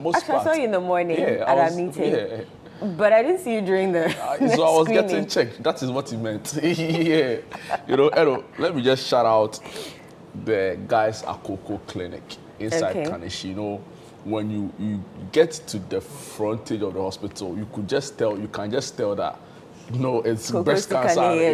most Actually, I saw you in the morning at our meeting. Yeah. But I didn't see you during the So I was screening. getting checked. That is what he meant. Yeah. Let me just shout out the guys at Coco Clinic inside Kanishi. When you get to the frontage of the hospital, you can just tell that it's breast cancer. Yeah,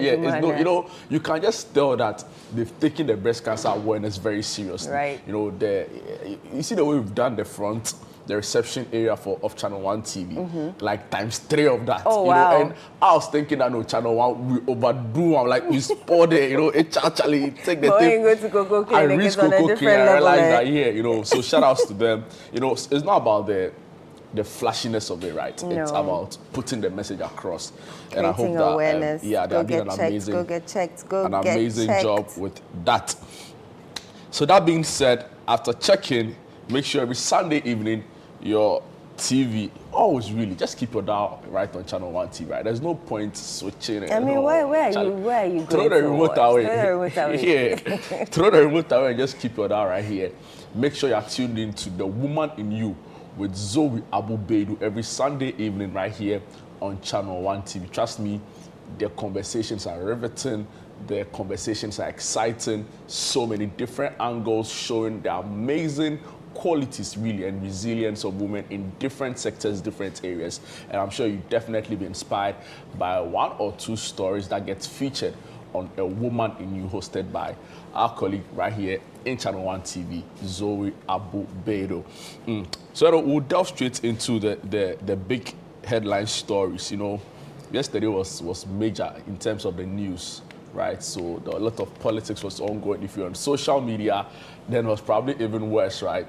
you can just tell that they've taken the breast cancer awareness very seriously. Right. You see the way we've done the reception area of Channel 1 TV, like ×3 of that. Oh, wow. And I was thinking that Channel 1 we overdo. I'm like, we spoiled it. It actually take the thing. Go to Coco Clinic, I reached it's on a Coco different Clinic. I level. realized that So shout outs to them. It's not about the flashiness of it, right? No. It's about putting the message across. Creating and I hope that awareness. they're doing an amazing job with that. So that being said, after checking, make sure every Sunday evening your TV always really just keep your dial right on Channel 1 TV, right? There's no point switching. I mean, where are you going? Throw the remote away. Yeah. Throw the remote away and just keep your dial right here. Make sure you're tuned in to The Woman in You with Zoe Abu-Beidu every Sunday evening right here on Channel 1 TV. Trust me, the conversations are riveting. The conversations are exciting. So many different angles showing the amazing qualities really and resilience of women in different sectors, different areas. And I'm sure you'll definitely be inspired by one or two stories that gets featured on A Woman in You, hosted by our colleague right here in Channel 1 TV, Zoe Abu-Beidu. So we'll delve straight into the big headline stories. Yesterday was major in terms of the news, right? So a lot of politics was ongoing. If you're on social media, then it was probably even worse, right?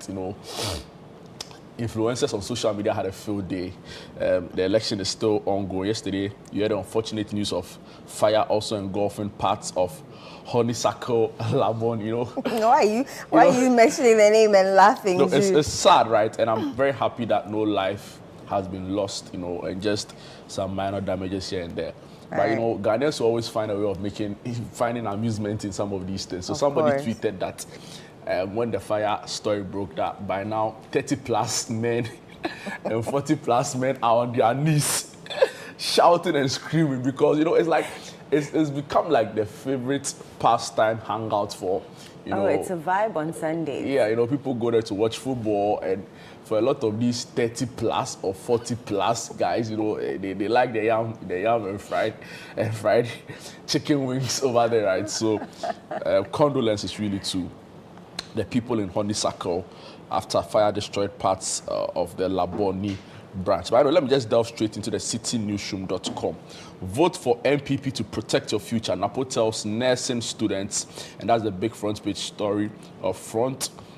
Influencers on social media had a field day. The election is still ongoing. Yesterday, you had the unfortunate news of fire also engulfing parts of Honeysuckle, Lamont, Why are you mentioning the name and laughing? No, it's sad, right? And I'm very happy that no life has been lost, and just some minor damages here and there. But, Ghanaians always find a way of finding amusement in some of these things. So somebody tweeted that when the fire story broke, that by now 30+ men and 40+ men are on their knees shouting and screaming because, it's like, it's become like the favorite pastime hangout for, it's a vibe on Sundays. Yeah, people go there to watch football, and for a lot of these 30+ or 40+ guys, they like the yam and fried chicken wings over there, right? So condolences really to the people in Honeysuckle after fire destroyed parts of the Laboni branch. But let me just delve straight into the citynewsroom.com. Vote for MPP to protect your future. Napo tells nursing students, and that's the big front page story of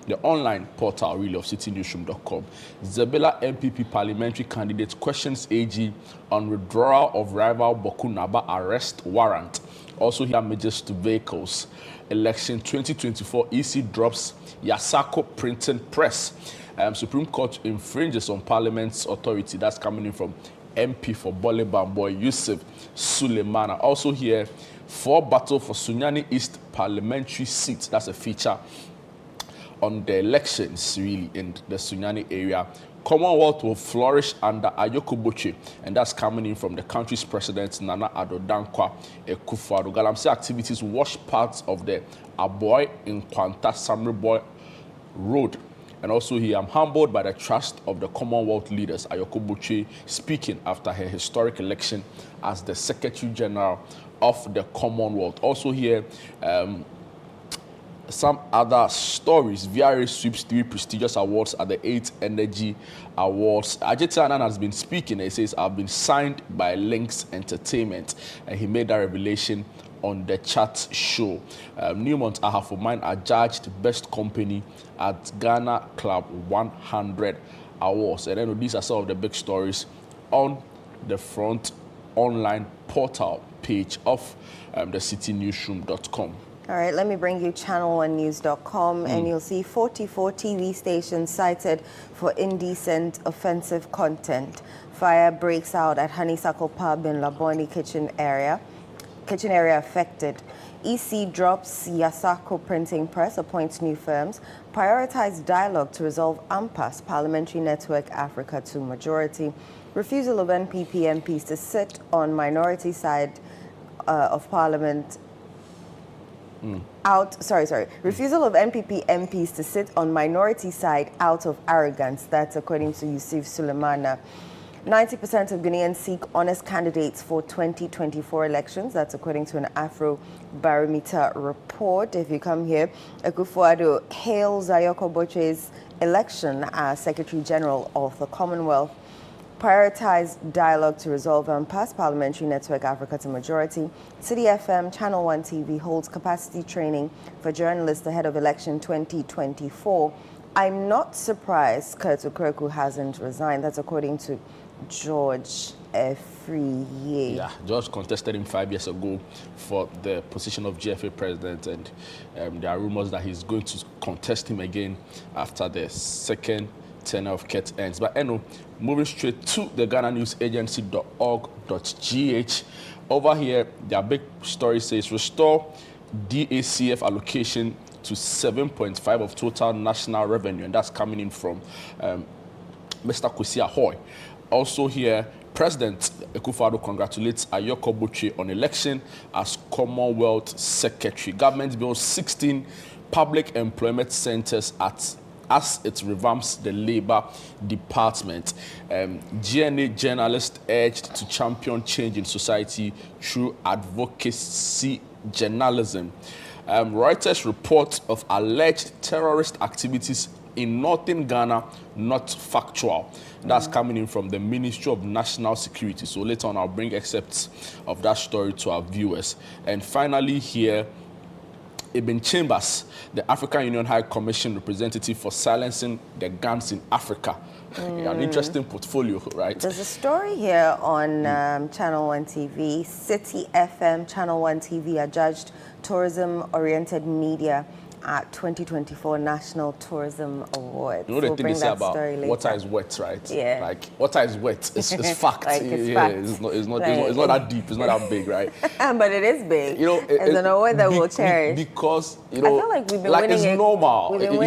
the online portal really of citynewsroom.com. Zebela MPP parliamentary candidate questions AG on withdrawal of rival Bokunaba arrest warrant. Also here damages to vehicles. Election 2024 EC drops Yasako printing press. Supreme Court infringes on Parliament's authority. That's coming in from MP for Bole Bamboy, Yusuf Suleimana. Also here, for battle for Sunyani East parliamentary seat. That's a feature on the elections, really, in the Sunyani area. Commonwealth will flourish under Ayoko Boche, and that's coming in from the country's president, Nana Addo Dankwa Akufo-Addo. Galamsey activities wash parts of the Aboy in Kwanta Samreboy Road. And also here, I'm humbled by the trust of the Commonwealth leaders. Ayoko Boche speaking after her historic election as the Secretary General of the Commonwealth. Also here, some other stories. VRA sweeps 3 prestigious awards at the 8th Energy Awards. Ajay Anand has been speaking. He says, I've been signed by Lynx Entertainment. And he made that revelation on the chat show. Newmont Ahafo are judged best company at Ghana Club 100 Awards. And then these are some of the big stories on the front online portal page of the citynewsroom.com. All right, let me bring you channel1news.com and you'll see 44 TV stations cited for indecent, offensive content. Fire breaks out at Honeysuckle Pub in Laboni kitchen area affected. EC drops Yasako printing press, appoints new firms, prioritize dialogue to resolve impasse, Parliamentary Network Africa to majority, refusal of NPP MPs to sit on minority side of Parliament. Refusal of NPP MPs to sit on minority side out of arrogance. That's according to Yusuf Sulemana. 90% of Ghanaians seek honest candidates for 2024 elections. That's according to an Afrobarometer report. If you come here, Akufo-Addo hails Ayoko Boche's election as Secretary General of the Commonwealth. Prioritize dialogue to resolve impasse, Parliamentary Network Africa to majority. City FM, Channel 1 TV holds capacity training for journalists ahead of election 2024. I'm not surprised Kurt Okreku hasn't resigned. That's according to George Efriye. Yeah, George contested him 5 years ago for the position of GFA president, and there are rumors that he's going to contest him again after the second tenure of Kurt ends. But moving straight to the Ghana News Agency.org.gh. Over here, their big story says restore DACF allocation to 7.5 of total national revenue, and that's coming in from Mr. Kwesi Ahoy. Also here, President Akufo-Addo congratulates Ayoko Boche on election as Commonwealth Secretary. Government builds 16 public employment centers as it revamps the Labour Department. GNA journalists urged to champion change in society through advocacy journalism. Reuters report of alleged terrorist activities in northern Ghana not factual. That's coming in from the Ministry of National Security. So later on, I'll bring excerpts of that story to our viewers. And finally here, Ibn Chambers, the African Union High Commission representative for silencing the guns in Africa. An interesting portfolio, right? There's a story here on Channel 1 TV. City FM, Channel 1 TV adjudged tourism-oriented media at 2024 National Tourism Awards. You know the thing they say about water is wet, right? Yeah. Like water is wet. It's fact. Like it's fact. It's not that deep. It's not that big, right? But it is big. You know, it's an award that we'll cherish. Because I feel like we've been winning it's it. normal. We've been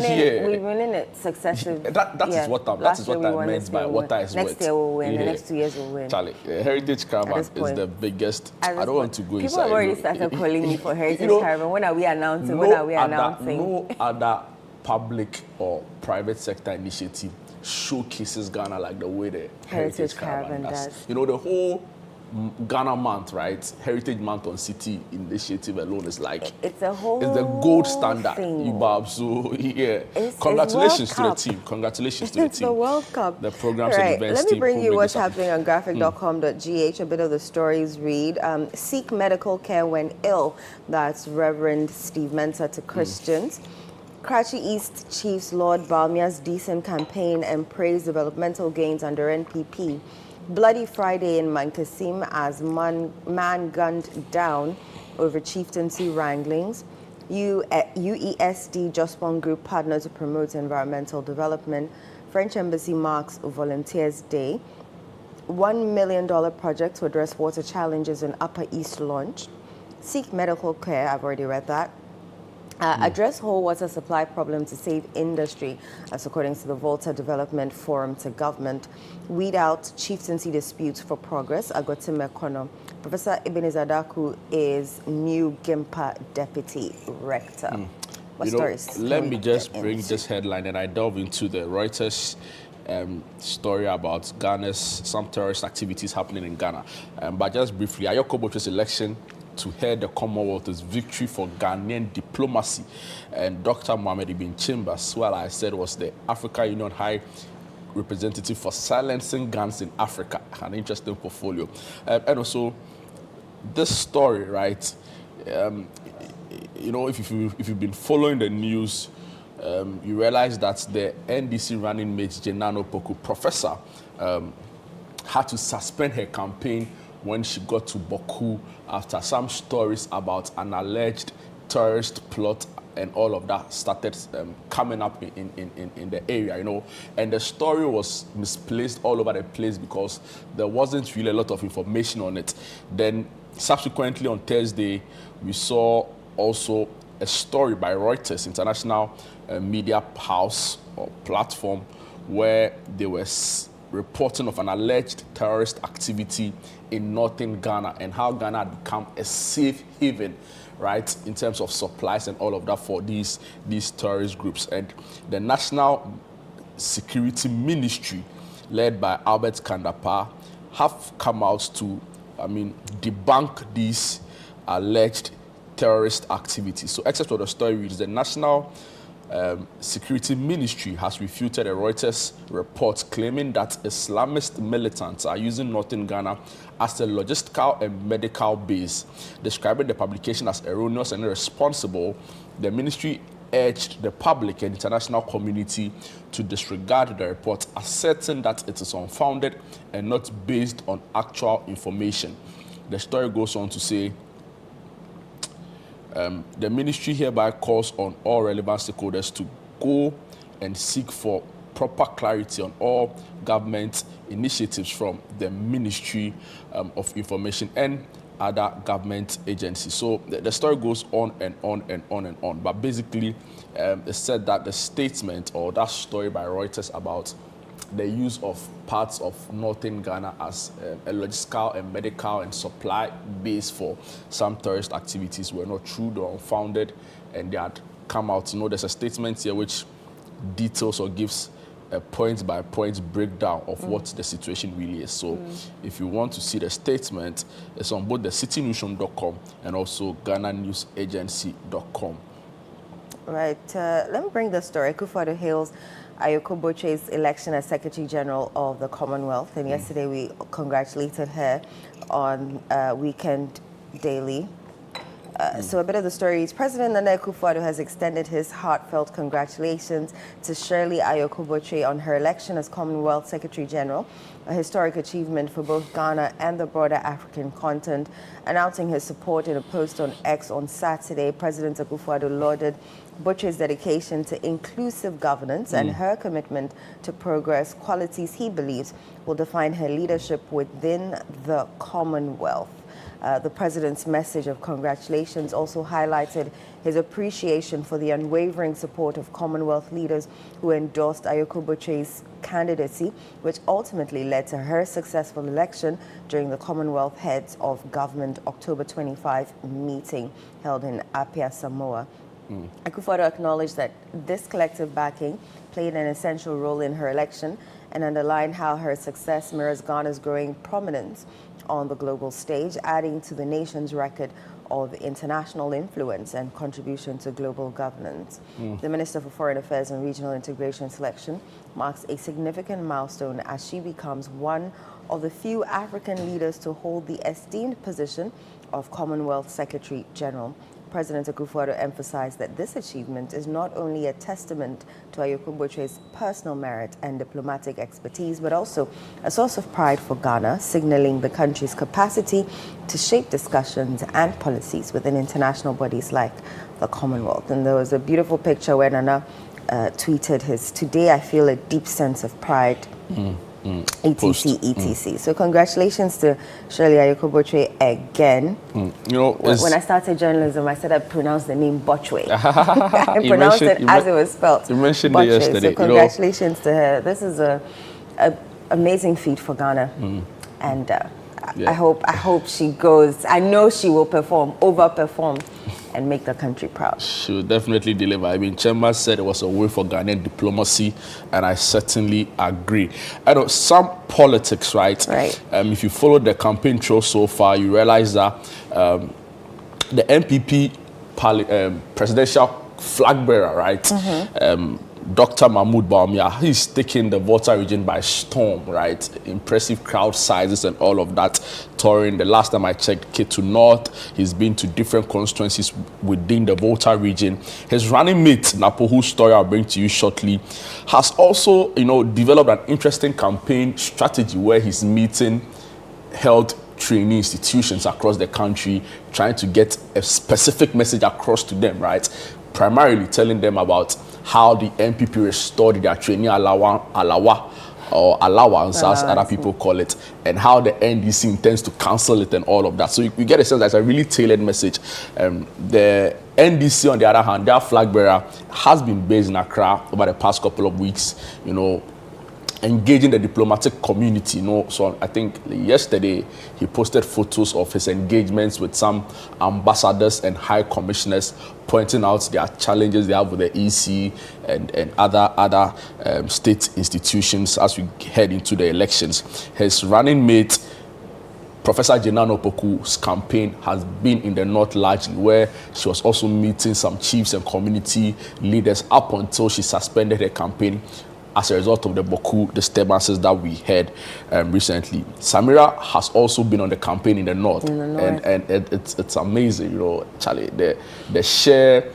winning it successive. That is what I meant by water is wet. Next year we'll win. The next 2 years we'll win. Charlie, Heritage Caravan is the biggest. I don't want to go inside. People have already started calling me for Heritage Caravan. When are we announcing? When are we announcing? No other public or private sector initiative showcases Ghana like the way the Heritage Caravan does. You know, the whole Ghana month, right? Heritage Month on City initiative alone is like it's the gold standard. So yeah, congratulations to the team. Congratulations to the team. It's the World Cup. The programs and events Let me team bring you what's happening on graphic.com.gh. A bit of the stories read. Seek medical care when ill. That's Reverend Steve Mensah to Christians. Karachi East Chiefs Lord Balmia's decent campaign and praise developmental gains under NPP. Bloody Friday in Mankasim as man gunned down over chieftaincy wranglings. UESD Jospon Group partner to promote environmental development. French Embassy marks Volunteers Day. $1 million project to address water challenges in Upper East launch. Seek medical care, I've already read that. Address whole water supply problem to save industry, as according to the Volta Development Forum to government. Weed out chieftaincy disputes for progress. Agotime Kono. Professor Ebenezer Daku is new GIMPA deputy rector. Let me just bring this headline and I delve into the Reuters story about some terrorist activities happening in Ghana. But just briefly, Ayoko Boche's election to head the Commonwealth is victory for Ghanaian diplomacy. And Dr. Mohamed Ibn Chambers, well, I said, was the African Union High Representative for silencing guns in Africa. An interesting portfolio. And also, this story, right? If you've been following the news, you realize that the NDC running mate, Jenano Poku, professor, had to suspend her campaign when she got to Baku after some stories about an alleged terrorist plot and all of that started coming up in the area, And the story was misplaced all over the place because there wasn't really a lot of information on it. Then subsequently on Thursday, we saw also a story by Reuters, international media house or platform, where they were reporting of an alleged terrorist activity in northern Ghana and how Ghana had become a safe haven, right, in terms of supplies and all of that for these terrorist groups. And the National Security Ministry, led by Albert Kandapa, have come out to, debunk these alleged terrorist activities. So, except for the story reads, the National Security Ministry has refuted a Reuters report claiming that Islamist militants are using northern Ghana as a logistical and medical base. Describing the publication as erroneous and irresponsible, the ministry urged the public and international community to disregard the report, asserting that it is unfounded and not based on actual information. The story goes on to say, the ministry hereby calls on all relevant stakeholders to go and seek for proper clarity on all government initiatives from the Ministry of Information and other government agencies. So the story goes on and on and on and on. But basically, it said that the statement or that story by Reuters about the use of parts of northern Ghana as a logistical and medical and supply base for some terrorist activities were not true, they were unfounded, and they had come out. There's a statement here which details or gives a point-by-point breakdown of what the situation really is. So if you want to see the statement, it's on both the citynewsroom.com and also GhanaNewsAgency.com. Right. Let me bring the story. Akufo-Addo hails Ayoko Boche's election as Secretary General of the Commonwealth. And yesterday we congratulated her on Weekend Daily. So a bit of the story is President Nana Akufo-Addo has extended his heartfelt congratulations to Shirley Ayoko Boche on her election as Commonwealth Secretary General, a historic achievement for both Ghana and the broader African continent. Announcing his support in a post on X on Saturday, President Akufo-Addo lauded Boche's dedication to inclusive governance and her commitment to progress, qualities he believes will define her leadership within the Commonwealth. The president's message of congratulations also highlighted his appreciation for the unwavering support of Commonwealth leaders who endorsed Ayoko Boche's candidacy, which ultimately led to her successful election during the Commonwealth Heads of Government October 25 meeting held in Apia, Samoa. Akufo-Addo acknowledged that this collective backing played an essential role in her election and underlined how her success mirrors Ghana's growing prominence on the global stage, adding to the nation's record of international influence and contribution to global governance. The Minister for Foreign Affairs and Regional Integration selection marks a significant milestone as she becomes one of the few African leaders to hold the esteemed position of Commonwealth Secretary General. President Akufo-Addo emphasized that this achievement is not only a testament to Ayoko Boche's personal merit and diplomatic expertise, but also a source of pride for Ghana, signaling the country's capacity to shape discussions and policies within international bodies like the Commonwealth. And there was a beautiful picture where Nana tweeted his, "Today I feel a deep sense of pride." etc, etc. So congratulations to Shirley Ayoko Boche again. When I started journalism, I said I pronounced the name Bochwe. I pronounced it as it was spelled. You mentioned Bochwe. it yesterday. So congratulations to her. This is a amazing feat for Ghana, and I hope she goes. I know she will overperform, and make the country proud. She will definitely deliver. Chambers said it was a way for Ghanaian diplomacy, and I certainly agree. I know some politics, right? Right. If you follow the campaign trail so far, you realize that the MPP presidential flag bearer, right? Dr. Mahmoud Bawumia, he's taking the Volta region by storm, right? Impressive crowd sizes and all of that touring. The last time I checked, Ketu North, he's been to different constituencies within the Volta region. His running mate, Napo, whose story I'll bring to you shortly, has also, developed an interesting campaign strategy where he's meeting health training institutions across the country, trying to get a specific message across to them, right? Primarily telling them about how the MPP restored their training allowance, as other people call it, and how the NDC intends to cancel it and all of that. So you get a sense that it's a really tailored message. The NDC, on the other hand, their flag bearer has been based in Accra over the past couple of weeks, you know, engaging the diplomatic community, you know. So I think yesterday he posted photos of his engagements with some ambassadors and high commissioners, pointing out their challenges they have with the EC and other state institutions as we head into the elections. His running mate, Professor Jenano Opoku's campaign has been in the north largely, where she was also meeting some chiefs and community leaders up until she suspended her campaign as a result of the Boku disturbances that we had recently. Samira has also been on the campaign in the north. And it's amazing, you know, Charlie, the sheer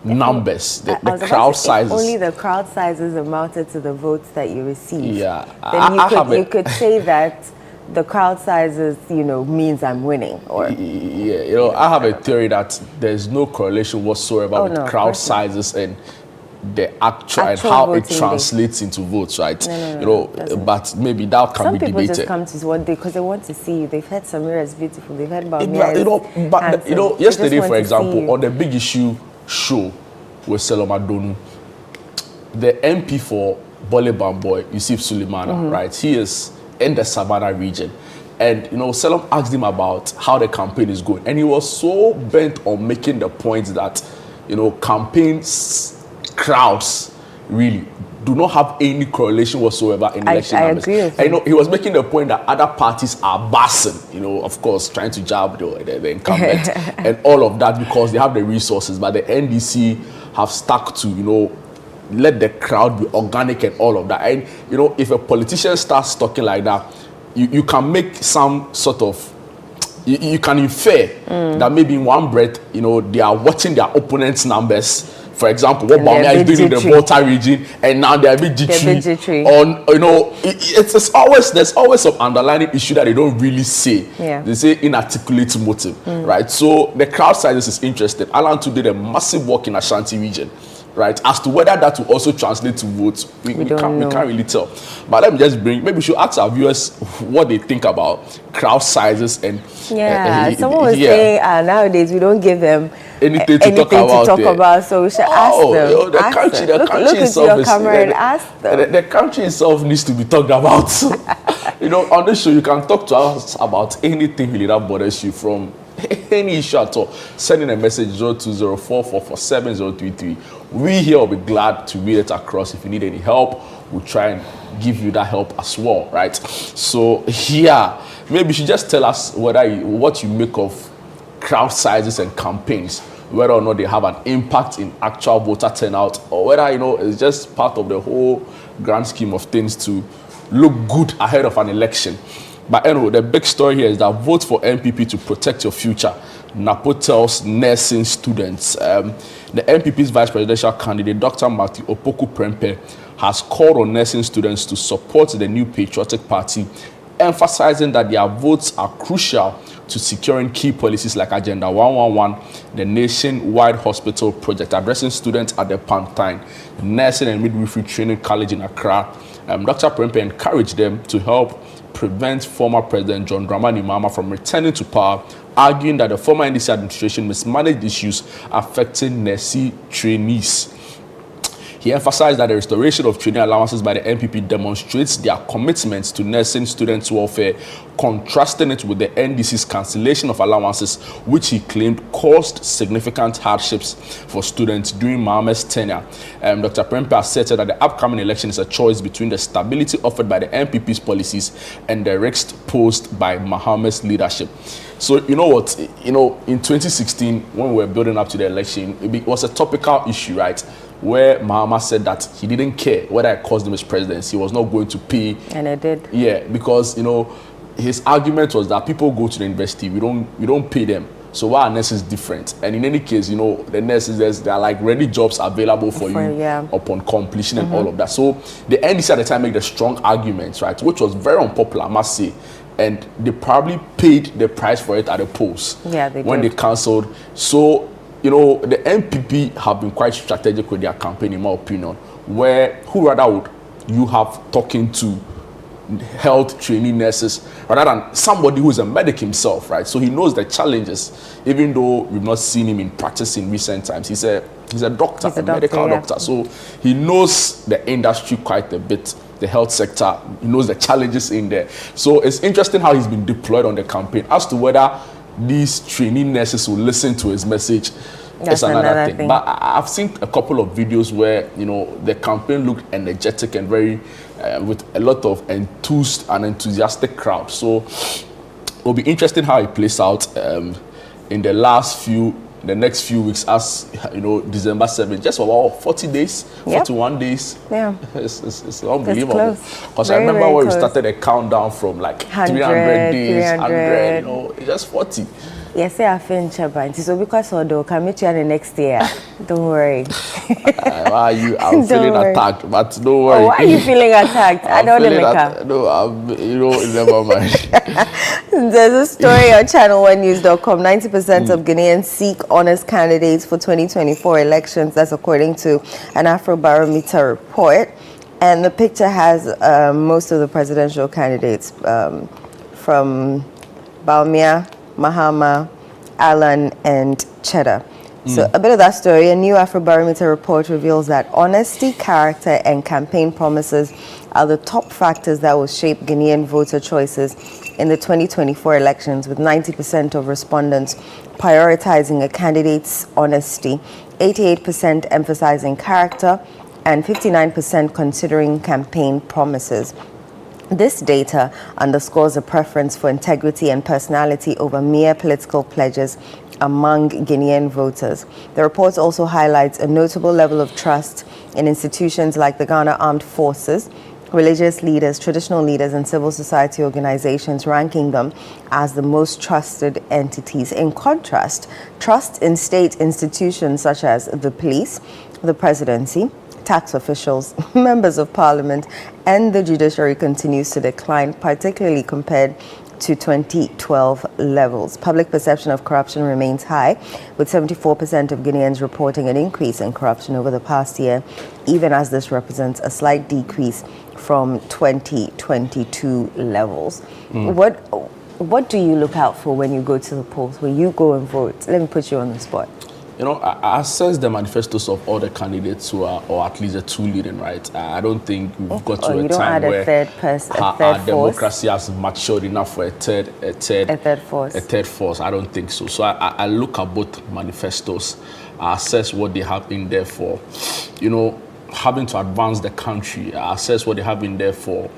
numbers, the crowd sizes. Only the crowd sizes amounted to the votes that you received. Yeah, then you could say that the crowd sizes, you know, means I'm winning. Or yeah, you know, I have a theory that there's no correlation whatsoever with crowd sizes and the actual and how it translates into votes, right? No, but maybe that can be debated. Some people just come to one day because they want to see you. They've heard Samira is beautiful. They've heard Bamia. You know, yesterday, for example, on the Big Issue show with Seloma Donu, the MP for Bole Bamboy, Yusuf Suleimana, right? He is in the Savannah region. And, you know, Selom asked him about how the campaign is going. And he was so bent on making the point that, you know, campaigns, crowds, really do not have any correlation whatsoever in election numbers. I agree with and, you know, he was making the point that other parties are bassing, you know, of course, trying to jab the incumbent and all of that because they have the resources. But the NDC have stuck to, you know, let the crowd be organic and all of that. And, you know, if a politician starts talking like that, you can make some sort of, you can infer that maybe in one breath, you know, they are watching their opponent's numbers. For example, what Bamia is doing in the Volta region, and now they're a bit jittery. On, you know, there's always some underlying issue that they don't really say. Yeah. They say inarticulate motive, right? So the crowd sizes is interested. Alan too did a massive work in Ashanti region. Right, as to whether that will also translate to votes, we can't really tell. But let me just maybe we should ask our viewers what they think about crowd sizes and someone was saying nowadays we don't give them anything to talk about, so we should ask them. Yo, the country itself your camera and ask them. The country itself needs to be talked about. You know, on this show you can talk to us about anything really that bothers you, from any issue at all. Sending a message 0204447033. We here will be glad to read it across. If you need any help, we'll try and give you that help as well, right? So yeah, maybe you should just tell us what you make of crowd sizes and campaigns, whether or not they have an impact in actual voter turnout, or whether, you know, it's just part of the whole grand scheme of things to look good ahead of an election. But anyway, the big story here is that vote for MPP to protect your future. NAPO tells nursing students. The MPP's vice presidential candidate, Dr. Matthew Opoku Prempeh, has called on nursing students to support the new patriotic party, emphasizing that their votes are crucial to securing key policies like Agenda 111, the nationwide hospital project addressing students at the Pantine Nursing and Midwifery Training College in Accra. Dr. Prempeh encouraged them to help prevent former President John Dramani Mahama from returning to power, arguing that the former NDC administration mismanaged issues affecting nursing trainees. He emphasized that the restoration of training allowances by the MPP demonstrates their commitment to nursing students' welfare, contrasting it with the NDC's cancellation of allowances, which he claimed caused significant hardships for students during Mahama's tenure. Dr. Prempeh asserted that the upcoming election is a choice between the stability offered by the MPP's policies and the risks posed by Mahama's leadership. So, you know what, you know, in 2016, when we were building up to the election, it was a topical issue, right? Where Mahama said that he didn't care whether it cost him his presidency, he was not going to pay. And it did. Yeah, because, you know, his argument was that people go to the university, we don't pay them. So why our nurses is different? And in any case, you know, the nurses, there are like ready jobs available for you upon completion and all of that. So the NDC at the time made the strong arguments, right, which was very unpopular, I must say. And they probably paid the price for it at the polls when they cancelled. So, you know, the MPP have been quite strategic with their campaign, in my opinion, who rather would you have talking to health trainee nurses rather than somebody who's a medic himself, right? So he knows the challenges, even though we've not seen him in practice in recent times. He's a doctor, a medical doctor. So he knows the industry quite a bit, the health sector. He knows the challenges in there. So it's interesting how he's been deployed on the campaign. As to whether these trainee nurses will listen to his message, it's another thing. But I've seen a couple of videos where, you know, the campaign looked energetic and very, with a lot of enthused and enthusiastic crowd. So it'll be interesting how it plays out in the next few weeks, as you know, December 7th, just about 40 days, 41 days. Yeah. It's unbelievable. Because I remember when we started a countdown from like 300 days, 100, you know, it's just 40. Yes, I feel Chabanti. So because Odo can meet you the next year. Don't worry. Why are you? I'm feeling attacked, but don't worry. Oh, why are you feeling attacked? I don't know. Never mind. There's a story on channel1news.com. 90% of Ghanaians seek honest candidates for 2024 elections. That's according to an Afrobarometer report. And the picture has most of the presidential candidates from Baumia, Mahama, Alan, and Cheddar. So a bit of that story. A new Afrobarometer report reveals that honesty, character, and campaign promises are the top factors that will shape Ghanaian voter choices in the 2024 elections, with 90% of respondents prioritizing a candidate's honesty, 88% emphasizing character, and 59% considering campaign promises. This data underscores a preference for integrity and personality over mere political pledges among Guinean voters. The report also highlights a notable level of trust in institutions like the Ghana Armed Forces, religious leaders, traditional leaders, and civil society organizations, ranking them as the most trusted entities. In contrast, trust in state institutions such as the police, the presidency, tax officials, members of parliament, and the judiciary continues to decline, particularly compared to 2012 levels. Public perception of corruption remains high, with 74% of Guineans reporting an increase in corruption over the past year, even as this represents a slight decrease from 2022 levels. What do you look out for when you go to the polls, when you go and vote? Let me put you on the spot. You know, I assess the manifestos of all the candidates who are, or at least the two leading, right? I don't think we've got to a time where our democracy has matured enough for a third force. I don't think so. So I look at both manifestos, I assess what they have in there for, you know, having to advance the country. I assess what they have in there for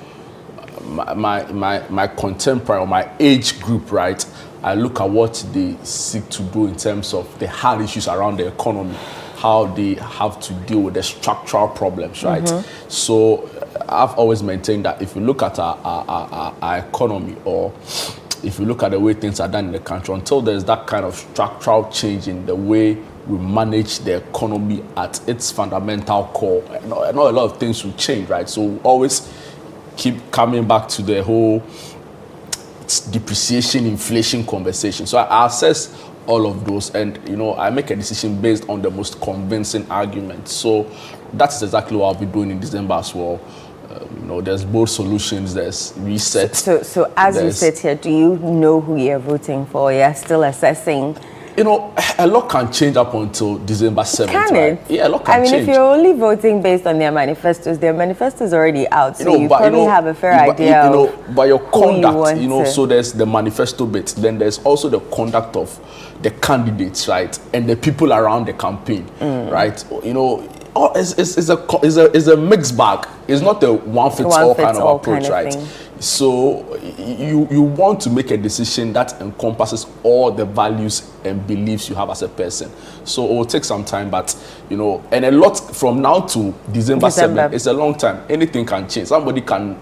my contemporary or my age group, right? I look at what they seek to do in terms of the hard issues around the economy, how they have to deal with the structural problems, right? So I've always maintained that if you look at our economy, or if you look at the way things are done in the country, until there's that kind of structural change in the way we manage the economy at its fundamental core, not a lot of things will change, right? So we always keep coming back to the whole depreciation, inflation conversation. So I assess all of those, and you know, I make a decision based on the most convincing argument. So that's exactly what I'll be doing in December as well. You know, there's both solutions, there's reset. So as you sit here, do you know who you're voting for? You're still assessing? You know, a lot can change up until December 7th. Can right? it? Yeah, a lot can change. I mean, if you're only voting based on their manifestos already out, so you probably have a fair idea of but your conduct, you know, so there's the manifesto bit, then there's also the conduct of the candidates, right, and the people around the campaign, right? You know, it's a mixed bag. It's not a one-fits-all kind of approach, right? Thing. So you want to make a decision that encompasses all the values and beliefs you have as a person. So it will take some time, but you know, and a lot from now to December 7th, it's a long time. Anything can change. Somebody can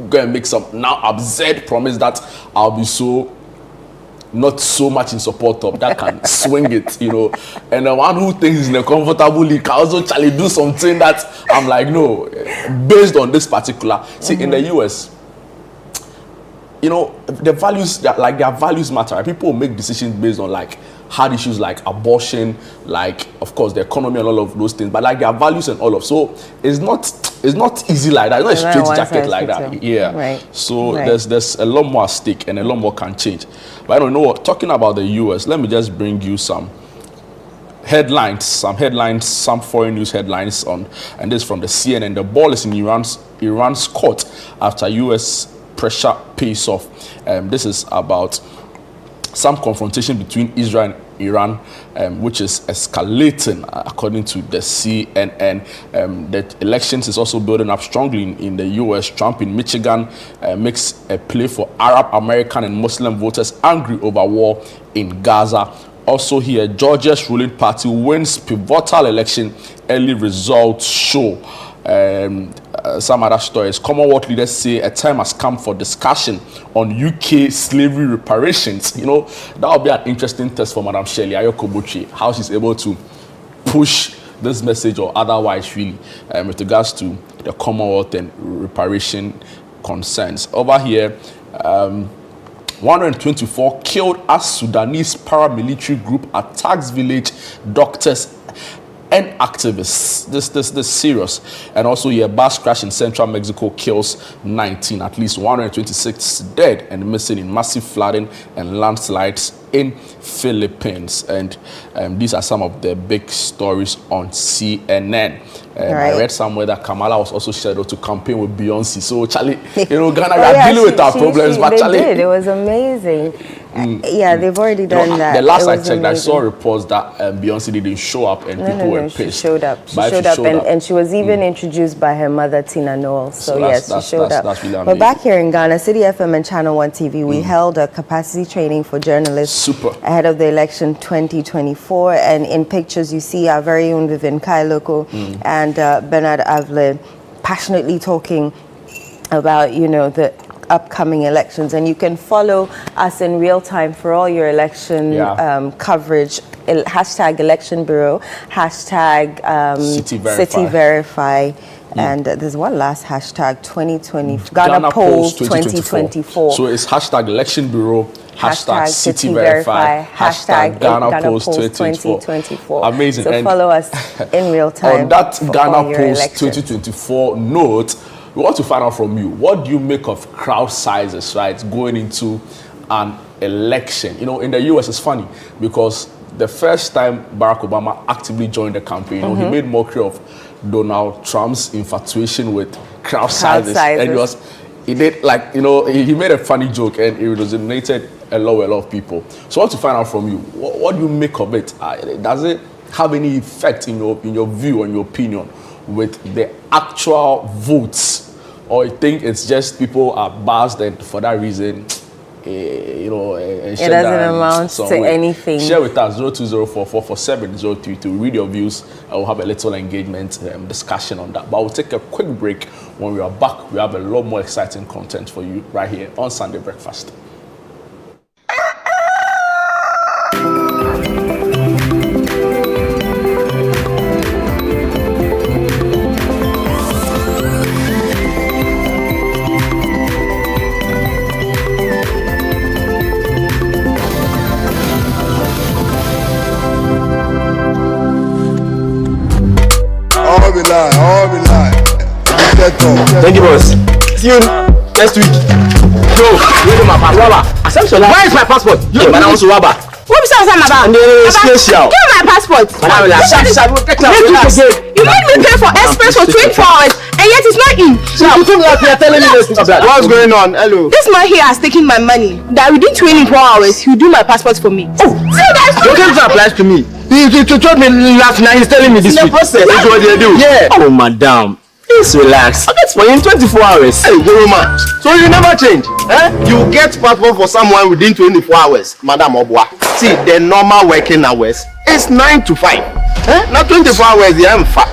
go and make some now absurd promise that I'll be not so much in support of, that can swing it, you know. And the one who thinks he's in a comfortable league can also do something that I'm like, no, based on this particular. See, in the US, you know, the values, their values matter. Right? People make decisions based on like hard issues like abortion, like of course the economy and all of those things, but like their values and all of. So it's not it's not easy like that. It's not a straight jacket like that. Yeah. Right. So there's a lot more at stake and a lot more can change. But I don't know what. Talking about the US, let me just bring you some headlines, some foreign news headlines on, and this is from the CNN. The ball is in Iran's court after US pressure pays off. This is about some confrontation between Israel and Iran, which is escalating, according to the CNN. The elections is also building up strongly in the US. Trump in Michigan makes a play for Arab American and Muslim voters angry over war in Gaza. Also here, Georgia's ruling party wins pivotal election. Early results show. Some other stories. Commonwealth leaders say a time has come for discussion on UK slavery reparations. That will be an interesting test for Madam Shirley Ayokobuchi, how she's able to push this message or otherwise, really, with regards to the Commonwealth and reparation concerns. Over here, 124 killed as Sudanese paramilitary group attacks village doctors and activists. This serious. And also here, bus crash in central Mexico kills 19, at least 126 dead and missing in massive flooding and landslides in Philippines. And these are some of the big stories on CNN. I read somewhere that Kamala was also scheduled to campaign with Beyonce. So Charlie, Ghana, we are dealing with our problems, but Charlie, did. It was amazing. Yeah, they've already done that. The last I checked, I saw reports that Beyonce didn't show up and people were pissed. She showed up. She showed up, and she was even introduced by her mother, Tina Noel. So yes, she showed up. That's really but back here in Ghana, City FM and Channel 1 TV, we held a capacity training for journalists ahead of the election 2024. And in pictures, you see our very own Vivian Kailoko and Bernard Avle passionately talking about, the upcoming elections. And you can follow us in real time for all your election coverage. Hashtag Election Bureau, hashtag City Verify. And there's one last hashtag, 2020 Ghana Polls 2024. So it's hashtag Election Bureau, hashtag City Verify, hashtag Ghana Polls 2024. Amazing. So follow us in real time. On that Ghana Polls 2024 note, we want to find out from you, what do you make of crowd sizes, right, going into an election? In the US, it's funny because the first time Barack Obama actively joined the campaign, he made mockery of Donald Trump's infatuation with crowd sizes. And he made a funny joke and it resonated a lot of people. So I want to find out from you, what do you make of it? Does it have any effect in your view and your opinion with the actual votes? Or you think it's just people are biased and for that reason, it doesn't amount to anything? Share with us 0204447032. Read your views. I will have a little engagement discussion on that. But we'll take a quick break. When we are back, we have a lot more exciting content for you right here on Sunday Breakfast. All be lie. Thank you, boss. See you next week. Yo, where is my passport? Where is my passport? Yo, man, I want to rubber. What is that about? Special. Give my passport. You made me pay for express for 24 hours, and yet it's not in. You told me that you are telling me this. What's going on? Hello. This man here has taken my money. That within 24 hours, he'll do my passport for me. Oh, you came to apply to me. You told me last night. He's telling me this week. This is what they do. Yeah. Oh, madam. Please relax. That's for you in 24 hours. Hey, man. So you never change? You get passport for someone within 24 hours, Madam Obwa. See, the normal working hours is 9 to 5. Not 24 hours. I'm fat.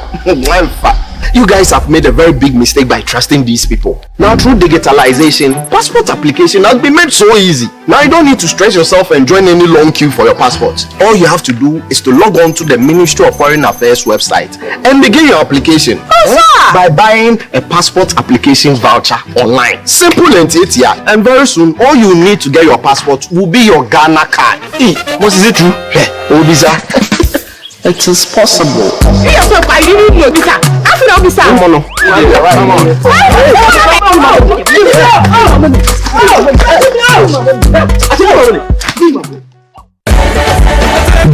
You guys have made a very big mistake by trusting these people. Now, through digitalization, passport application has been made so easy. Now, you don't need to stress yourself and join any long queue for your passport. All you have to do is to log on to the Ministry of Foreign Affairs website and begin your application by buying a passport application voucher online. Simple and easy. And very soon, all you need to get your passport will be your Ghana card. What is it true? Obisa. It is possible. Yes, I didn't know this. I feel like this. Come on.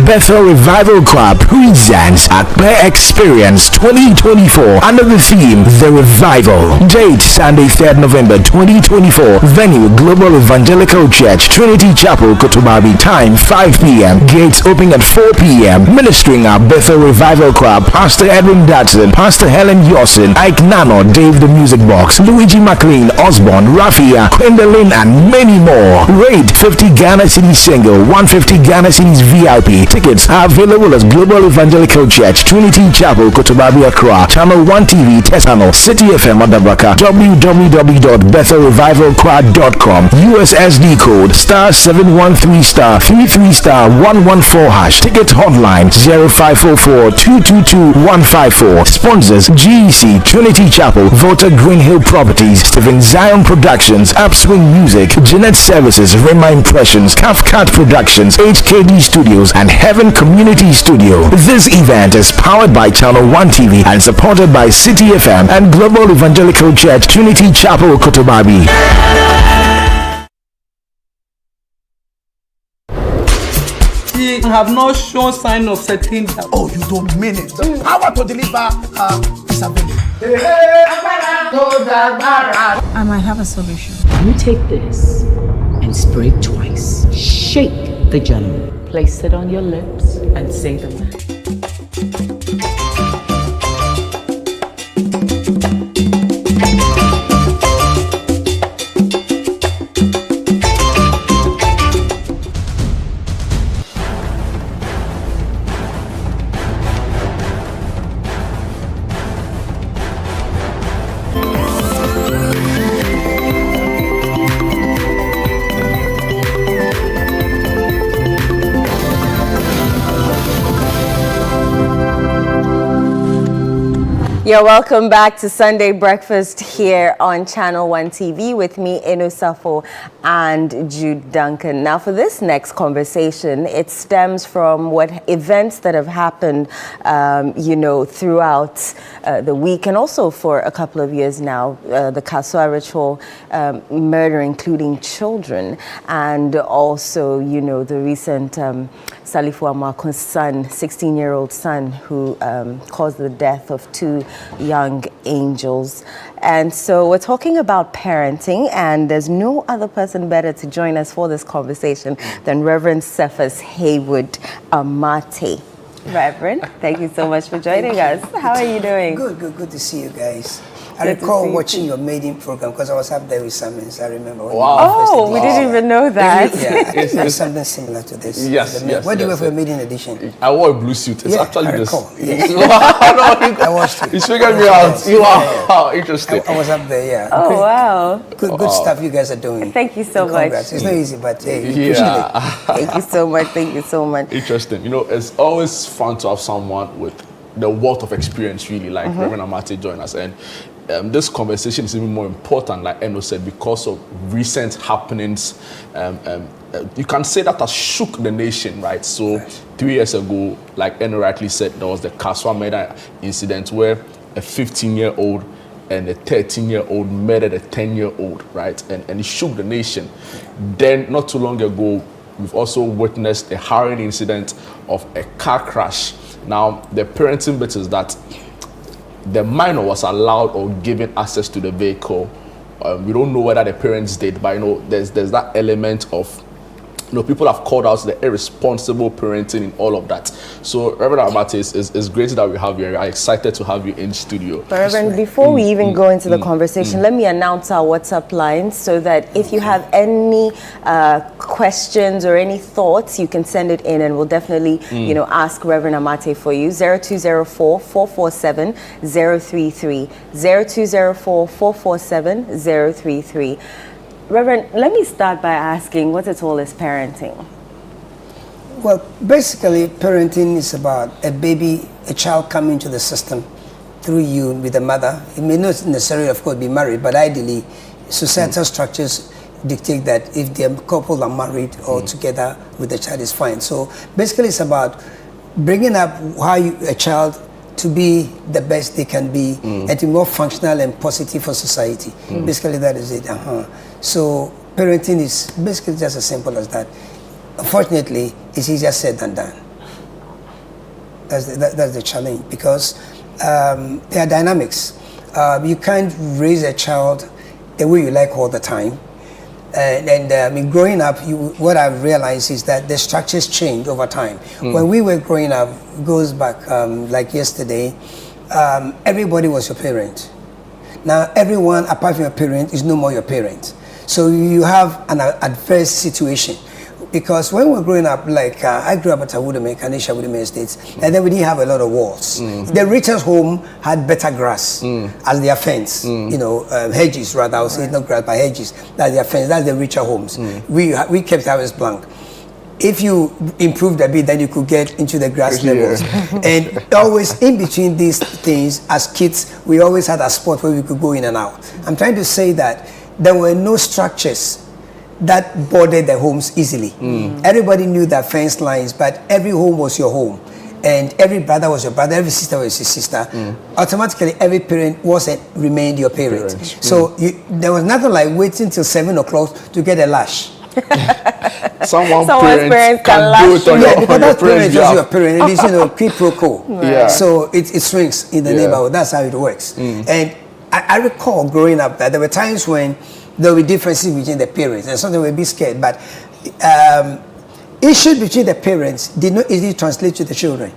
Bethel Revival Club presents Akbe Experience 2024 under the theme The Revival. Date Sunday 3rd November 2024. Venue Global Evangelical Church, Trinity Chapel, Kotobabi. Time 5 p.m. Gates opening at 4 p.m. Ministering at Bethel Revival Club, Pastor Edwin Dodson, Pastor Helen Yosin, Ike Nano, Dave the Music Box, Luigi McLean, Osborne, Raffia, Gwendolyn, and many more. Rate 50 Ghana Cedis single, 150 Ghana Cedis VIP. Tickets are available at Global Evangelical Church, Trinity Chapel, Kotobabi, Accra, Channel 1 TV, Tesano, City FM, Adabaka, www.bethelrevivalcrowd.com, USSD code *713*33*114#. Ticket hotline 0544-222-154. Sponsors GEC, Trinity Chapel, Volta Green Hill Properties, Stephen Zion Productions, Upswing Music, Jeanette Services, Rema Impressions, Kafkat Productions, HKD Studios, and Heaven Community Studio. This event is powered by Channel 1 TV and supported by City FM and Global Evangelical Church, Trinity Chapel, Kotobabi. He have not shown sign of settling down. Oh, you don't mean it. Power to deliver is available. I might have a solution. You take this and spray it twice. Shake the gentleman. Place it on your lips and say the word. Yeah, welcome back to Sunday Breakfast here on Channel 1 TV with me, Safo, and Jude Duncan. Now, for this next conversation, it stems from what events that have happened, throughout the week and also for a couple of years now. The Kaswa ritual murder, including children, and also, the recent Salifu Amakon's son, 16-year-old son, who caused the death of two young angels. And so we're talking about parenting, and there's no other person better to join us for this conversation than Reverend Cephas Haywood Amate. Reverend, thank you so much for joining us. How are you doing? Good to see you guys. I recall watching your maiden program because I was up there with Summons. I remember. When we didn't even know that. It's something similar to this. Yes. What do you wear for your maiden edition? I wore a blue suit. It's actually this. Yes. I watched it. You figured me out. Wow, interesting. I was up there, yeah. Oh, great. Wow. Good stuff you guys are doing. Thank you so much. It's not easy, but hey, Thank you so much. Thank you so much. Interesting. It's always fun to have someone with the wealth of experience, really, like Reverend Amate join us. And this conversation is even more important, like Eno said, because of recent happenings. You can say that has shook the nation, right? So 3 years ago, like Eno rightly said, there was the Kaswa murder incident where a 15-year-old and a 13-year-old murdered a 10-year-old, right? And it shook the nation. Then, not too long ago, we've also witnessed a harrowing incident of a car crash. Now, the parenting bit is that the minor was allowed or given access to the vehicle. We don't know whether the parents did, but there's that element of people have called out the irresponsible parenting in all of that. So, Reverend Amate, it's great that we have you. I'm excited to have you in studio. But Reverend, before we even go into the conversation, let me announce our WhatsApp line so that if you have any questions or any thoughts, you can send it in and we'll definitely, ask Reverend Amate for you. 0204-447-033. 0204-447-033. Reverend, let me start by asking what it all is parenting. Well, basically, parenting is about a child coming into the system through you with a mother. It may not necessarily, of course, be married, but ideally, societal structures dictate that if the couple are married or together with the child is fine. So basically, it's about bringing up how a child to be the best they can be and to be more functional and positive for society. Basically, that is it. So parenting is basically just as simple as that. Unfortunately, it's easier said than done. That's the challenge, because there are dynamics. You can't raise a child the way you like all the time. I mean, growing up, what I've realized is that the structures change over time. When we were growing up, goes back like yesterday, everybody was your parent. Now, everyone apart from your parent is no more your parent. So you have an adverse situation. Because when we were growing up, like I grew up at Kanisha Wudeme Estates, and then we didn't have a lot of walls. The richest home had better grass as their fence, hedges rather. I would say not grass, but hedges. That's their fence. That's the richer homes. We kept ours blank. If you improved a bit, then you could get into the grass levels. And always in between these things, as kids, we always had a spot where we could go in and out. I'm trying to say that there were no structures that bordered the homes easily. Everybody knew their fence lines, but every home was your home. And every brother was your brother, every sister was your sister. Automatically, every parent was and remained your parent. So there was nothing like waiting till 7 o'clock to get a lash. Someone's parents can do it on your because that parent is your parent. It is, quid pro quo. So it swings in the neighborhood. That's how it works. And I recall growing up that there were times when there will be differences between the parents, and sometimes we'll be scared. But issues between the parents did not easily translate to the children.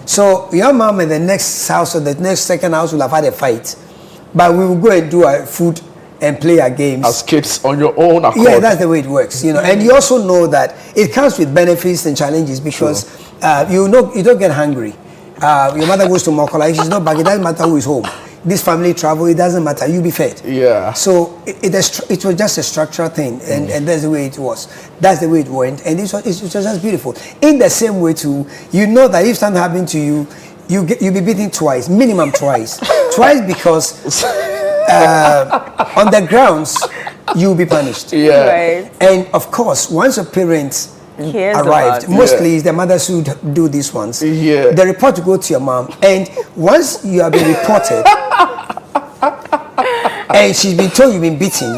So your mom in the next house or the next second house will have had a fight, but we will go and do our food and play our games as kids on your own accord. Yeah, that's the way it works. And you also know that it comes with benefits and challenges, because you don't get hungry. Your mother goes to Mokola, she's not back. It doesn't matter who is home. This family travel, it doesn't matter, you be fed. So it was just a structural thing, and that's the way it was. That's the way it went, and it was just beautiful. In the same way too, that if something happened to you, you'll be beaten twice, minimum twice. Twice because on the grounds, you'll be punished. And of course, once your parents arrived, mostly the mothers who do these ones, the report will go to your mom, and once you have been reported and she's been told you've been beaten,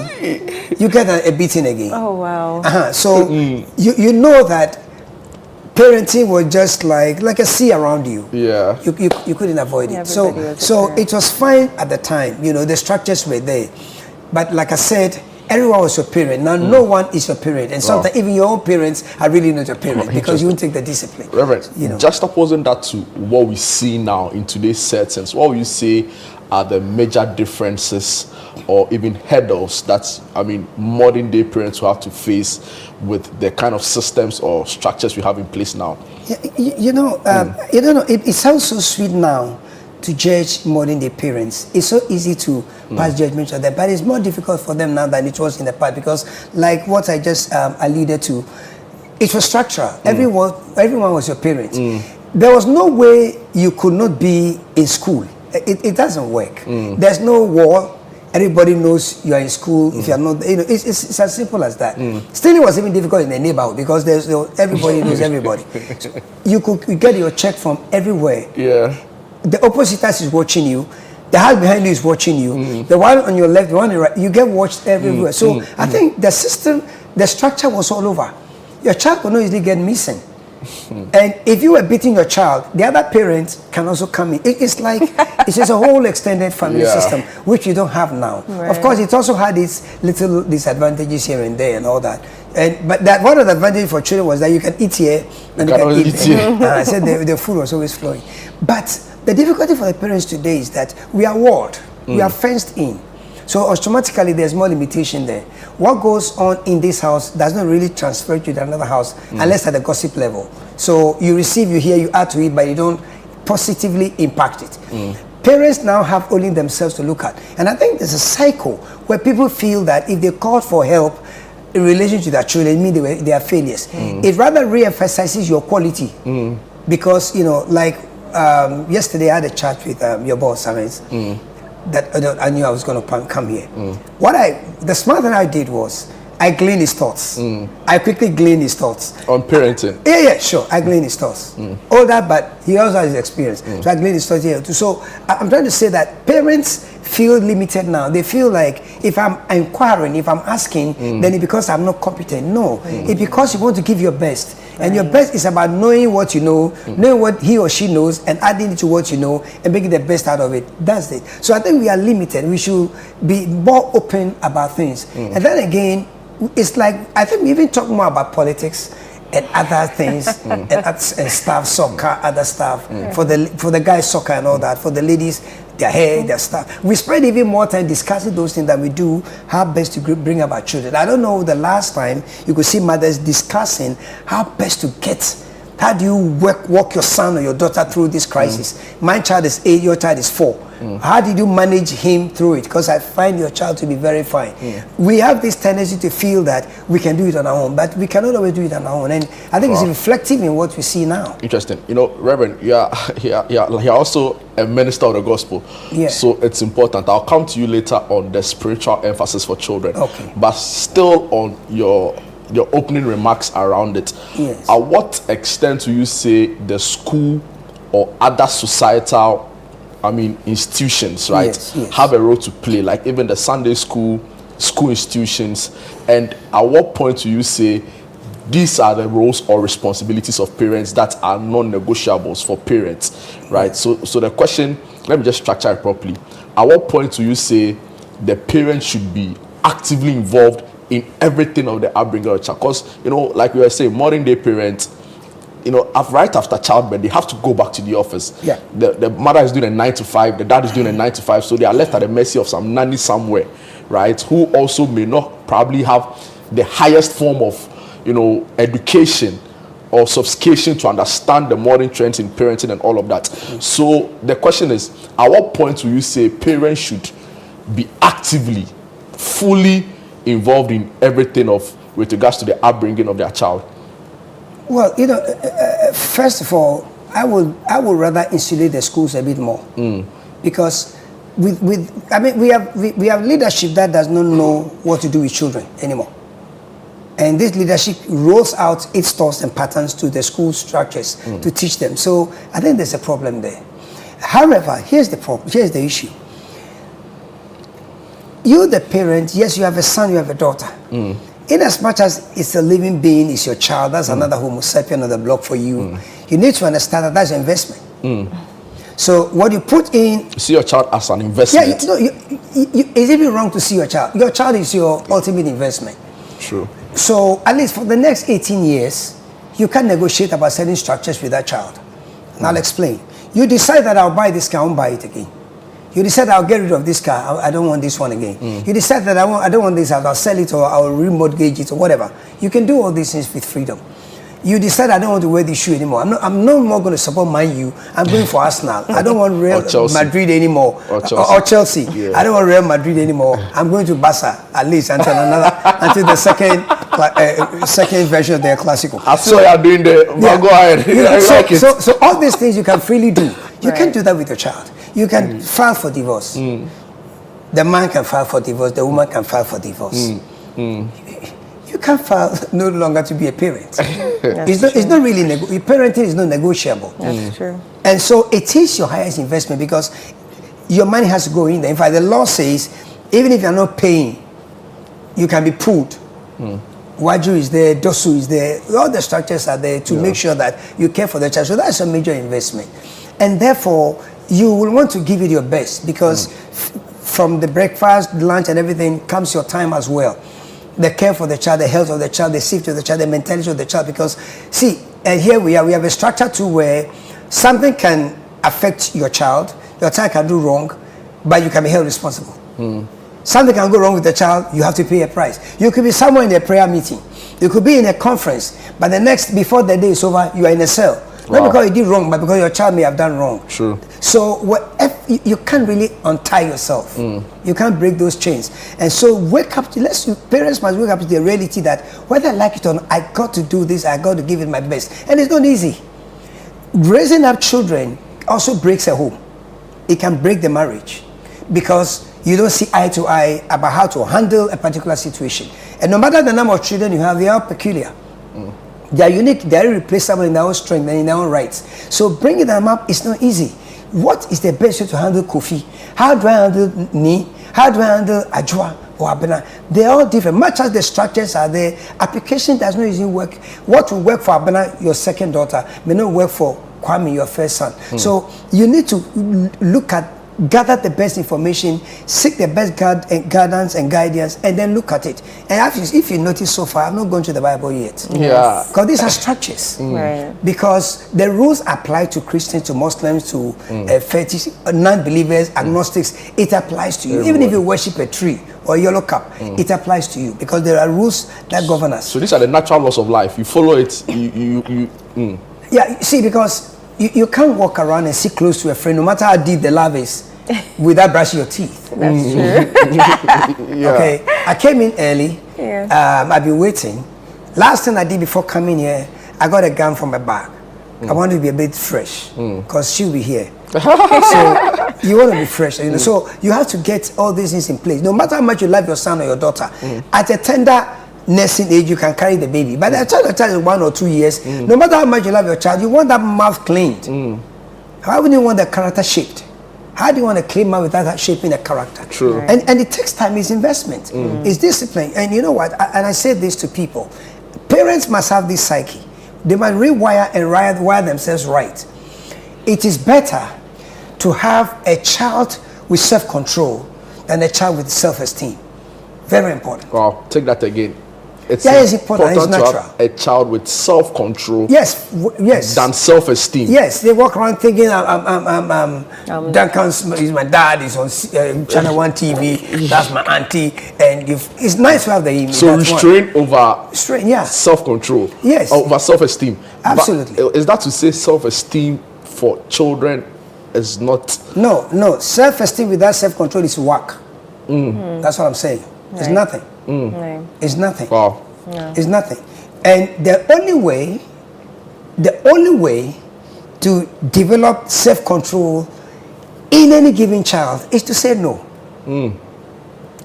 you get a beating again. Oh wow. So you know that parenting was just like a sea around you. You couldn't avoid it. So it was fine at the time. The structures were there, but like I said, everyone was your parent. Now, no one is your parent. And sometimes even your own parents are really not your parent, because you won't take the discipline. Reverend, just opposing that to what we see now in today's settings, what would you say are the major differences or even hurdles that, modern day parents will have to face with the kind of systems or structures we have in place now? It sounds so sweet now to judge modern day parents. It's so easy to pass judgment on them, but it's more difficult for them now than it was in the past, because like what I just alluded to, it was structural. Everyone was your parent. There was no way you could not be in school. It doesn't work. There's no wall. Everybody knows you are in school. If you are not, it's as simple as that. Still, it was even difficult in the neighborhood, because everybody knows everybody. You get your check from everywhere. The opposite house is watching you. The house behind you is watching you. The one on your left, the one on your right, you get watched everywhere. So I think the system, the structure was all over. Your child could not easily get missing. And if you were beating your child, the other parent can also come in. It's just a whole extended family system, which you don't have now. Of course, it also had its little disadvantages here and there and all that. But that one of the advantages for children was that you can eat here and you can eat there. I said the food was always flowing. But the difficulty for the parents today is that we are walled, we are fenced in. So automatically there's more limitation there. What goes on in this house does not really transfer to another house unless at the gossip level. So you receive, you hear, you add to it, but you don't positively impact it. Parents now have only themselves to look at. And I think there's a cycle where people feel that if they call for help in relation to their children, it means they are failures. It rather re-emphasizes your quality. Because, yesterday I had a chat with your boss, that I knew I was going to come here. The smart thing I did was, I glean his thoughts. I quickly glean his thoughts. On parenting? Yeah, sure. I glean his thoughts. Older, but he also has experience. So I glean his thoughts here too. So I'm trying to say that parents feel limited now. They feel like if I'm inquiring, if I'm asking, then it's because I'm not competent. No, it's because you want to give your best. And your best is about knowing what you know, knowing what he or she knows, and adding it to what you know, and making the best out of it. That's it. So I think we are limited. We should be more open about things. And then again, it's like, I think we even talk more about politics and other things and stuff, soccer, other stuff. For the guys, soccer and all that. For the ladies, their hair, their stuff. We spend even more time discussing those things than we do how best to bring up our children. I don't know the last time you could see mothers discussing how best to get. How do you walk your son or your daughter through this crisis? My child is 8, your child is 4. How did you manage him through it? Because I find your child to be very fine. We have this tendency to feel that we can do it on our own, but we cannot always do it on our own. And I think it's reflective in what we see now. Interesting. You know, Reverend, you're also a minister of the gospel. Yeah. So it's important. I'll come to you later on the spiritual emphasis for children. Okay. But still on your opening remarks around it. Yes. At what extent do you say the school or other societal, institutions, right, yes. have a role to play, like even the Sunday school institutions? And at what point do you say these are the roles or responsibilities of parents that are non-negotiables for parents, right? So the question, let me just structure it properly. At what point do you say the parents should be actively involved in everything of the upbringing of the child? Because, like we were saying, modern day parents, right after childbirth, they have to go back to the office. Yeah. The mother is doing a 9 to 5, the dad is doing a 9 to 5, so they are left at the mercy of some nanny somewhere, right? Who also may not probably have the highest form of, education or sophistication to understand the modern trends in parenting and all of that. So the question is, at what point will you say parents should be actively, fully involved in everything with regards to the upbringing of their child? Well, first of all, I would rather insulate the schools a bit more, because we have leadership that does not know what to do with children anymore, and this leadership rolls out its thoughts and patterns to the school structures to teach them. So I think there's a problem there. However, here's the problem. Here's the issue. You, the parent, yes, you have a son, you have a daughter. In as much as it's a living being, it's your child, that's another Homo sapien on the block for you. You need to understand that that's an investment. So what you put in... See your child as an investment. Yeah, it's even wrong to see your child. Your child is your ultimate investment. True. So at least for the next 18 years, you can negotiate about certain structures with that child. And I'll explain. You decide that I'll buy this car, I won't buy it again. You decide I'll get rid of this car, I don't want this one again. You decide that I don't want this, I'll sell it or I'll remortgage it or whatever. You can do all these things with freedom. You decide I don't want to wear this shoe anymore. I'm no more going to support Man U. I'm going for Arsenal. I don't want Real Madrid anymore. Or Chelsea. Yeah. I don't want Real Madrid anymore. I'm going to Barca at least until the second version of their Classico. I saw you doing go ahead. So all these things you can freely do. You can't do that with your child. You can file for divorce. The man can file for divorce. The woman can file for divorce. You can't file no longer to be a parent. It's not really parenting is not negotiable. That's true. And so it is your highest investment because your money has to go in there. In fact, the law says even if you're not paying, you can be pulled. Waju is there, Dosu is there. All the structures are there to make sure that you care for the child. So that's a major investment. And therefore, you will want to give it your best because from the breakfast, lunch, and everything comes your time as well. The care for the child, the health of the child, the safety of the child, the mentality of the child. Because, see, and here we have a structure too where something can affect your child can do wrong, but you can be held responsible. Something can go wrong with the child, you have to pay a price. You could be somewhere in a prayer meeting. You could be in a conference, but before the day is over, you are in a cell. Not because you did wrong, but because your child may have done wrong. True. So you can't really untie yourself. You can't break those chains. And so parents must wake up to the reality that whether I like it or not, I got to do this, I got to give it my best. And it's not easy. Raising up children also breaks a home. It can break the marriage because You don't see eye to eye about how to handle a particular situation. And no matter the number of children you have, they are peculiar. They are unique, they are irreplaceable in their own strength and in their own rights. So bringing them up is not easy. What is the best way to handle Kofi? How do I handle Ni? How do I handle Ajwa or Abena? They're all different. Much as the structures are there, application does not usually work. What will work for Abena, your second daughter, may not work for Kwame, your first son. So you need to look at, gather the best information, seek the best guidance and guidance, and then look at it. And if you notice so far, I'm not going to the Bible yet. Yeah. Because these are structures. Right. Because the rules apply to Christians, to Muslims, to fetish, non-believers, agnostics. It applies to you. Even if you worship a tree or a yellow cup, it applies to you because there are rules that govern us. So these are the natural laws of life. You follow it. Yeah, you see, because you can't walk around and sit close to a friend, no matter how deep the love is, without brushing your teeth. That's true. Okay, I came in early. Yeah. I've been waiting. Last thing I did before coming here, I got a gun from my bag. I wanted to be a bit fresh because she'll be here. So you want to be fresh, you know. So you have to get all these things in place. No matter how much you love your son or your daughter, at a tender nursing age, you can carry the baby. But the child is 1 or 2 years. No matter how much you love your child, you want that mouth cleaned. How would you want the character shaped? How do you want to clean mouth without shaping a character? True. And it takes time. It's investment. It's discipline. And you know what? And I say this to people: parents must have this psyche. They must rewire and wire themselves right. It is better to have a child with self-control than a child with self-esteem. Very important. Wow, take that again. It's important. It's to natural. have a child with self-control. Yes. Than self-esteem. Yes, they walk around thinking Duncan is my dad. Is on Channel 1 TV. That's my auntie, and it's nice to have the image. So restraint over yeah, self-control. Yes, over self-esteem. Absolutely. But is that to say self-esteem for children is not? No. Self-esteem without self-control is whack. That's what I'm saying. It's nothing. It's nothing. Wow. No. It's nothing. And the only way to develop self-control in any given child is to say no.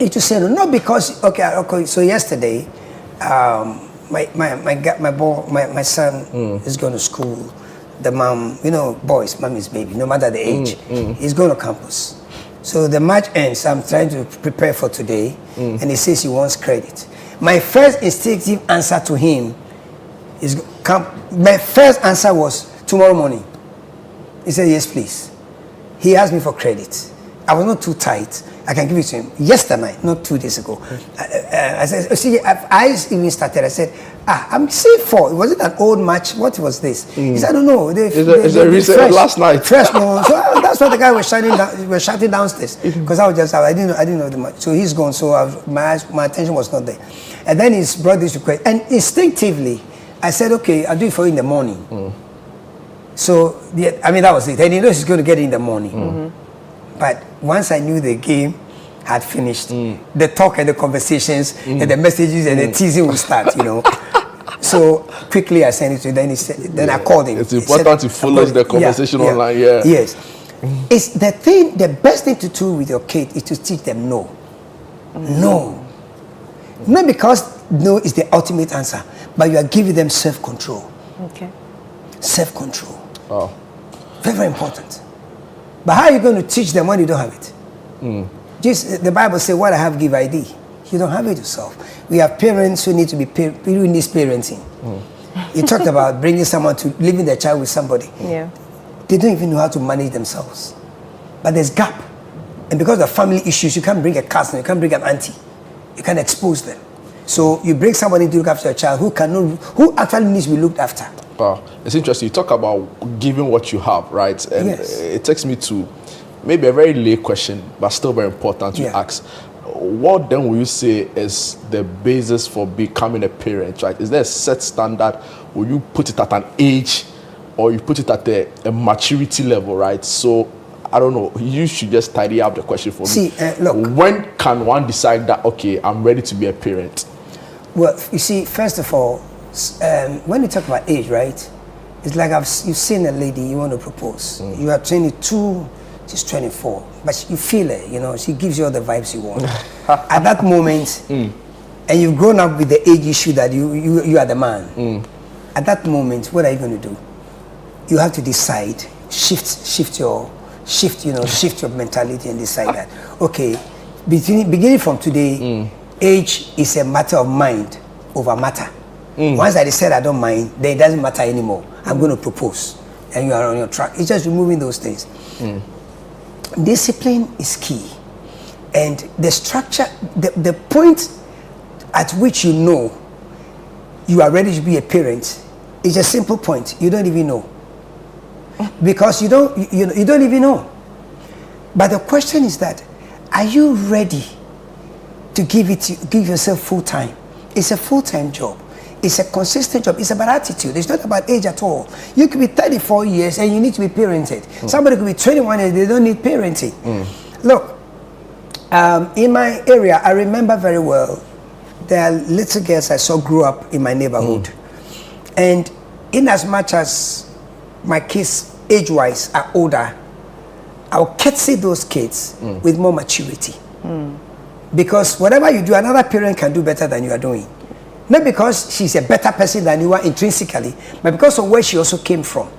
Is to say no. Not because okay. So yesterday, my son is going to school. The mom, boys, mom is baby, no matter the age, he's going to campus. So the match ends. I'm trying to prepare for today, and he says he wants credit. My first instinctive answer to him is, my first answer was tomorrow morning. He said, yes, please. He asked me for credit. I was not too tight. I can give it to him. Yesterday, not 2 days ago. I said, see, I even started. I said, I'm Safo. Was it an old match? What was this? He said, I don't know. It's a recent last night. Fresh, no. So that's why the guy was shouting downstairs. Because I didn't know the match. So he's gone. So my attention was not there. And then he's brought this request. And instinctively, I said, okay, I'll do it for you in the morning. So, that was it. And he knows he's going to get it in the morning. But once I knew the game had finished, the talk and the conversations and the messages and the teasing would start, So quickly I sent it to him. Then I called him. It's important to follow the conversation online. Yes. It's the best thing to do with your kid is to teach them no. No. Not because no is the ultimate answer, but you are giving them self-control. Okay. Self-control. Oh. Very, very important. But how are you going to teach them when you don't have it? Just the Bible says, "What I have, give I thee." You don't have it yourself. We have parents who need to be who needs parenting. You talked about bringing someone to leaving their child with somebody. Yeah. They don't even know how to manage themselves. But there's gap, and because of family issues, you can't bring a cousin, you can't bring an auntie, you can't expose them. So you bring somebody to look after your child who actually needs to be looked after. Wow, it's interesting. You talk about giving what you have, right? And it takes me to maybe a very lay question, but still very important to ask. What then will you say is the basis for becoming a parent, right? Is there a set standard? Will you put it at an age or you put it at a maturity level, right? So, I don't know. You should just tidy up the question for me. Look. When can one decide that, okay, I'm ready to be a parent? Well, you see, first of all, when you talk about age, right? It's like you've seen a lady you want to propose. You are 22, she's 24, but you feel it, you know, she gives you all the vibes you want. At that moment, and you've grown up with the age issue that you are the man. At that moment, what are you going to do? You have to decide, shift your mentality and decide that, okay, beginning from today, age is a matter of mind over matter. Once I decide I don't mind, then it doesn't matter anymore. I'm going to propose, and you are on your track. It's just removing those things. Discipline is key, and the structure, the point at which you know you are ready to be a parent is a simple point. You don't even know, because you don't even know. But the question is that, are you ready to give yourself full time? It's a full-time job. It's a consistent job. It's about attitude. It's not about age at all. You could be 34 years and you need to be parented. Somebody could be 21 and they don't need parenting. Look, in my area, I remember very well, there are little girls I saw grew up in my neighborhood. And in as much as my kids, age-wise, are older, I'll curtsy those kids with more maturity. Because whatever you do, another parent can do better than you are doing. Not because she's a better person than you are intrinsically, but because of where she also came from.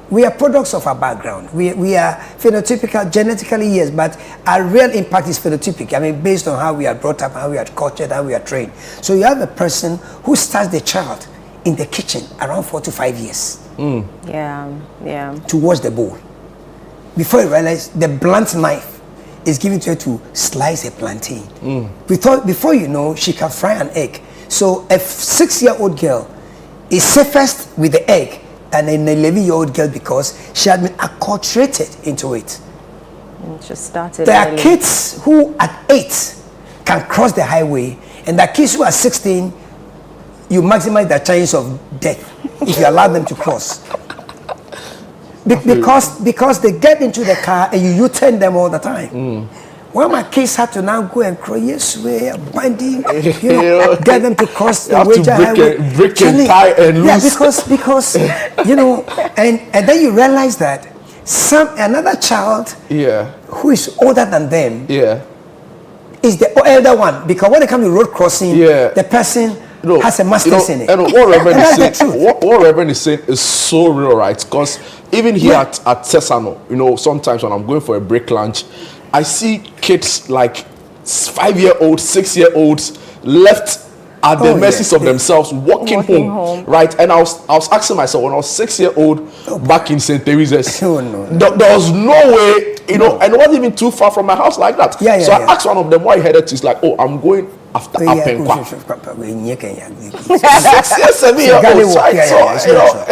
We are products of our background. We are phenotypical, genetically, yes, but our real impact is phenotypic. I mean, based on how we are brought up, how we are cultured, how we are trained. So you have a person who starts the child in the kitchen around 4 to 5 years. To wash the bowl. Before you realize, the blunt knife is given to her to slice a plantain. Before you know, she can fry an egg. So a 6-year-old girl is safest with the egg than an 11-year-old girl because she had been acculturated into it. Just started. There are kids who at 8 can cross the highway, and there are kids who are 16, you maximize their chance of death if you allow them to cross. Because they get into the car and you U-turn them all the time. Well, my kids had to now go and cry, yes, we're binding, get them to cross the wager highway. Break and tie and loose. Yeah, because and then you realize that another child who is older than them is the elder one. Because when it comes to road crossing, the person has a master's in it. And what Reverend is saying is so real, right? Because even here at Tesano, sometimes when I'm going for a break lunch, I see kids like 5-year-olds, 6-year-olds left at the mercies of themselves, walking home, right? And I was asking myself, when I was 6-year-old back in St. Teresa's, there was no way, and it wasn't even too far from my house like that. So I asked one of them why he headed to. He's like, oh, I'm going after Apenkwa. 7-year-olds, right?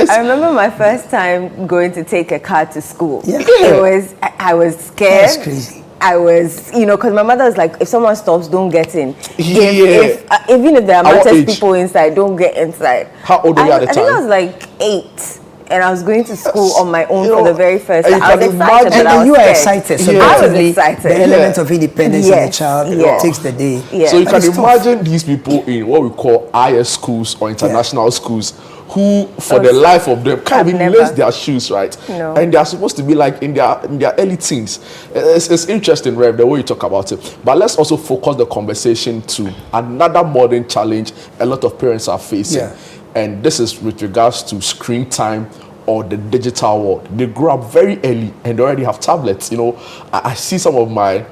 I remember my first time going to take a car to school. I was scared. That's crazy. I was, because my mother was like, if someone stops, don't get in. Even if there are matters people inside, don't get inside. How old were you at the time? I think I was like 8. And I was going to school on my own for the very first time. I was excited, but I was you are scared. excited. So I was excited. The element of independence in the child takes the day. So you can imagine these people in what we call IS schools or international schools who, for the life of them, can't even lace their shoes, right? And they are supposed to be like in their early teens. It's interesting, Rev, the way you talk about it. But let's also focus the conversation to another modern challenge a lot of parents are facing. And this is with regards to screen time or the digital world. They grow up very early and they already have tablets. I see some of my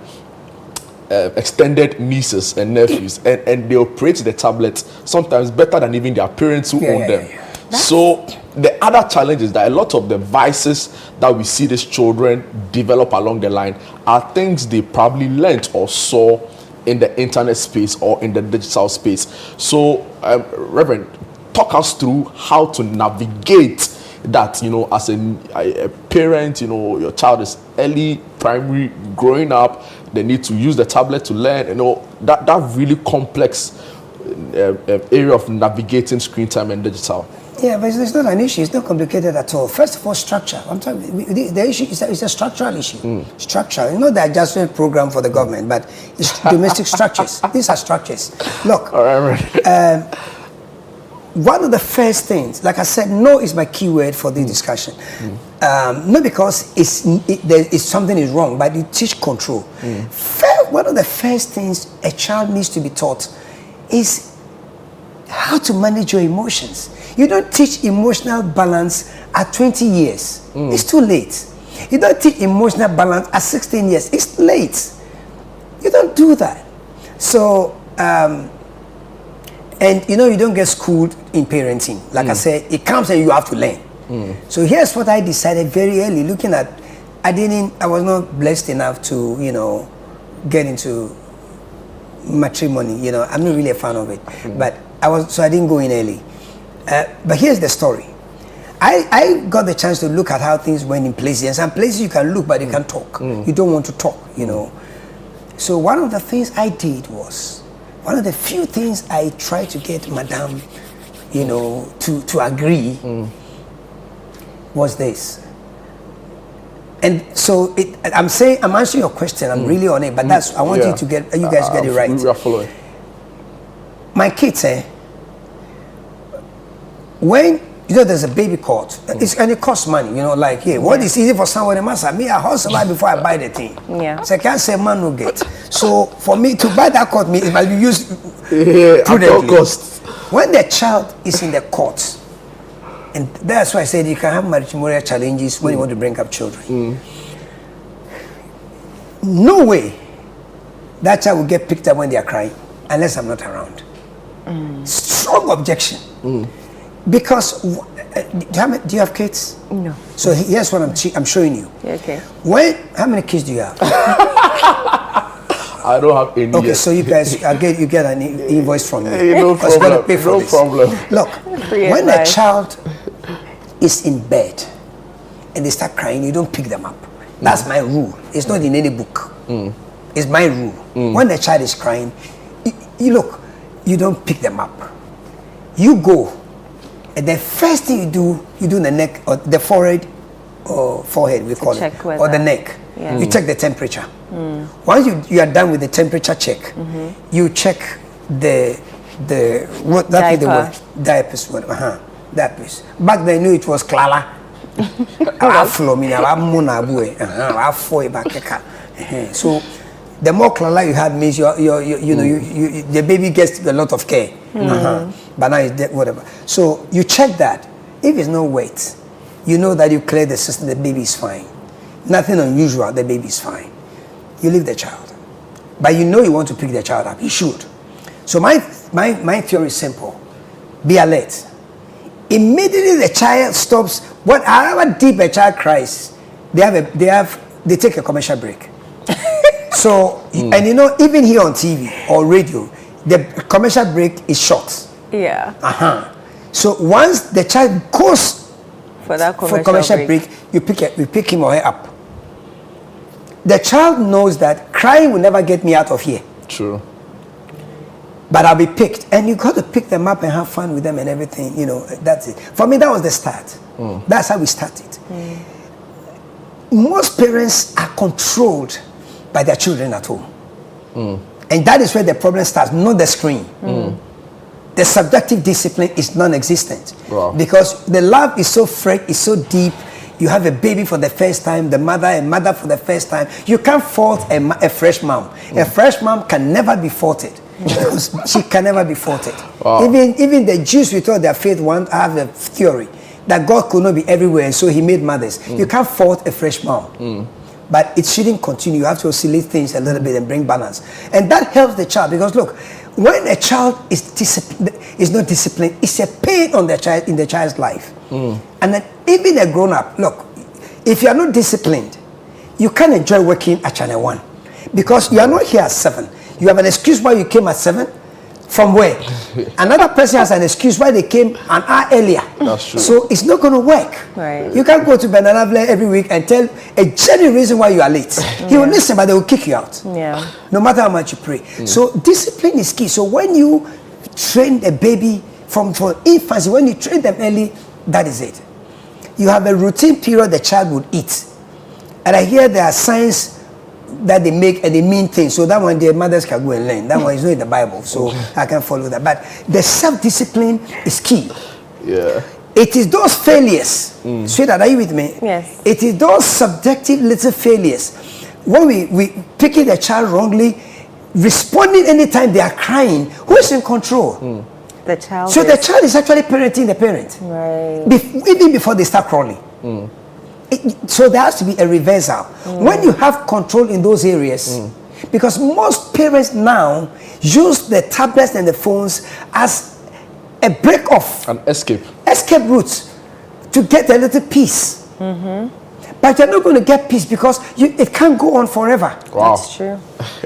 extended nieces and nephews, and they operate the tablets sometimes better than even their parents who own them. So the other challenge is that a lot of the vices that we see these children develop along the line are things they probably learnt or saw in the internet space or in the digital space. So, Reverend, talk us through how to navigate that, as a parent, your child is early primary, growing up, they need to use the tablet to learn, that really complex area of navigating screen time and digital. Yeah, but it's not an issue. It's not complicated at all. First of all, structure. I'm talking. The issue is a structural issue. Structure. The adjustment program for the government, but it's domestic structures. These are structures. Look, one of the first things, like I said, no is my key word for this discussion. Not because something is wrong, but you teach control. One of the first things a child needs to be taught is how to manage your emotions. You don't teach emotional balance at 20 years. It's too late. You don't teach emotional balance at 16 years. It's late. You don't do that. So, and you know, you don't get schooled in parenting. Like I said, it comes and you have to learn. So here's what I decided very early, looking at, I was not blessed enough to, you know, get into matrimony. You know, I'm not really a fan of it. But I didn't go in early. But here's the story. I got the chance to look at how things went in places. And some places you can look, but you can't talk. You don't want to talk, you know. So one of the things I did was, one of the few things I tried to get Madame, you know, to agree was this. And so I'm answering your question. I'm really on it, but I want you guys to get it right. We are following. My kids, when you know there's a baby court, and it costs money. You know, like what is easy for someone in Mensah? Me, I hustle before I buy the thing. Yeah. So I can't say man no get. So for me to buy that court, it must be used at all costs. When the child is in the court, and that's why I said you can have matrimonial challenges when you want to bring up children. No way that child will get picked up when they are crying unless I'm not around. Strong objection. Because do you have kids? No. So here's what I'm showing you. Okay. How many kids do you have? I don't have any. Okay, yet. so you guys, you get an invoice from me. No problem. Pay for No this. problem. Look, when a child is in bed and they start crying, you don't pick them up. That's my rule. It's not in any book. It's my rule. When a child is crying, you don't pick them up. You go, and the first thing you do the neck or the forehead, or forehead we call it, or the neck. Yeah. You check the temperature. Once you are done with the temperature check, you check the diapers. Diapers. Back then, I knew it was Clara. So the more Clara you had means the baby gets a lot of care. But now it's dead, whatever. So you check that. If it's no weight, you know that you clear the system, the baby is fine. Nothing unusual, the baby is fine. You leave the child. But you know you want to pick the child up. You should. So my theory is simple. Be alert. Immediately the child stops, however deep a child cries, they take a commercial break. So, and you know, even here on TV or radio, the commercial break is short. Yeah. So once the child goes for that commercial break, you pick him or her up. The child knows that crying will never get me out of here. True. But I'll be picked, and you got to pick them up and have fun with them and everything. You know, that's it. For me, that was the start. That's how we started. Most parents are controlled by their children at home, and that is where the problem starts. Not the screen. The subjective discipline is non-existent. Wow. Because the love is so fresh, it's so deep. You have a baby for the first time, a mother for the first time. You can't fault a fresh mom. A fresh mom can never be faulted. She can never be faulted. Wow. Even the Jews with all their faith have a theory that God could not be everywhere, and so he made mothers. You can't fault a fresh mom. But it shouldn't continue. You have to oscillate things a little bit and bring balance. And that helps the child, because look, when a child is not disciplined, it's a pain on the child in the child's life. And then even a grown-up, look, if you are not disciplined, you can't enjoy working at Channel 1, because you are not here at 7. You have an excuse why you came at 7. From where? Another person has an excuse why they came an hour earlier. That's true. So it's not going to work. Right. You can't go to Banana every week and tell a genuine reason why you are late. He will listen, but they will kick you out. Yeah. No matter how much you pray. So discipline is key. So when you train a baby from infancy, when you train them early, that is it. You have a routine period the child would eat. And I hear there are signs that they make and they mean things. So that one, their mothers can go and learn. That one is not in the Bible, so I can follow that. But the self-discipline is key. Yeah. It is those failures. Sweetheart, are you with me? Yes. It is those subjective little failures. When we picking the child wrongly, responding anytime they are crying, who is in control? The child. So the child is actually parenting the parent. Right. Even before they start crawling. So there has to be a reversal. When you have control in those areas, because most parents now use the tablets and the phones as a break off. An escape. Escape routes to get a little peace. But you're not going to get peace because it can't go on forever. Wow. That's true.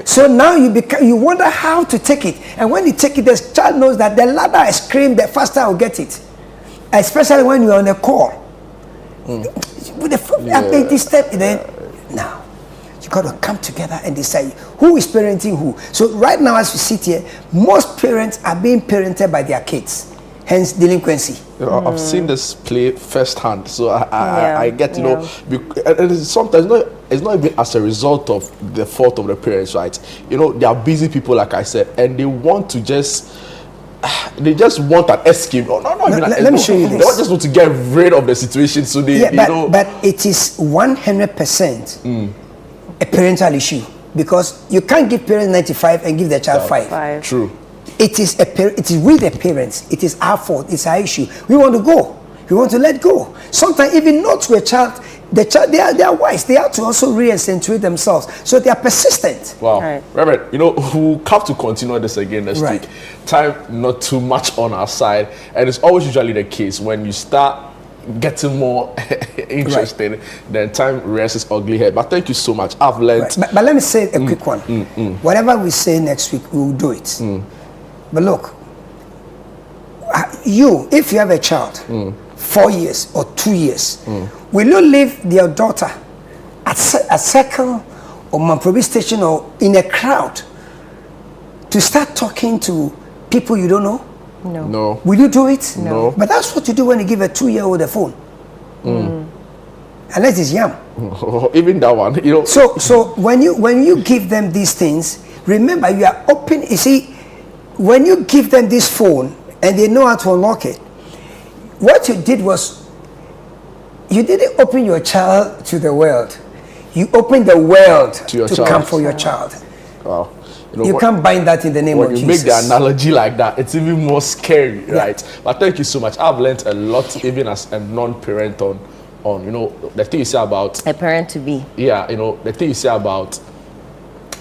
So now you wonder how to take it. And when you take it, the child knows that the louder I scream, the faster I'll get it. Especially when you're on a call. With the this step, then now you got to come together and decide who is parenting who. So right now, as we sit here, most parents are being parented by their kids, hence delinquency. You know, I've seen this play firsthand, so I get to know. Sometimes it's not even as a result of the fault of the parents, right? You know, they are busy people, like I said, and they want to they just want an escape. Let me show you this. They just want to get rid of the situation, so but it is 100% a parental issue, because you can't give parents 95 and give the child 5. True. It is with the parents. It is our fault. It's our issue. We want to go. We want to let go. Sometimes even not to a child. The child, they are wise. They have to also re-accentuate themselves. So they are persistent. Wow. Right. Reverend, we'll have to continue this again next week. Time not too much on our side. And it's always usually the case when you start getting more interested, then time rears its ugly head. But thank you so much. I've learned. But let me say a quick one. Whatever we say next week, we will do it. But look, if you have a child, 4 years or 2 years, will you leave your daughter at a circle or Mamprobi station or in a crowd to start talking to people you don't know? No. Will you do it? No. But that's what you do when you give a 2-year-old a phone. Unless it's young. Even that one, So when you give them these things, remember you are open. You see, when you give them this phone and they know how to unlock it, what you did was you didn't open your child to the world. You opened the world to come for your child. Wow. You can't bind that in the name of Jesus. When you make the analogy like that, it's even more scary, right? But thank you so much. I've learned a lot, even as a non-parent on the thing you say about a parent to be. Yeah, the thing you say about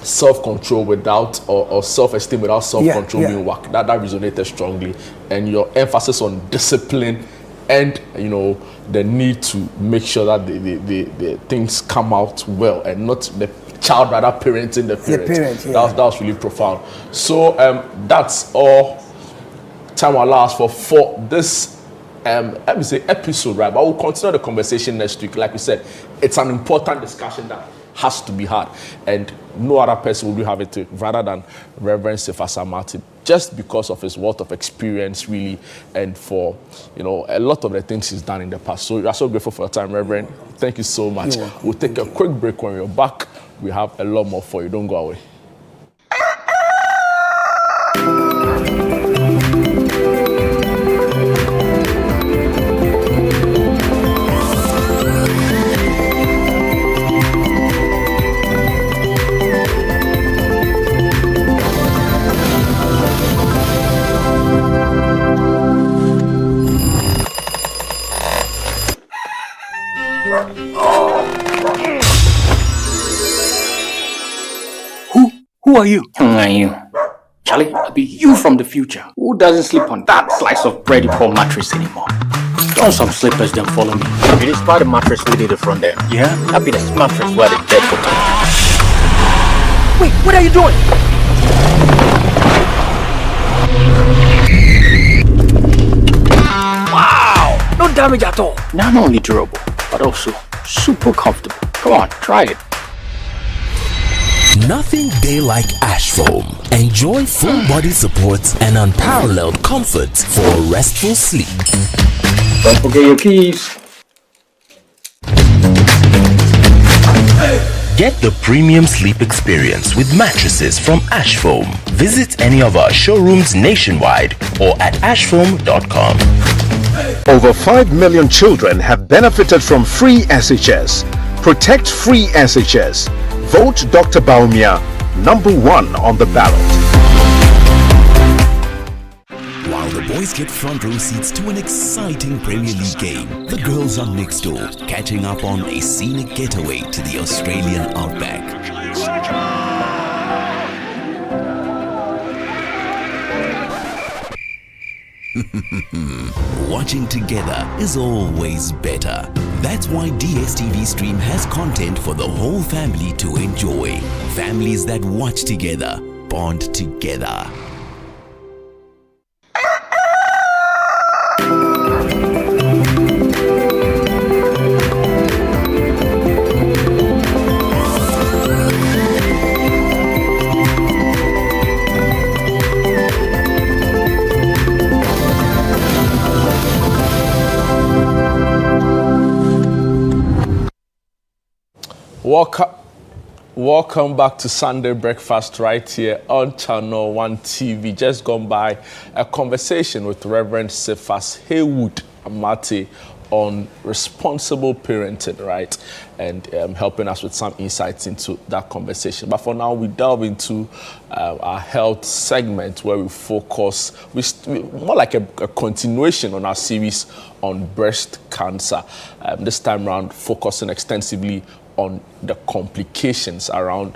self-control without or self-esteem without self-control being whacked. That resonated strongly, and your emphasis on discipline and the need to make sure that the things come out well and not the child rather parenting the parent. That was really profound. So that's all time allows for this let me say episode, right? But we'll continue the conversation next week. Like we said, it's an important discussion that has to be had, and no other person will be having it rather than Reverend Safo Martin, just because of his wealth of experience, really, and for a lot of the things he's done in the past. So we are so grateful for your time, Reverend. Thank you so much. We'll take a quick break. When you're back, we have a lot more for you. Don't go away. Who are you? Who are you? Charlie, I'll be you from the future. Who doesn't sleep on that slice of bread you call mattress anymore? Don some slippers, then follow me. You just buy the mattress within the front there. Yeah? That'll be the mattress where the dead for me. Wait, what are you doing? Wow! No damage at all. Not only durable, but also super comfortable. Come on, try it. Nothing day like ash foam. Enjoy full body support and unparalleled comfort for a restful sleep. Don't forget your keys. Get the premium sleep experience with mattresses from Ash Foam. Visit any of our showrooms nationwide or at ashfoam.com. Over 5 million children have benefited from free SHS. Protect free SHS. Vote Dr. Baumia #1 on the ballot. While the boys get front row seats to an exciting Premier League game, the girls are next door, catching up on a scenic getaway to the Australian outback. Watching together is always better. That's why DSTV Stream has content for the whole family to enjoy. Families that watch together, bond together. Welcome back to Sunday Breakfast right here on Channel 1 TV. Just gone by a conversation with Reverend Cephas Haywood Amate on responsible parenting, right? And helping us with some insights into that conversation. But for now, we delve into our health segment where we focus, more like a continuation on our series on breast cancer. This time around, focusing extensively on the complications around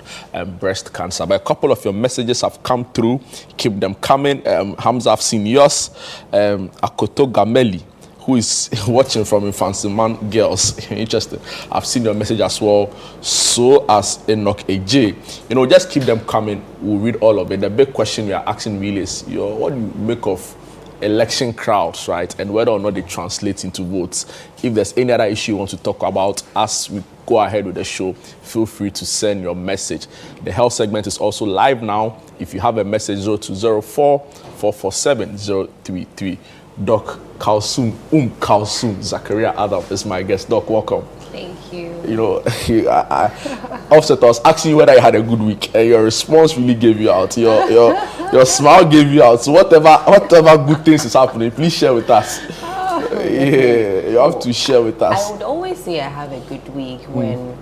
breast cancer. But a couple of your messages have come through. Keep them coming. Hamza, I've seen yours. Akoto Gameli, who is watching from Infancy Man Girls. Interesting. I've seen your message as well. So as Enoch AJ. Just keep them coming. We'll read all of it. The big question we are asking really is, what do you make of election crowds, right? And whether or not they translate into votes. If there's any other issue you want to talk about as we go ahead with the show, feel free to send your message. The health segment is also live now. If you have a message, 0204-447-033. Doc Kalsum, Zakaria Adam is my guest. Doc, welcome. Thank you. I offset, I was asking you whether you had a good week, and your response really gave you out. Your smile gave you out. So whatever good things is happening, please share with us. You have to share with us. I would always say I have a good week when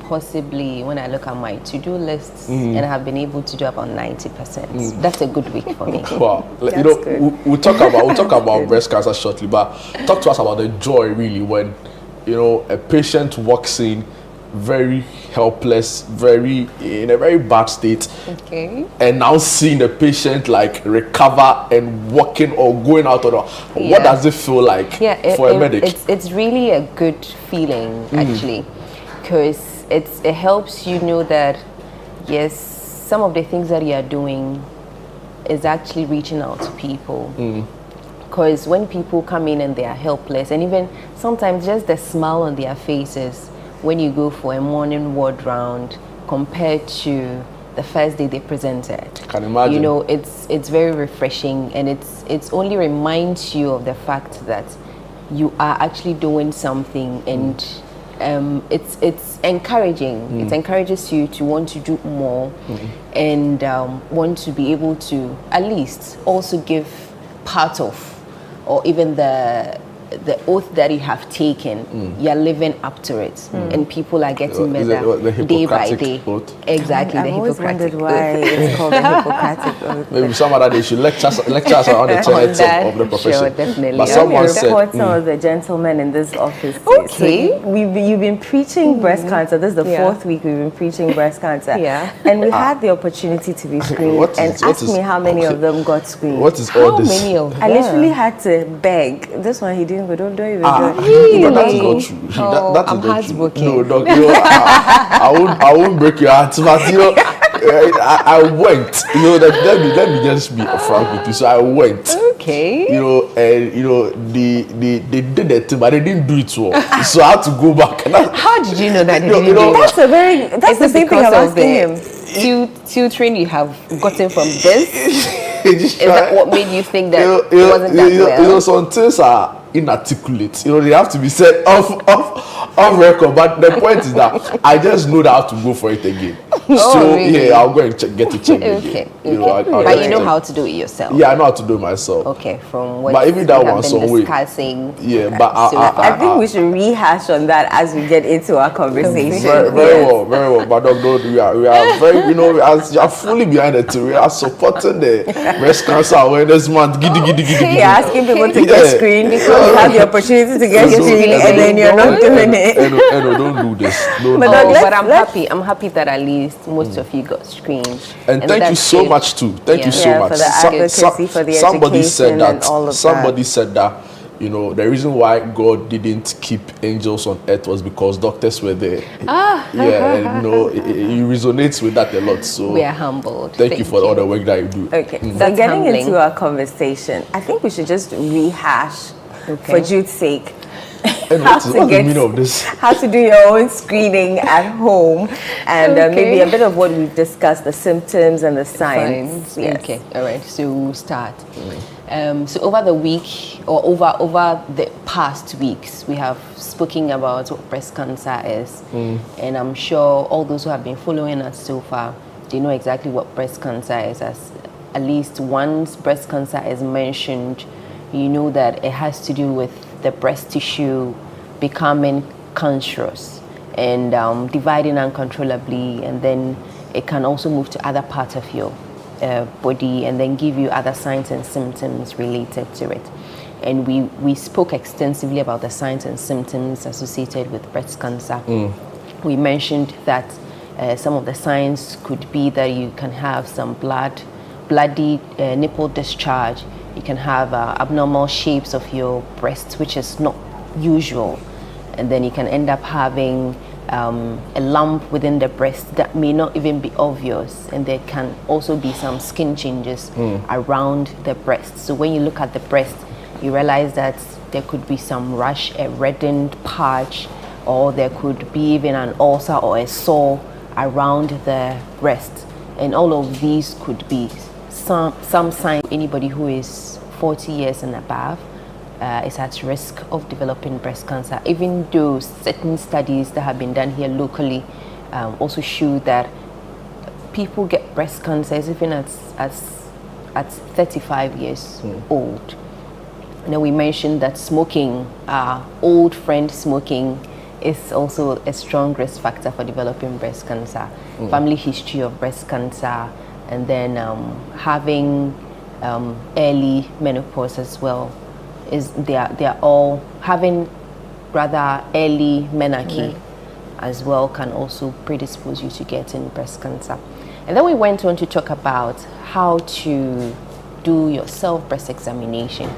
possibly when I look at my to-do lists and I have been able to do about 90%. That's a good week for me. Wow. We'll talk about breast cancer shortly, but talk to us about the joy really when a patient walks in very helpless, in a very bad state, and now seeing the patient like recover and walking or going out of the, what does it feel like for a medic? It's really a good feeling actually, because it helps you know that yes, some of the things that you are doing is actually reaching out to people. Because when people come in and they are helpless, and even sometimes just the smile on their faces when you go for a morning ward round compared to the first day they presented. Can imagine. It's very refreshing, and it's only reminds you of the fact that you are actually doing something, and it's encouraging. It encourages you to want to do more and want to be able to at least also give part of, or even the oath that you have taken, you're living up to it, and people are getting better day by day. Oath? Exactly, I've the always Hippocratic wondered why it's called the Hippocratic oath. Maybe some other day you should lecture us on the tenets of the profession. Sure, definitely. But someone said, some of the gentlemen in this office. Okay. So you've been preaching breast cancer. This is the fourth week we've been preaching breast cancer. Yeah. And we had the opportunity to be screened. Ask me how many of them got screened. What is all this? How many of them? I literally had to beg. This one he didn't go. Don't even do it. Really? But that is not true. That is I'm not true. heartbroken. No, Doc, I won't break your heart, but I went. Let me just be frank with you. So I went. Okay. And they did it, but they didn't do it well. So I had to go back. How did you know that they didn't do it? That's the same thing I'm asking him. Tutoring you have gotten from this? Is that what made you think that it wasn't that well? Some things are inarticulate. They have to be said off off record. But the point is that I just know that I have to go for it again. Oh, So really? yeah, I'll go and get it checked Okay. again. You know, But you know how to do it yourself. Yeah, I know how to do it myself. Okay, from what But even that we have one, been so wait. discussing. Yeah, but I think we should rehash on that as we get into our conversation. very well. But don't we are very, you are fully behind it too. We are supporting the breast cancer awareness month. Giddy. You're asking people to get screened because you have the opportunity to get screened and then you're not doing it. Don't do this. But I'm happy. I'm happy that at least most of you got screened. And thank you so much too. Thank you so much. For the advocacy, for the somebody said education that. and all of Somebody said that. You know, the reason why God didn't keep angels on earth was because doctors were there. And he resonates with that a lot. So we are humbled. Thank you for all the work that you do. Okay, so getting into our conversation, I think we should just rehash for Jude's sake. And what's the meaning of this? How to do your own screening at home, and maybe a bit of what we've discussed, the symptoms and the signs. Yes. Okay, all right. So we'll start. So over the week, or over the past weeks, we have spoken about what breast cancer is, and I'm sure all those who have been following us so far, they know exactly what breast cancer is. As at least once breast cancer is mentioned, you know that it has to do with the breast tissue becoming cancerous and dividing uncontrollably, and then it can also move to other parts of your body and then give you other signs and symptoms related to it. And we spoke extensively about the signs and symptoms associated with breast cancer. We mentioned that some of the signs could be that you can have some bloody nipple discharge. You can have abnormal shapes of your breasts, which is not usual. And then you can end up having a lump within the breast that may not even be obvious. And there can also be some skin changes around the breast. So when you look at the breast, you realize that there could be some rash, a reddened patch, or there could be even an ulcer or a sore around the breast. And all of these could be some sign. Anybody who is 40 years and above is at risk of developing breast cancer, even though certain studies that have been done here locally also show that people get breast cancer even at 35 years old. And then we mentioned that smoking, old friend smoking, is also a strong risk factor for developing breast cancer. Family history of breast cancer, and then having early menopause as well. They are all having rather early menarche as well can also predispose you to getting breast cancer. And then we went on to talk about how to do your self-breast examination.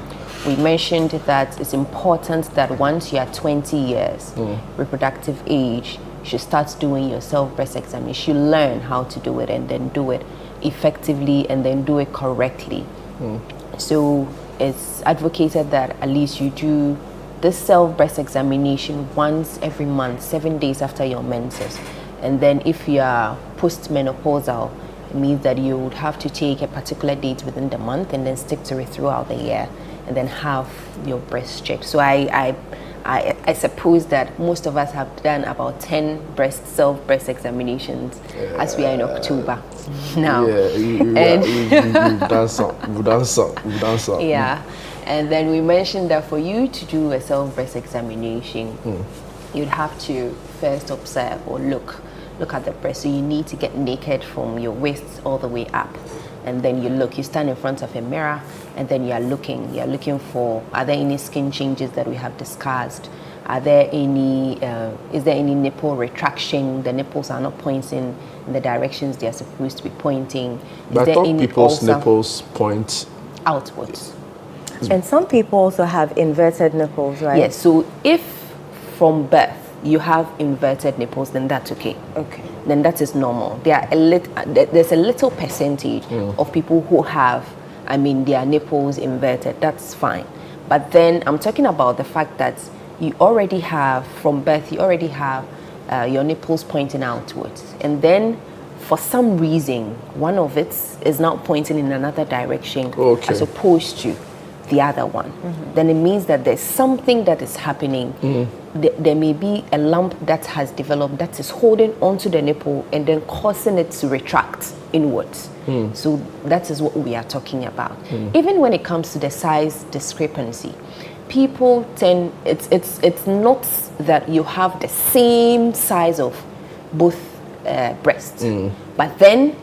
We mentioned that it's important that once you are 20 years, reproductive age, you should start doing your self-breast examination. You learn how to do it and then do it effectively and then do it correctly. So it's advocated that at least you do this self-breast examination once every month, 7 days after your menses. And then if you are postmenopausal, it means that you would have to take a particular date within the month and then stick to it throughout the year and then have your breast checked. So I suppose that most of us have done about 10 self-breast examinations as we are in October now. We've done some. Yeah, and then we mentioned that for you to do a self-breast examination, you'd have to first observe or look at the breast. So you need to get naked from your waist all the way up. And then you stand in front of a mirror, and then you're looking for, are there any skin changes that we have discussed? Are there any, is there any nipple retraction? The nipples are not pointing in the directions they are supposed to be pointing. But I thought people's nipples point outwards. And some people also have inverted nipples, right? Yes, so if from birth you have inverted nipples, then that's okay. Okay. Then that is normal. There's a little percentage of people who have, their nipples inverted. That's fine. But then I'm talking about the fact that you already have, from birth, your nipples pointing outwards. And then for some reason, one of it is now pointing in another direction as opposed to the other one, then it means that there's something that is happening. There may be a lump that has developed that is holding onto the nipple and then causing it to retract inwards. So that is what we are talking about. Even when it comes to the size discrepancy, people tend, it's not that you have the same size of both breasts, but then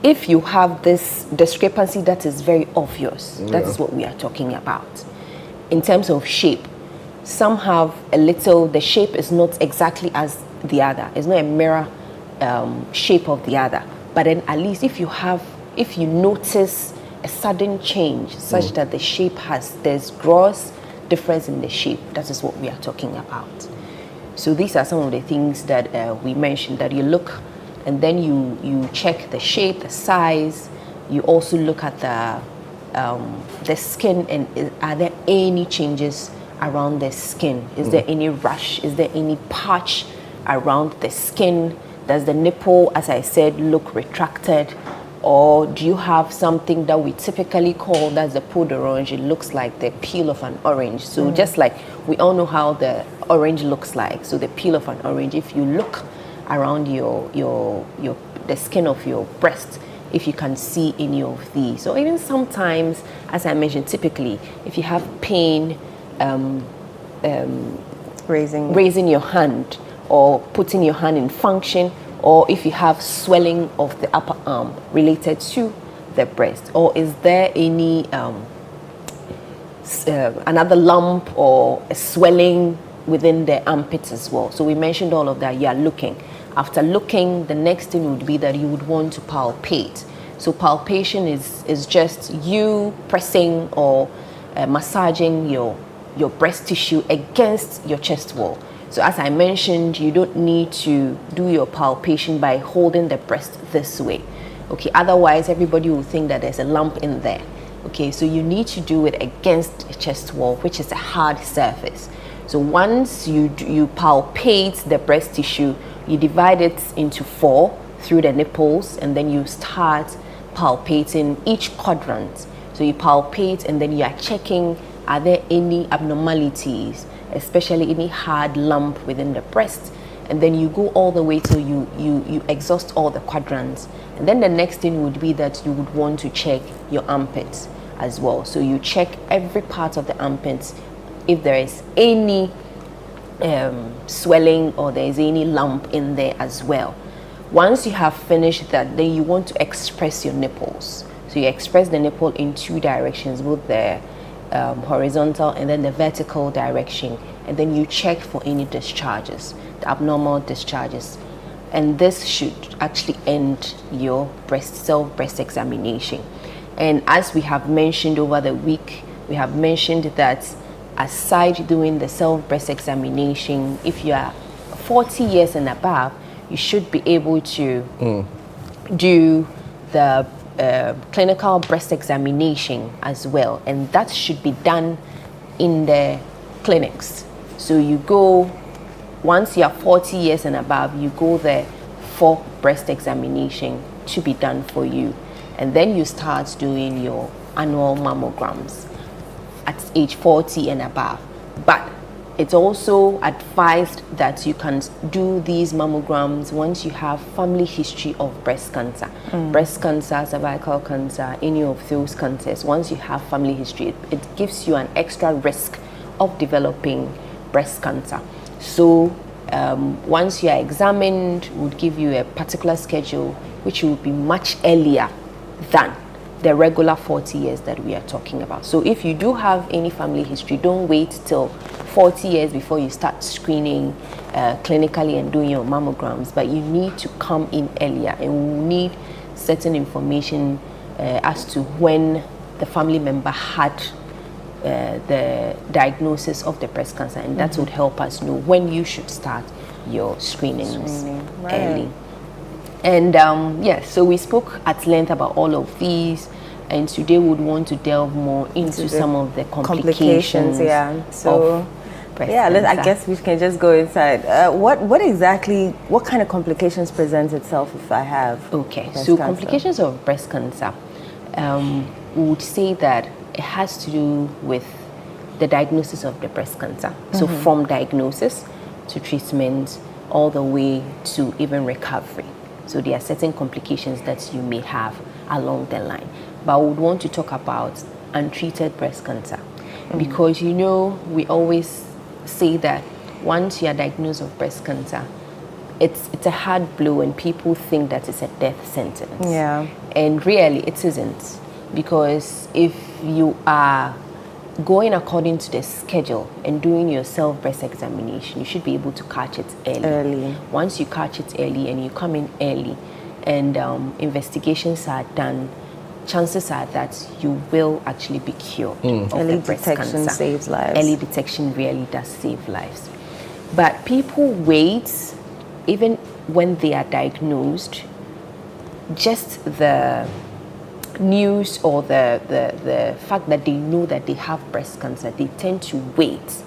if you have this discrepancy that is very obvious, that is what we are talking about. In terms of shape, some have a little, the shape is not exactly as the other. It's not a mirror shape of the other. But then at least if you notice a sudden change such that the shape there's gross difference in the shape, that is what we are talking about. So these are some of the things that we mentioned, that you look and then you check the shape, the size. You also look at the skin, and are there any changes around the skin? Is there any rash? Is there any patch around the skin? Does the nipple, as I said, look retracted? Or do you have something that we typically call, that's the peau d'orange? It looks like the peel of an orange. So just like we all know how the orange looks like, so the peel of an orange, if you look around the skin of your breast, if you can see any of these. So even sometimes, as I mentioned, typically, if you have pain raising your hand or putting your hand in function, or if you have swelling of the upper arm related to the breast, or is there any another lump or a swelling within the armpits as well. So we mentioned all of that. You are looking. After looking, the next thing would be that you would want to palpate. So palpation is just you pressing or massaging your breast tissue against your chest wall. So as I mentioned, you don't need to do your palpation by holding the breast this way. Okay, otherwise everybody will think that there's a lump in there. Okay, so you need to do it against the chest wall, which is a hard surface. So once you palpate the breast tissue, you divide it into 4 through the nipples, and then you start palpating each quadrant. So you palpate, and then you are checking, are there any abnormalities, especially any hard lump within the breast, and then you go all the way till you exhaust all the quadrants. And then the next thing would be that you would want to check your armpits as well. So you check every part of the armpits if there is any swelling or there is any lump in there as well. Once you have finished that, then you want to express your nipples. So you express the nipple in 2 directions, both the horizontal and then the vertical direction, and then you check for any discharges, the abnormal discharges, and this should actually end your self-breast examination. And as we have mentioned over the week, we have mentioned that aside doing the self-breast examination, if you are 40 years and above, you should be able to do the clinical breast examination as well, and that should be done in the clinics. So you go, once you are 40 years and above, you go there for breast examination to be done for you, and then you start doing your annual mammograms at age 40 and above. But it's also advised that you can do these mammograms once you have family history of breast cancer. Breast cancer, cervical cancer, any of those cancers, once you have family history, it gives you an extra risk of developing breast cancer. So once you are examined, would give you a particular schedule which will be much earlier than the regular 40 years that we are talking about. So if you do have any family history, don't wait till 40 years before you start screening clinically and doing your mammograms, but you need to come in earlier, and we need certain information as to when the family member had the diagnosis of the breast cancer, and that would help us know when you should start your screenings early. And yes, so we spoke at length about all of these, and today we would want to delve more into some of the complications. Yeah. So I guess we can just go inside. What kind of complications presents itself if I have so complications of breast cancer, we would say that it has to do with the diagnosis of the breast cancer. So from diagnosis to treatment, all the way to even recovery. So there are certain complications that you may have along the line. But I would want to talk about untreated breast cancer, because we always say that once you are diagnosed with breast cancer, it's a hard blow and people think that it's a death sentence. Yeah. And really it isn't, because if you are going according to the schedule and doing your self-breast examination, you should be able to catch it early. Once you catch it early and you come in early and investigations are done, chances are that you will actually be cured of Early the breast detection cancer. saves lives. Early detection really does save lives. But people wait, even when they are diagnosed, just the news or the fact that they know that they have breast cancer, they tend to wait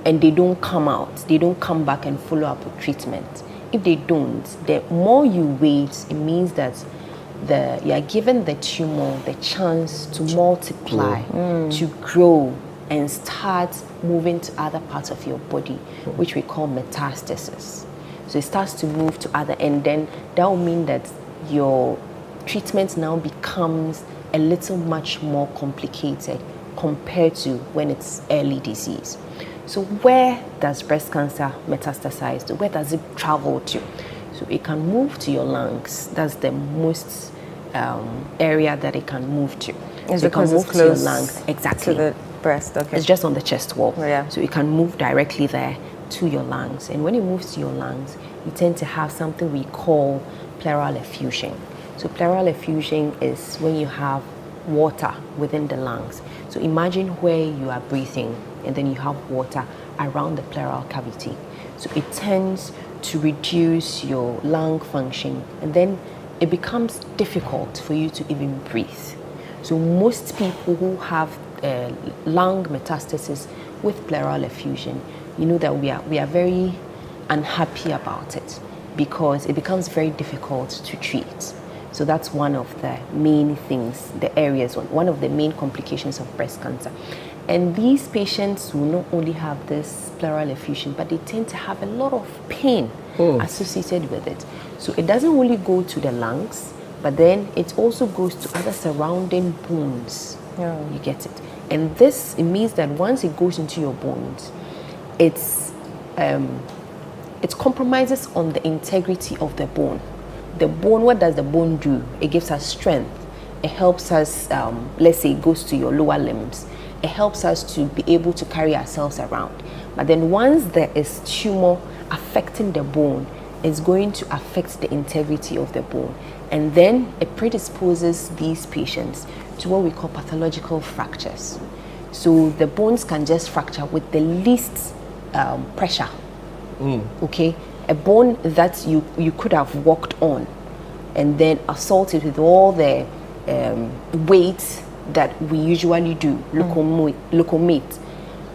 and they don't come back and follow up with treatment. If they don't, the more you wait, it means that you are given the tumor the chance to multiply, to grow and start moving to other parts of your body, which we call metastasis. So it starts to move to other, and then that will mean that your treatment now becomes a little much more complicated compared to when it's early disease. So where does breast cancer metastasize to? Where does it travel to? So it can move to your lungs. That's the most area that it can move to. It's so it can because move it's to your close lungs. Exactly. to the breast. Okay. It's just on the chest wall. Yeah. So it can move directly there to your lungs. And when it moves to your lungs, you tend to have something we call pleural effusion. So pleural effusion is when you have water within the lungs. So imagine where you are breathing and then you have water around the pleural cavity. So it tends to reduce your lung function, and then it becomes difficult for you to even breathe. So most people who have lung metastasis with pleural effusion, you know that we are very unhappy about it because it becomes very difficult to treat. So that's one of the main things, the areas, one of the main complications of breast cancer. And these patients will not only have this pleural effusion, but they tend to have a lot of pain associated with it. So it doesn't only go to the lungs, but then it also goes to other surrounding bones. Yeah. You get it? And this, it means that once it goes into your bones, it compromises on the integrity of the bone. The bone, what does the bone do? It gives us strength. It helps us, let's say it goes to your lower limbs. It helps us to be able to carry ourselves around. But then once there is tumor affecting the bone, it's going to affect the integrity of the bone. And then it predisposes these patients to what we call pathological fractures. So the bones can just fracture with the least pressure. Okay? A bone that you could have walked on and then assaulted with all the weight that we usually do, locomate.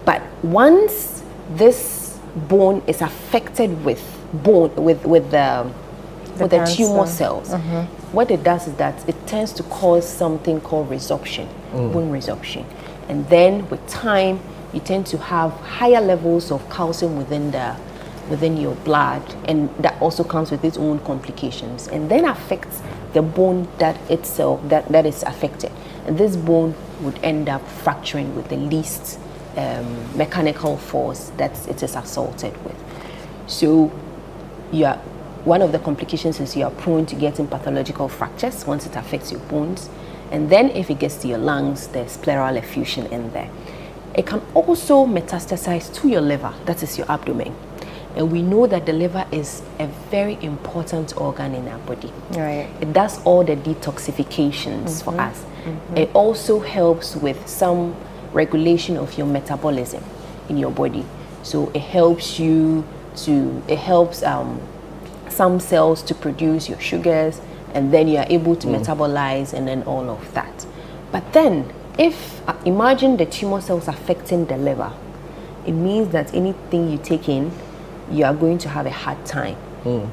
But once this bone is affected with the tumor cells, what it does is that it tends to cause something called resorption, bone resorption. And then with time, you tend to have higher levels of calcium within your blood, and that also comes with its own complications, and then affects the bone that itself that is affected. And this bone would end up fracturing with the least mechanical force that it is assaulted with. So one of the complications is you are prone to getting pathological fractures once it affects your bones. And then if it gets to your lungs, there's pleural effusion in there. It can also metastasize to your liver, that is your abdomen. And we know that the liver is a very important organ in our body. Right. It does all the detoxifications for us. It also helps with some regulation of your metabolism in your body. So it helps some cells to produce your sugars, and then you are able to metabolize and then all of that. But then if, imagine the tumor cells affecting the liver, it means that anything you take in, you are going to have a hard time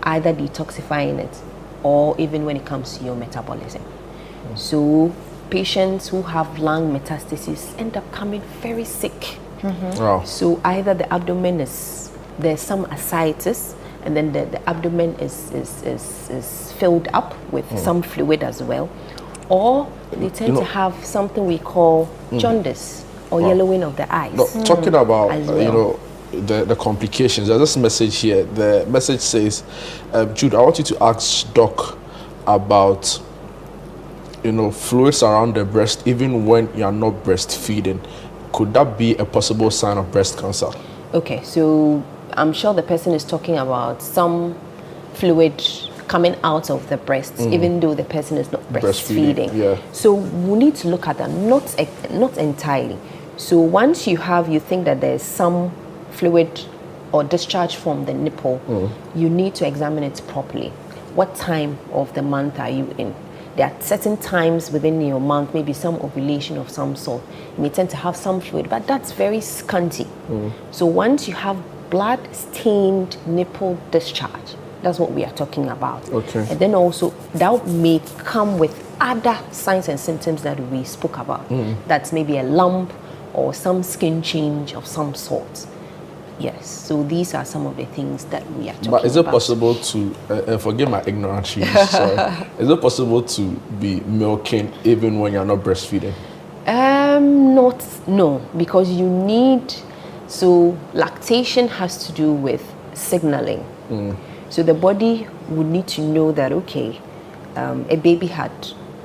either detoxifying it or even when it comes to your metabolism. So patients who have lung metastasis end up coming very sick. Wow. So either the abdomen there's some ascites, and then the abdomen is filled up with some fluid as well, or they tend to have something we call jaundice or yellowing of the eyes. No, talking about well. the complications, there's this message here. The message says, Jude, I want you to ask Doc about fluids around the breast even when you are not breastfeeding. Could that be a possible sign of breast cancer? Okay, so I'm sure the person is talking about some fluid coming out of the breast, even though the person is not breastfeeding. Yeah. So we need to look at that, not entirely. So once you think that there's some fluid or discharge from the nipple, you need to examine it properly. What time of the month are you in? There are certain times within your month, maybe some ovulation of some sort. You may tend to have some fluid, but that's very scanty. So once you have blood-stained nipple discharge, that's what we are talking about. Okay. And then also, that may come with other signs and symptoms that we spoke about. That's maybe a lump or some skin change of some sort. Yes, so these are some of the things that we are talking about. But is it possible to, forgive my ignorance, sorry, is it possible to be milking even when you're not breastfeeding? No, because you need, so lactation has to do with signaling. So the body would need to know that, okay, a baby had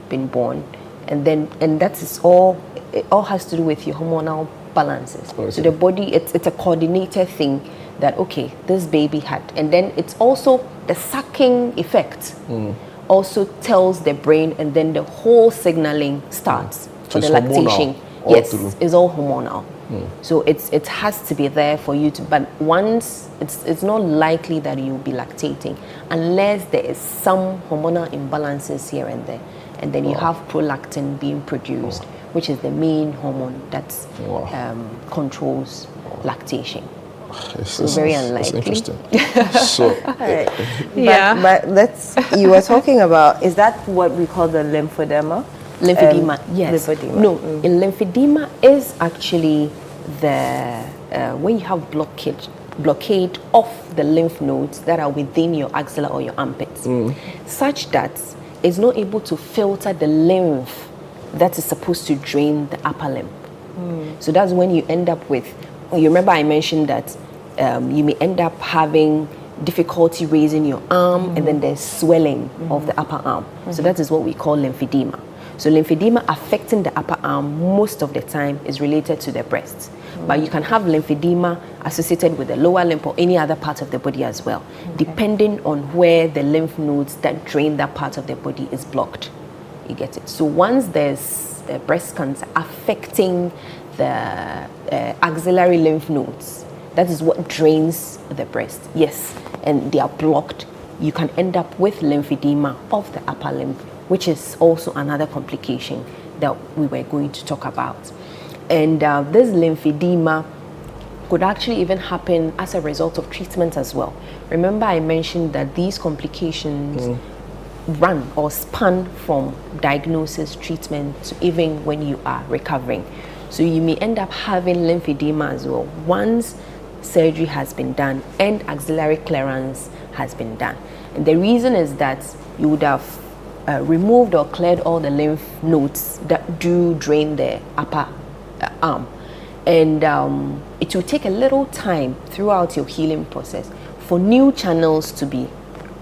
been born, and that is all, it all has to do with your hormonal balances. Okay. So the body, it's a coordinated thing that, okay, this baby had, and then it's also the sucking effect also tells the brain, and then the whole signaling starts for the lactation. Yes, it's all hormonal. So it has to be there for you to, but once it's not likely that you'll be lactating unless there is some hormonal imbalances here and there, and then you have prolactin being produced, which is the main hormone that controls lactation. So very unlikely. It's interesting. So, but you were talking about, is that what we call the lymphedema? Lymphedema, yes. Lymphedema. No, lymphedema is actually the when you have blockade of the lymph nodes that are within your axilla or your armpits, such that it's not able to filter the lymph that is supposed to drain the upper limb. So that's when you end up with, you remember I mentioned that you may end up having difficulty raising your arm, and then there's swelling of the upper arm. So that is what we call lymphedema. So lymphedema affecting the upper arm most of the time is related to the breast. But you can have lymphedema associated with the lower limb or any other part of the body as well, depending on where the lymph nodes that drain that part of the body is blocked. You get it? So once there's breast cancer affecting the axillary lymph nodes, that is what drains the breast. Yes, and they are blocked. You can end up with lymphedema of the upper limb, which is also another complication that we were going to talk about. And this lymphedema could actually even happen as a result of treatment as well. Remember I mentioned that these complications run or span from diagnosis, treatment, to even when you are recovering. So you may end up having lymphedema as well once surgery has been done and axillary clearance has been done. And the reason is that you would have removed or cleared all the lymph nodes that do drain the upper arm. And it will take a little time throughout your healing process for new channels to be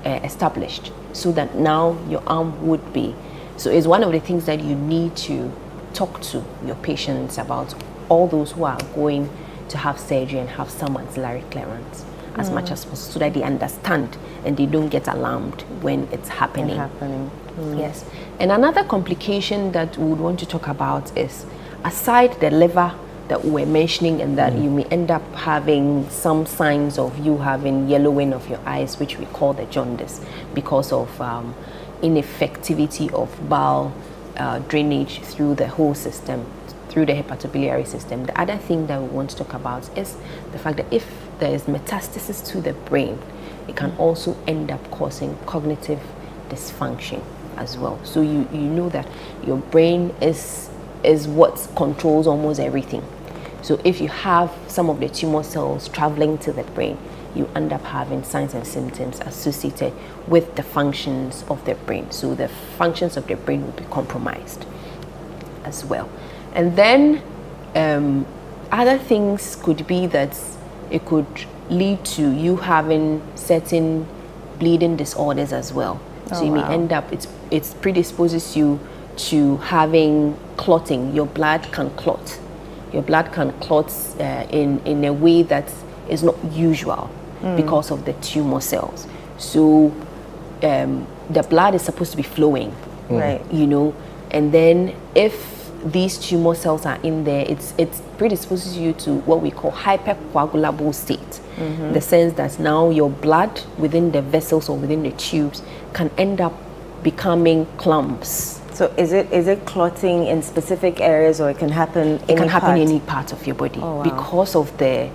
established, so that now your arm would be. So it's one of the things that you need to talk to your patients about, all those who are going to have surgery and have some axillary clearance as much as possible, so that they understand and they don't get alarmed when it's happening. Yes. And another complication that we would want to talk about is, aside the liver that we were mentioning, and that you may end up having some signs of you having yellowing of your eyes, which we call the jaundice, because of ineffectivity of bowel drainage through the whole system, through the hepatobiliary system. The other thing that we want to talk about is the fact that if there is metastasis to the brain, it can also end up causing cognitive dysfunction. as well. So you know that your brain is what controls almost everything. So if you have some of the tumor cells traveling to the brain, you end up having signs and symptoms associated with the functions of the brain. So the functions of the brain will be compromised as well. And then other things could be that it could lead to you having certain bleeding disorders as well. So you may end up, it predisposes you to having clotting. Your blood can clot. Your blood can clot in a way that is not usual because of the tumor cells. So the blood is supposed to be flowing, right? You know, and then if these tumor cells are in there, it predisposes you to what we call hypercoagulable state. The sense that now your blood within the vessels or within the tubes can end up becoming clumps. So is it clotting in specific areas, or it can happen? It can happen in any part of your body because of the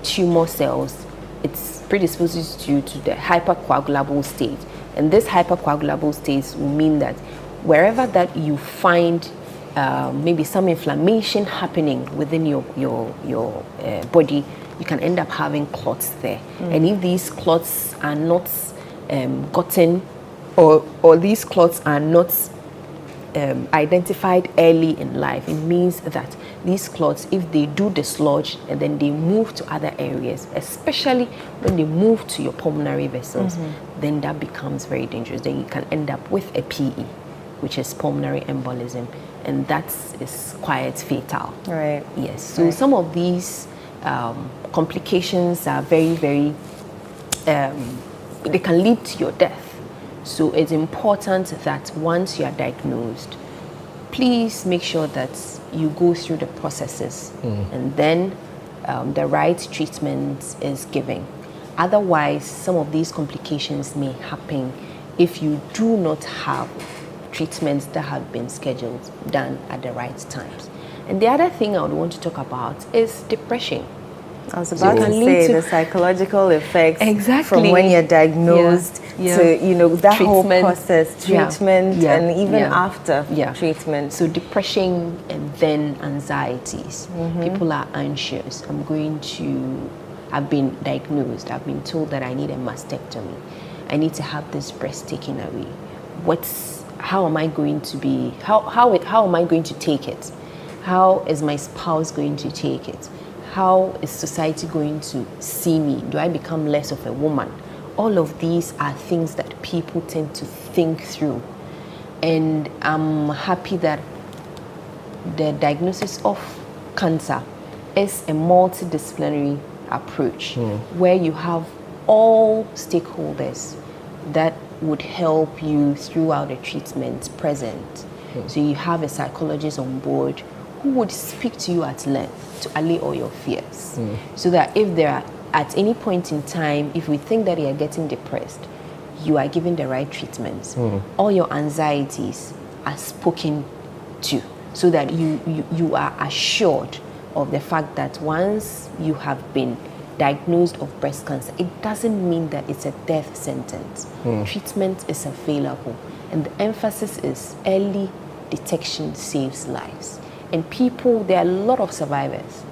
tumor cells. It predisposes you to the hypercoagulable state, and this hypercoagulable state will mean that wherever that you find maybe some inflammation happening within your body, you can end up having clots there. And if these clots are not gotten, or these clots are not identified early in life, it means that these clots, if they do dislodge and then they move to other areas, especially when they move to your pulmonary vessels, then that becomes very dangerous. Then you can end up with a PE, which is pulmonary embolism, and that is quite fatal. Right. Yes. So some of these complications are very, very, they can lead to your death. So it's important that once you are diagnosed, please make sure that you go through the processes and then the right treatment is given. Otherwise, some of these complications may happen if you do not have treatments that have been scheduled, done at the right times. And the other thing I would want to talk about is depression. I was about to say the psychological effects from when you're diagnosed to, you know, that whole process, treatment, and even after treatment. So depression and then anxieties. People are anxious. I've been diagnosed. I've been told that I need a mastectomy. I need to have this breast taken away. How am I going to be? How am I going to take it? How is my spouse going to take it? How is society going to see me? Do I become less of a woman? All of these are things that people tend to think through. And I'm happy that the diagnosis of cancer is a multidisciplinary approach where you have all stakeholders that would help you throughout the treatment present. So you have a psychologist on board who would speak to you at length to allay all your fears. So that if there are, at any point in time, if we think that you are getting depressed, you are given the right treatments. All your anxieties are spoken to, so that you are assured of the fact that once you have been diagnosed of breast cancer, it doesn't mean that it's a death sentence. Treatment is available, and the emphasis is early detection saves lives. And there are a lot of survivors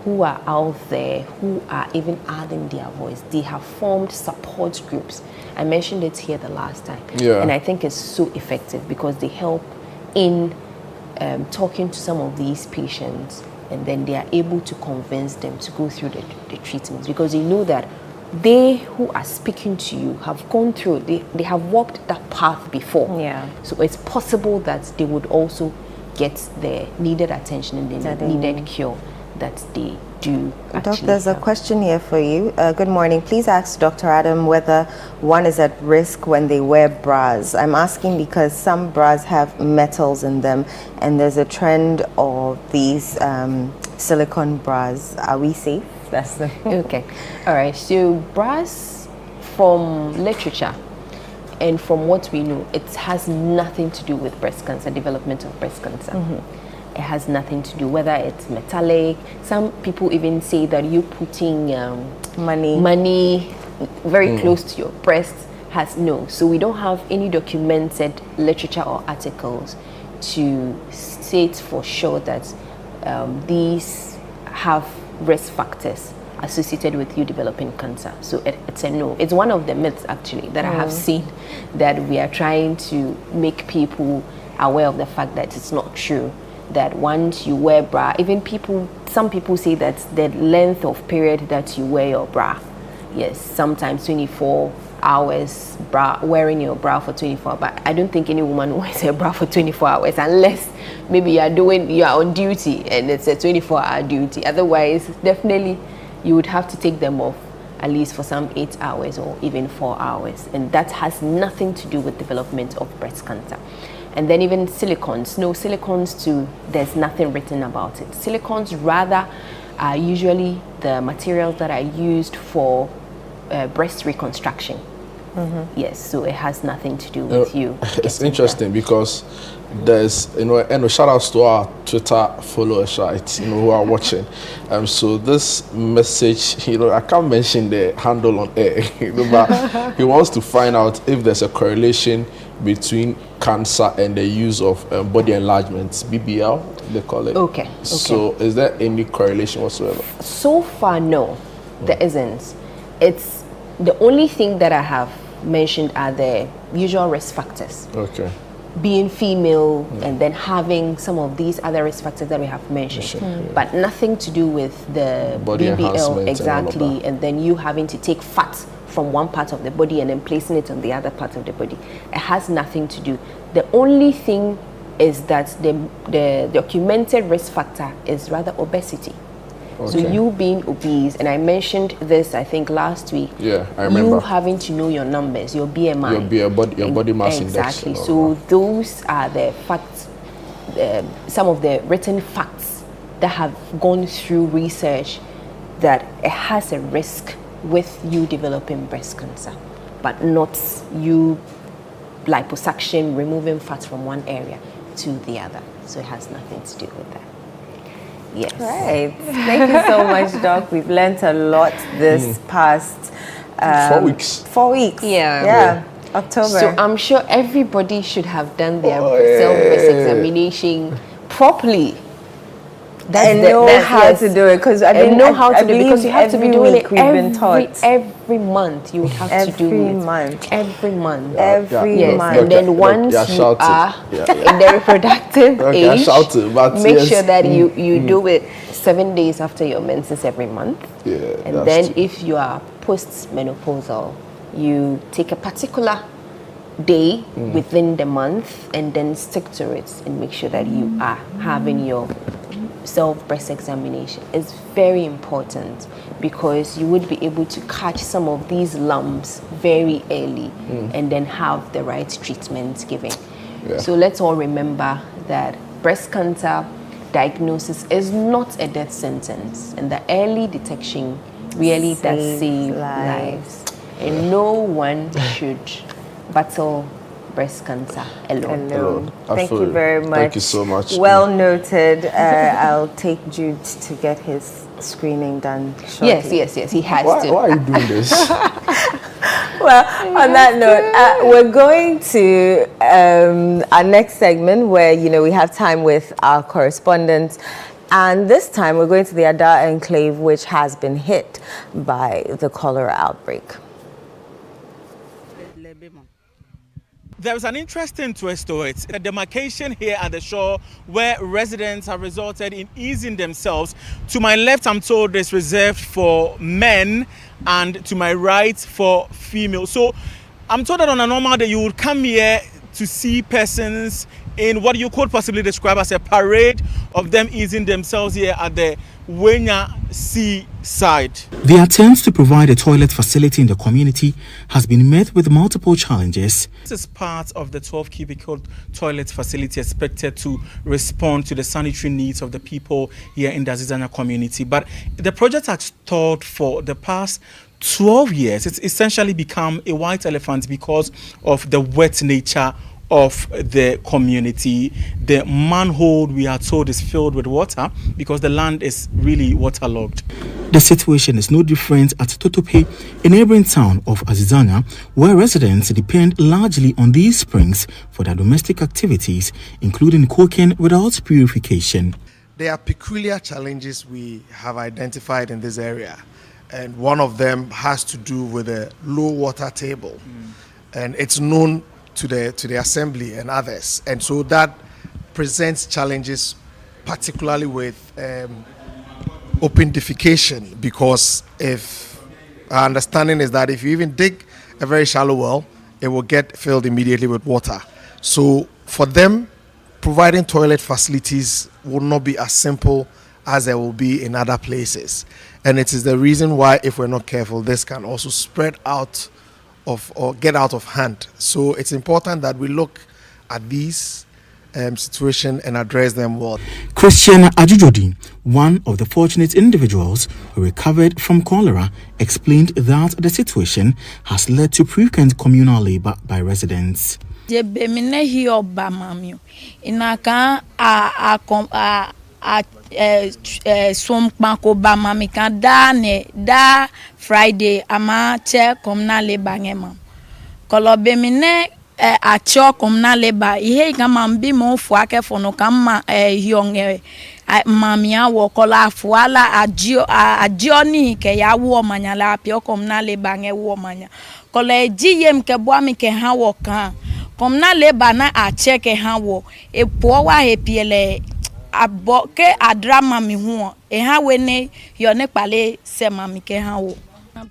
who are out there who are even adding their voice. They have formed support groups. I mentioned it here the last time. And I think it's so effective because they help in talking to some of these patients, and then they are able to convince them to go through the treatments, because they know that they who are speaking to you have gone through, they have walked that path before. So it's possible that they would also get the needed attention and the needed cure that they do actually. Doc, there's a question here for you. Good morning. Please ask Dr. Adam whether one is at risk when they wear bras. I'm asking because some bras have metals in them, and there's a trend of these silicone bras. Are we safe? That's the okay. All right. So bras, from literature and from what we know, it has nothing to do with breast cancer, development of breast cancer. It has nothing to do, whether it's metallic. Some people even say that you putting money very close to your breast has no. So we don't have any documented literature or articles to state for sure that these have risk factors associated with you developing cancer. So it's a no. It's one of the myths actually that I have seen, that we are trying to make people aware of the fact that it's not true. That once you wear bra, some people say that the length of period that you wear your bra, yes, sometimes 24 hours wearing your bra for 24 hours, but I don't think any woman wears her bra for 24 hours unless maybe you are on duty and it's a 24-hour duty. Otherwise, definitely you would have to take them off at least for some 8 hours or even 4 hours, and that has nothing to do with development of breast cancer. And then even silicones, no, silicones too, there's nothing written about it. Silicones rather are usually the materials that are used for breast reconstruction. Yes, so it has nothing to do with you. It's interesting because there's, and shout outs to our Twitter followers, right, who are watching. So this message, I can't mention the handle on air, but he wants to find out if there's a correlation between cancer and the use of body enlargements, BBL, they call it. Okay. So is there any correlation whatsoever? So far, no, there isn't. It's the only thing that I have mentioned are the usual risk factors. Okay. Being female and then having some of these other risk factors that we have mentioned, but nothing to do with the body BBL exactly, and then you having to take fat from one part of the body and then placing it on the other part of the body. It has nothing to do. The only thing is that the documented risk factor is rather obesity. Okay. So you being obese, and I mentioned this I think last week. Yeah, I remember. You having to know your numbers, your BMI, your body mass index. Exactly. So those are the facts, some of the written facts that have gone through research that it has a risk with you developing breast cancer, but not you liposuction, removing fat from one area to the other. So it has nothing to do with that. Yes. Right. Thank you so much, Doc. We've learned a lot this past 4 weeks. 4 weeks. Yeah. October. So I'm sure everybody should have done their self-breast examination properly. And know how to do it, because I know how to do it, because you have to be doing it every month. You would have to do it every month. Every month. And then once you are in the reproductive age, make sure that you do it 7 days after your menses every month. And then if you are post-menopausal, you take a particular day within the month and then stick to it and make sure that you are having your self-breast examination. Is very important because you would be able to catch some of these lumps very early and then have the right treatment given. So let's all remember that breast cancer diagnosis is not a death sentence, and the early detection really does save lives. And no one should battle breast cancer alone. Thank you very much. Thank you so much. Well noted. I'll take Jude to get his screening done shortly. Yes, he has to. Why are you doing this? Well, on that note, we're going to our next segment where, we have time with our correspondents. And this time we're going to the Ada enclave, which has been hit by the cholera outbreak. There is an interesting twist to it. A demarcation here at the shore where residents have resulted in easing themselves. To my left, I'm told it's reserved for men, and to my right for female. So I'm told that on a normal day you would come here to see persons in what you could possibly describe as a parade of them easing themselves here at the Wenya Sea side. The attempt to provide a toilet facility in the community has been met with multiple challenges. This is part of the 12 cubicle toilet facility expected to respond to the sanitary needs of the people here in the Azizanya community. But the project has stalled for the past 12 years. It's essentially become a white elephant because of the wet nature of the community. The manhole, we are told, is filled with water because the land is really waterlogged. The situation is no different at Totope, a neighboring town of Azizanga, where residents depend largely on these springs for their domestic activities, including cooking without purification. There are peculiar challenges we have identified in this area, and one of them has to do with a low water table, and it's known to the assembly and others, and so that presents challenges, particularly with open defecation, because if our understanding is that if you even dig a very shallow well, it will get filled immediately with water. So for them, providing toilet facilities will not be as simple as there will be in other places. And it is the reason why, if we're not careful, this can also spread out or get out of hand. So it's important that we look at these situation and address them well. Christian Ajujodi, one of the fortunate individuals who recovered from cholera, explained that the situation has led to frequent communal labor by residents. Friday ama che communal labor ngema kolobe mine acho communal labor ihe kama mbi mo fu akefo no kama hionge mamia wo kola fuala ajio ni ke ya wo manyala pio communal labor nge wo manya kole jiyem ke bua mi ke ha wo kan communal labor na ache ke ha wo epo wa hepiele aboke adrama mi hu ha wene yo ne pale se mami ke ha wo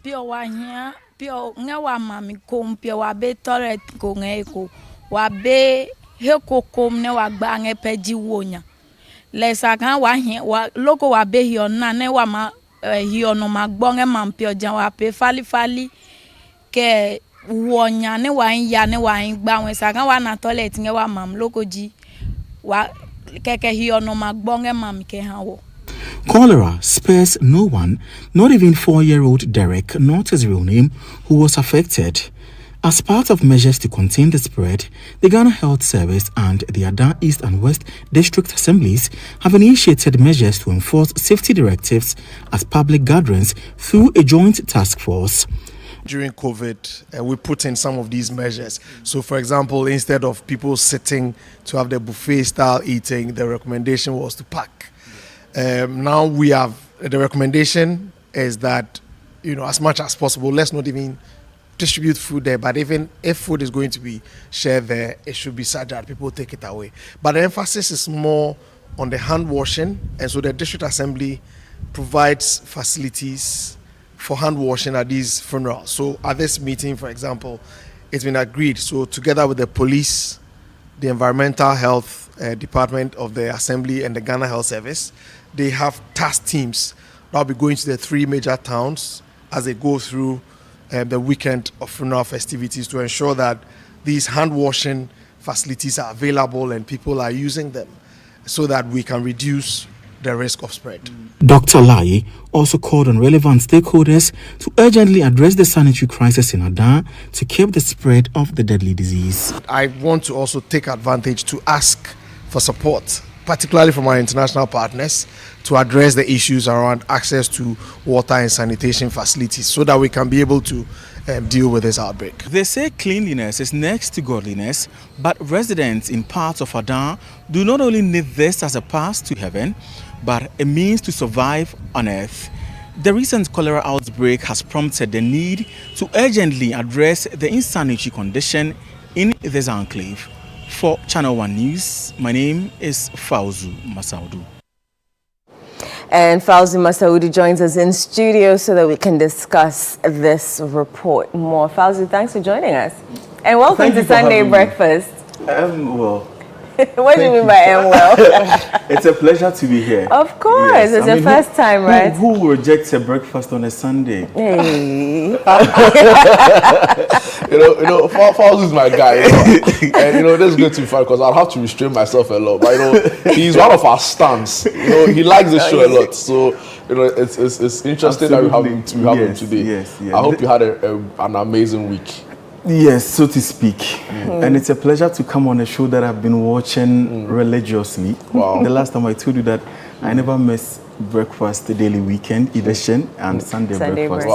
pio wa hia pio ngewa mami kom pio wa be toilet ko ngeko wa be he ko kom ne wa gba nge peji wonya le sa kan wa hia wa loko wa be hio na ne wa ma hio no ma gbo nge mam pio jan wa pe fali ke wonya ne wa ya ne wa gba wen sa kan wa na toilet nge wa mam loko ji wa keke hio no ma gbo nge mam ke ha wo. Cholera spares no one, not even 4-year-old Derek, not his real name, who was affected. As part of measures to contain the spread, the Ghana Health Service and the Ada East and West District Assemblies have initiated measures to enforce safety directives at public gatherings through a joint task force. During COVID, we put in some of these measures. So, for example, instead of people sitting to have the buffet style eating, the recommendation was to pack. Now we have the recommendation is that, as much as possible, let's not even distribute food there, but even if food is going to be shared there, it should be such that people take it away. But the emphasis is more on the hand washing, and so the district assembly provides facilities for hand washing at these funerals. So at this meeting, for example, it's been agreed. So together with the police, the environmental health department of the assembly and the Ghana Health Service, they have task teams that will be going to the 3 major towns as they go through the weekend of funeral festivities to ensure that these hand washing facilities are available and people are using them so that we can reduce the risk of spread. Dr. Lai also called on relevant stakeholders to urgently address the sanitary crisis in Ada to keep the spread of the deadly disease. I want to also take advantage to ask for support, particularly from our international partners, to address the issues around access to water and sanitation facilities so that we can be able to deal with this outbreak. They say cleanliness is next to godliness, but residents in parts of Ada do not only need this as a path to heaven, but a means to survive on earth. The recent cholera outbreak has prompted the need to urgently address the insanitary condition in this enclave. For Channel 1 News, my name is Fauzu Masaudu. And Fauzi Masaudi joins us in studio so that we can discuss this report more. Fauzi, thanks for joining us. And welcome to Sunday Breakfast. Well, what do you mean by well? it's a pleasure to be here. Of course, yes. It's the first time, right? Who rejects a breakfast on a Sunday? Hey. Fauzi is my guy. And this is going to be fun because I'll have to restrain myself a lot. But he's one of our stars. He likes the show a lot. So it's interesting that we have him today. Yes. I hope you had an amazing week. Yes, so to speak. And it's a pleasure to come on a show that I've been watching religiously. Wow. The last time I told you that I never miss breakfast, the daily weekend edition, and Sunday breakfast.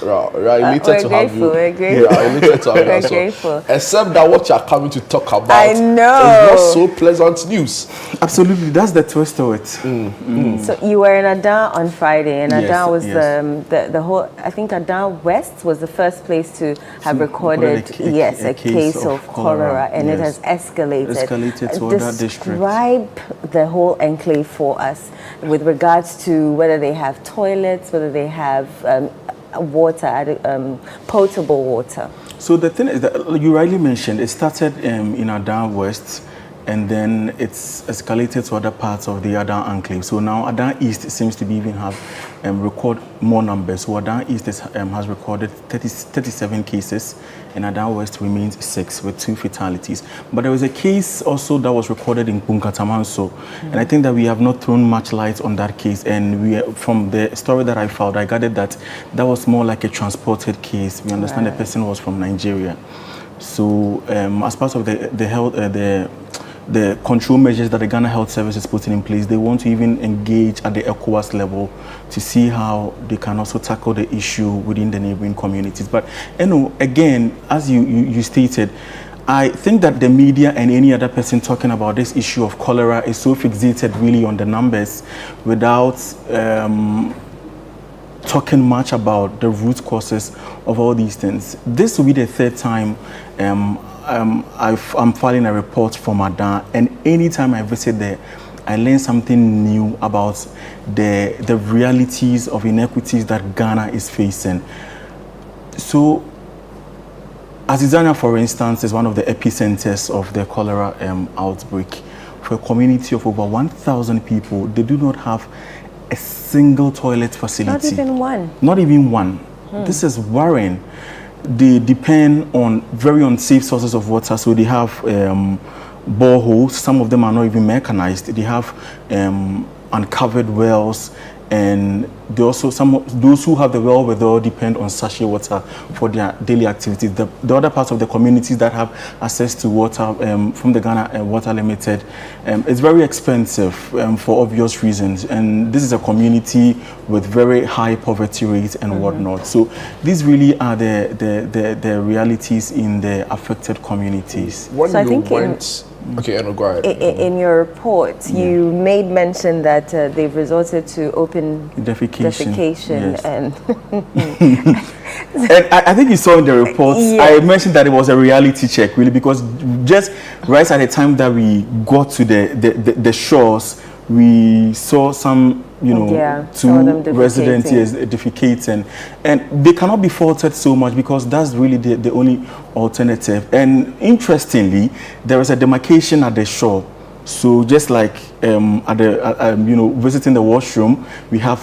Wow. We're elated to have you. We're grateful. Yeah, elated to have you. We're So, grateful. except that what you're coming to talk about I is know. not so pleasant news. Absolutely, that's the twist to it. So you were in Adan on Friday, and Yes, Adan was yes. the whole. I think Adan West was the first place to have recorded a case of cholera, and it has escalated. To other districts. Describe the whole enclave for us with regards to whether they have toilets, whether they have water, potable water. So the thing is that you rightly mentioned, it started in Adan West, and then it's escalated to other parts of the Adan enclave. So now Adan East seems to be even have record more numbers. So Adan East has recorded 37 cases, and Adan West remains 6 with 2 fatalities. But there was a case also that was recorded in Bunkatamanso, and I think that we have not thrown much light on that case. And from the story that I found, I gathered that was more like a transported case. We understand the person was from Nigeria. So as part of the control measures that the Ghana Health Service is putting in place, they want to even engage at the ECOWAS level to see how they can also tackle the issue within the neighboring communities. But again, as you stated, I think that the media and any other person talking about this issue of cholera is so fixated really on the numbers without talking much about the root causes of all these things. This will be the third time I'm filing a report from Adan, and anytime I visit there, I learn something new about the realities of inequities that Ghana is facing. So, Azizania, for instance, is one of the epicenters of the cholera outbreak. For a community of over 1,000 people, they do not have a single toilet facility. Not even one. Not even one. This is worrying. They depend on very unsafe sources of water, so they have boreholes. Some of them are not even mechanized. They have uncovered wells, and they also those who have the well without depend on sachet water for their daily activities. The other parts of the communities that have access to water from the Ghana Water Limited, it's very expensive for obvious reasons, and this is a community with very high poverty rates and whatnot. So these really are the realities in the affected communities. When So I you think went, okay, go ahead. In your report, you made mention that they've resorted to open defecation yes. and And I think you saw in the report, I mentioned that it was a reality check, really, because just right at the time that we got to the shores, we saw some, two residents defecating, and they cannot be faulted so much because that's really the only alternative. And interestingly, there is a demarcation at the shore. So just like at the visiting the washroom, we have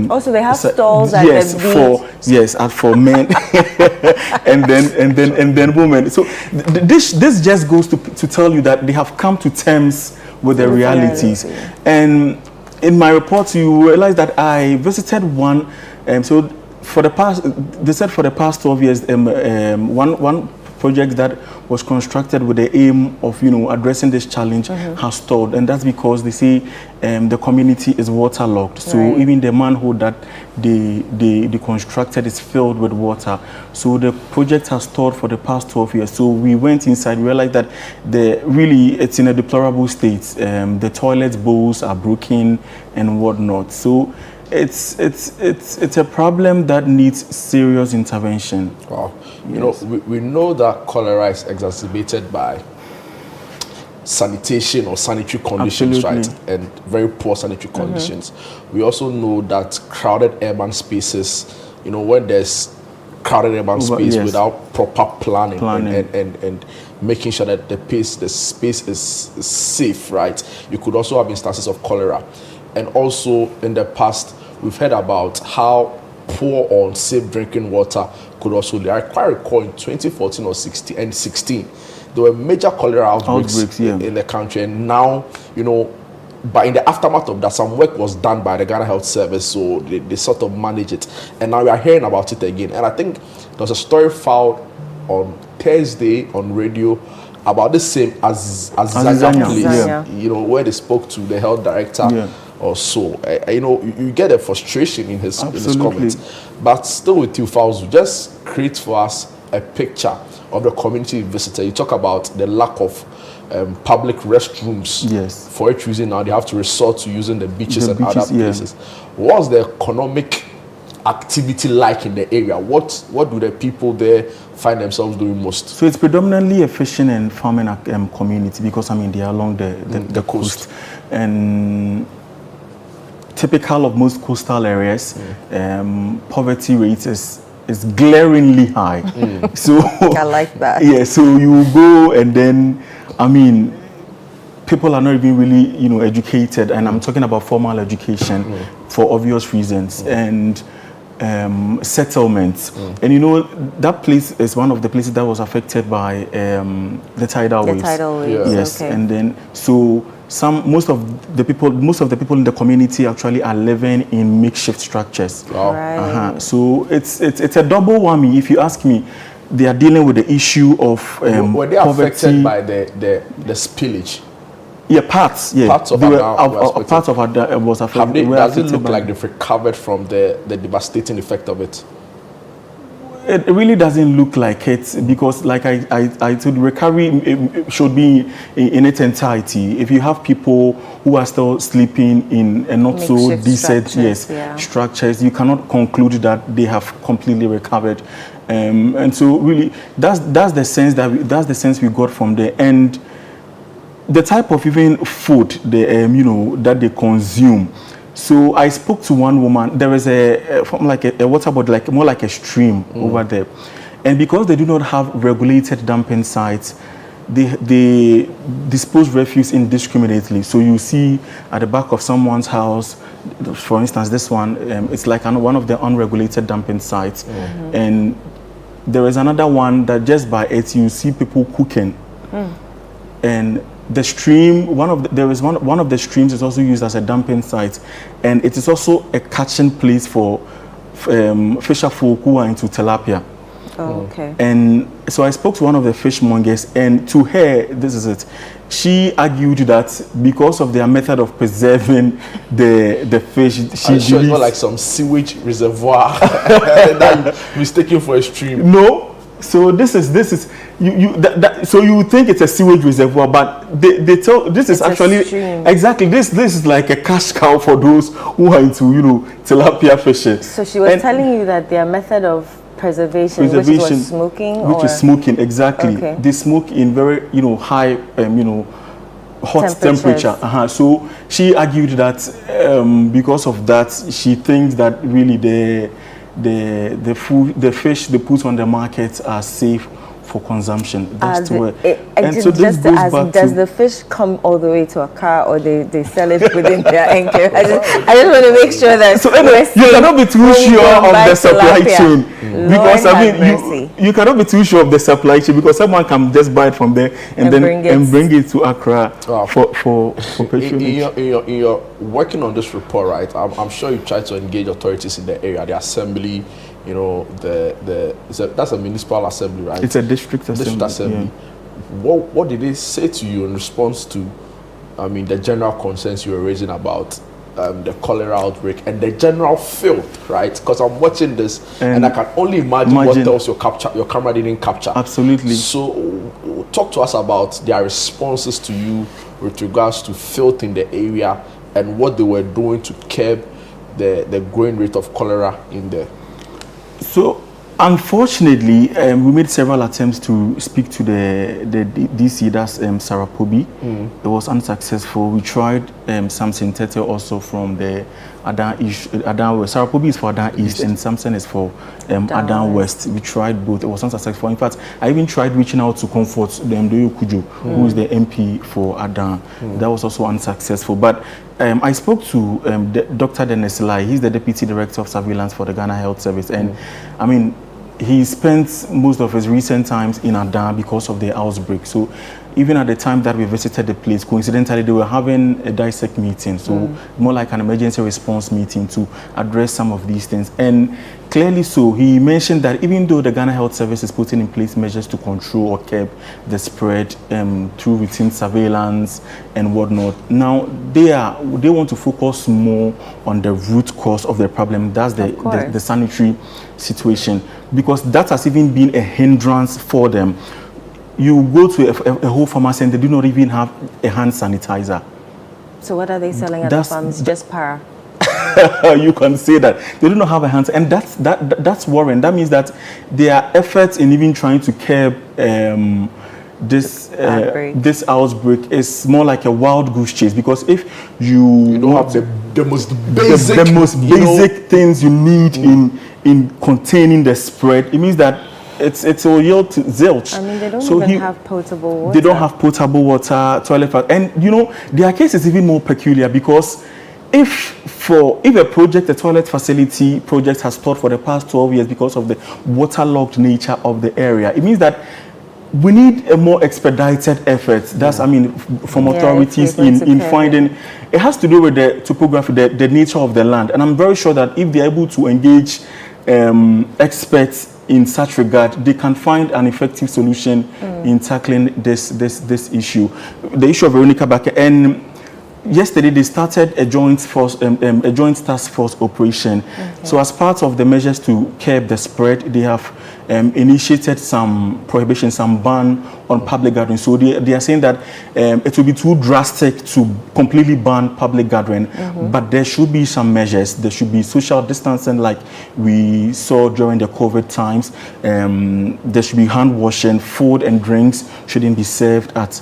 also they have stalls at the beach. for men and then women. So this just goes to tell you that they have come to terms with the realities. And in my report, you realize that I visited one. So for the past 12 years, one project that was constructed with the aim of addressing this challenge has stalled, and that's because they say the community is waterlogged. So even the manhole that they constructed is filled with water. So the project has stalled for the past 12 years. So we went inside, realized that it's in a deplorable state. The toilet bowls are broken and whatnot. So it's a problem that needs serious intervention. Wow. We know that cholera is exacerbated by sanitation or sanitary conditions, Absolutely. right? And very poor sanitary conditions. We also know that crowded urban spaces, when there's crowded urban space without proper planning. And making sure that the space is safe, right? You could also have instances of cholera. And also in the past, we've heard about how poor or unsafe drinking water could also lead. I quite recall in 2014 or 16, there were major cholera outbreaks in the country. And now, but in the aftermath of that, some work was done by the Ghana Health Service, so they sort of manage it. And now we are hearing about it again. And I think there was a story filed on Thursday on radio about the same as Azizania place, where they spoke to the health director or so. You know, you get a frustration in his comments. But still with you, Fauzu, just create for us a picture of the community visitor. You talk about the lack of public restrooms. Yes. For each reason now they have to resort to using the beaches and other places. What's the economic activity like in the area? What do the people there find themselves doing most? So it's predominantly a fishing and farming community, because I mean they are along the coast. And typical of most coastal areas, poverty rate is glaringly high. So I like that. Yeah, so you go and then, I mean, people are not even really, you know, educated, and I'm talking about formal education for obvious reasons, and settlements. And you know, that place is one of the places that was affected by the tidal waves. Yes, okay. And then so most of the people in the community actually are living in makeshift structures. Wow. Right. So it's a double whammy, if you ask me. They are dealing with the issue of were they poverty. affected by the spillage? Yeah, parts. Yeah, parts of Adan part of Adan was affected. Does it look like they've recovered from the devastating effect of it? It really doesn't look like it, because, like I told you, recovery should be in its entirety. If you have people who are still sleeping in a not so decent structures, you cannot conclude that they have completely recovered. And so, really, that's the sense that we got from there. And the type of even food that they consume. So I spoke to one woman. There is a water body, more like a stream over there, and because they do not have regulated dumping sites, they dispose refuse indiscriminately. So you see at the back of someone's house, for instance, this one, it's like one of the unregulated dumping sites, and there is another one that just by it you see people cooking, and the stream, one of the streams is also used as a dumping site, and it is also a catching place for fisher folk who are into tilapia. Oh, okay. And so I spoke to one of the fishmongers, and to her, this is it. She argued that because of their method of preserving the fish, I'm sure it's not like some sewage reservoir that you mistaken for a stream. No. So this is so you think it's a sewage reservoir, but they tell this is actually exactly this is like a cash cow for those who are into tilapia fishing. So she was telling you that their method of preservation which was smoking, which is smoking, exactly. Okay. They smoke in very high hot temperature. So she argued that because of that, she thinks that really the fish they put on the market are safe for consumption. That's where. And so this goes back does the fish come all the way to Accra, or they sell it within their anchor? I just want to make sure that. So anyway, you cannot be too sure of the supply chain, because you cannot be too sure of the supply chain, because someone can just buy it from there and bring it to Accra for patronage. In your working on this report, right? I'm sure you try to engage authorities in the area, the assembly. That's a municipal assembly, right? It's a district assembly. Yeah. What did they say to you in response to, the general concerns you were raising about the cholera outbreak and the general filth, right? Because I'm watching this and I can only imagine what else your camera didn't capture. Absolutely. So talk to us about their responses to you with regards to filth in the area and what they were doing to curb the growing rate of cholera in there. So, unfortunately, we made several attempts to speak to the DC, that's Sarapobi. It was unsuccessful. We tried Samson Tete also from the Adan West. Sarapobi is for Adan East and Samson is for Adan West. We tried both. It was unsuccessful. In fact, I even tried reaching out to Comfort Mdoyo Kujo, who is the MP for Adan. That was also unsuccessful. But I spoke to Dr. Dennis Lai. He's the Deputy Director of Surveillance for the Ghana Health Service. And he spent most of his recent times in Adan because of the outbreak. So even at the time that we visited the place, coincidentally, they were having a dissect meeting, so more like an emergency response meeting to address some of these things. And clearly so, he mentioned that even though the Ghana Health Service is putting in place measures to control or curb the spread through routine surveillance and whatnot, now they want to focus more on the root cause of the problem. That's the sanitary situation, because that has even been a hindrance for them. You go to a whole pharmacy and they do not even have a hand sanitizer. So what are they selling at the pharmacy? Just para? You can say that. They do not have a hand, and that's worrying. That means that their efforts in even trying to curb this outbreak is more like a wild goose chase, because if you don't have the most basic things you need in containing the spread, it means that it's all yield to zilch. I mean, they don't even have potable water. They don't have potable water, toilet, and their case is even more peculiar, because if a toilet facility project has stalled for the past 12 years because of the waterlogged nature of the area, it means that we need a more expedited effort. That's, from authorities in finding. It has to do with the topography, the nature of the land, and I'm very sure that if they're able to engage experts in such regard, they can find an effective solution in tackling this issue. The issue of Veronica Bakke, and yesterday they started a joint task force operation. So as part of the measures to curb the spread, they have initiated some prohibition, some ban on public gatherings. So they are saying that it will be too drastic to completely ban public gathering, but there should be some measures. There should be social distancing, like we saw during the COVID times. There should be hand washing. Food and drinks shouldn't be served at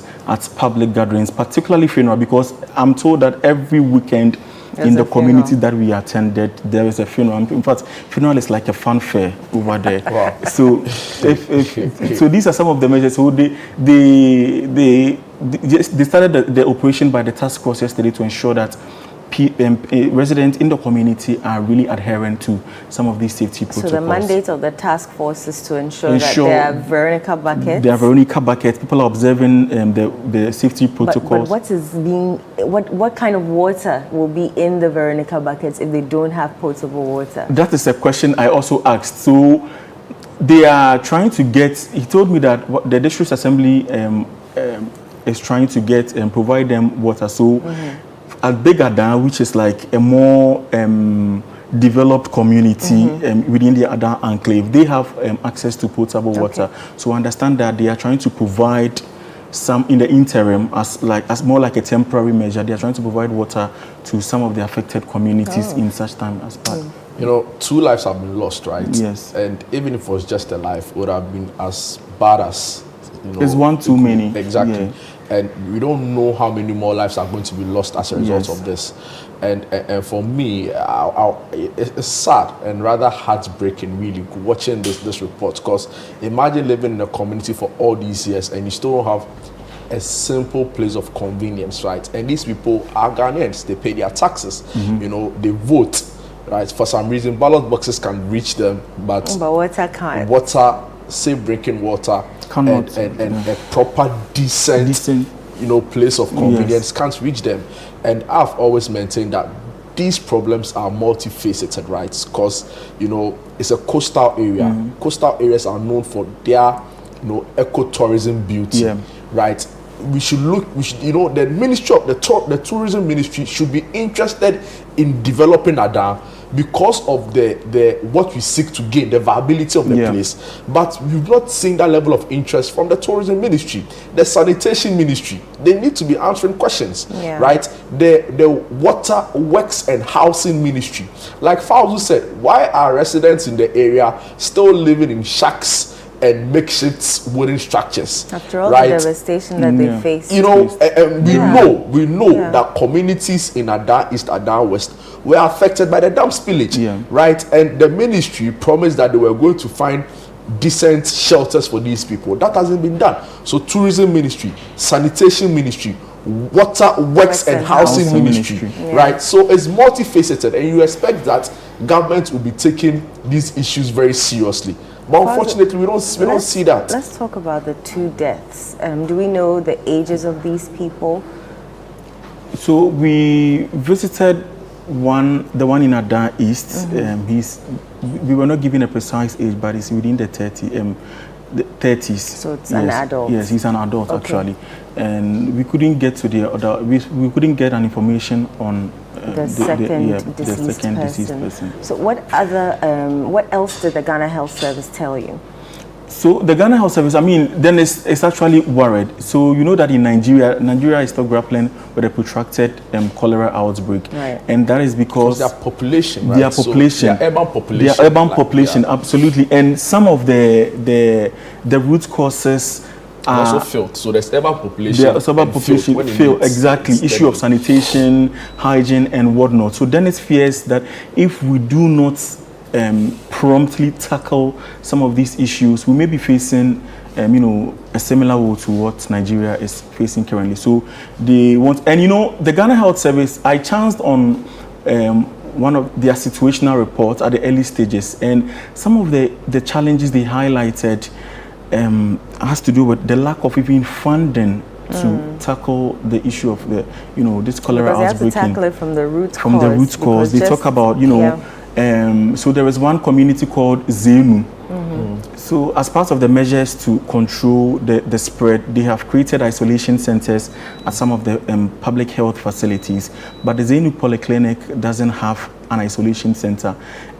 public gatherings, particularly funeral, because I'm told that every weekend in the community that we attended, there is a funeral. In fact, funeral is like a fanfare over there. Wow. So, so these are some of the measures. So they started the operation by the task force yesterday to ensure that residents in the community are really adherent to some of these safety protocols. So the mandate of the task force is to ensure that there are Veronica buckets. There are Veronica buckets. People are observing the safety protocols. But what kind of water will be in the Veronica buckets if they don't have potable water? That is a question I also asked. So they are trying to get. He told me that the district assembly is trying to get and provide them water. So. At Begadan, which is like a more developed community within the Adan enclave, they have access to potable water. So I understand that they are trying to provide some in the interim as more like a temporary measure. They are trying to provide water to some of the affected communities in such time as part. 2 lives have been lost, right? Yes. And even if it was just a life, it would have been as bad as it's one too many. Exactly. Yeah. And we don't know how many more lives are going to be lost as a result of this. And for me, it's sad and rather heartbreaking, really, watching this report. Because imagine living in a community for all these years and you still don't have a simple place of convenience, right? And these people are Ghanaians. They pay their taxes. They vote, right? For some reason, ballot boxes can reach them, but water can't. Water, safe drinking water, and a proper decent place of convenience can't reach them. And I've always maintained that these problems are multifaceted, right? Because it's a coastal area. Coastal areas are known for their ecotourism beauty, right? We should the ministry of the tourism ministry should be interested in developing Adan because of the what we seek to gain, the viability of the place. But we've not seen that level of interest from the tourism ministry. The sanitation ministry, they need to be answering questions, right? The water, works and housing ministry, like Fauzu said, why are residents in the area still living in shacks and makeshift wooden structures? After all the devastation that they face. We know that communities in Adan East, Adan West were affected by the dam spillage, right? And the ministry promised that they were going to find decent shelters for these people. That hasn't been done. So tourism ministry, sanitation ministry, water, works and housing ministry, right? So it's multifaceted, and you expect that government will be taking these issues very seriously. But unfortunately, we don't see that. Let's talk about the 2 deaths. Do we know the ages of these people? So we visited the one in Adan East. We were not given a precise age, but it's within the 30s. So it's an adult. Yes, he's an adult actually, and we couldn't get to the other. We couldn't get an information on the second deceased person. So what else did the Ghana Health Service tell you? So the Ghana Health Service, I mean, then it's actually worried. So you know that in Nigeria is still grappling with a protracted cholera outbreak, right. And that is because their population, right? Their population, so their urban population, their urban population, absolutely. And some of the root causes are also filth. So there's urban population. There's urban population filth, exactly. Issue of sanitation, hygiene, and whatnot. So then it fears that if we do not promptly tackle some of these issues, we may be facing, a similar woe to what Nigeria is facing currently. So they want, and the Ghana Health Service, I chanced on one of their situational reports at the early stages, and some of the challenges they highlighted has to do with the lack of even funding to tackle the issue of this cholera because outbreak. They have to tackle it from the root cause. From the root cause, they talk about so there is one community called Zenu. So as part of the measures to control the spread, they have created isolation centers at some of the public health facilities. But the Zenu Polyclinic doesn't have an isolation center.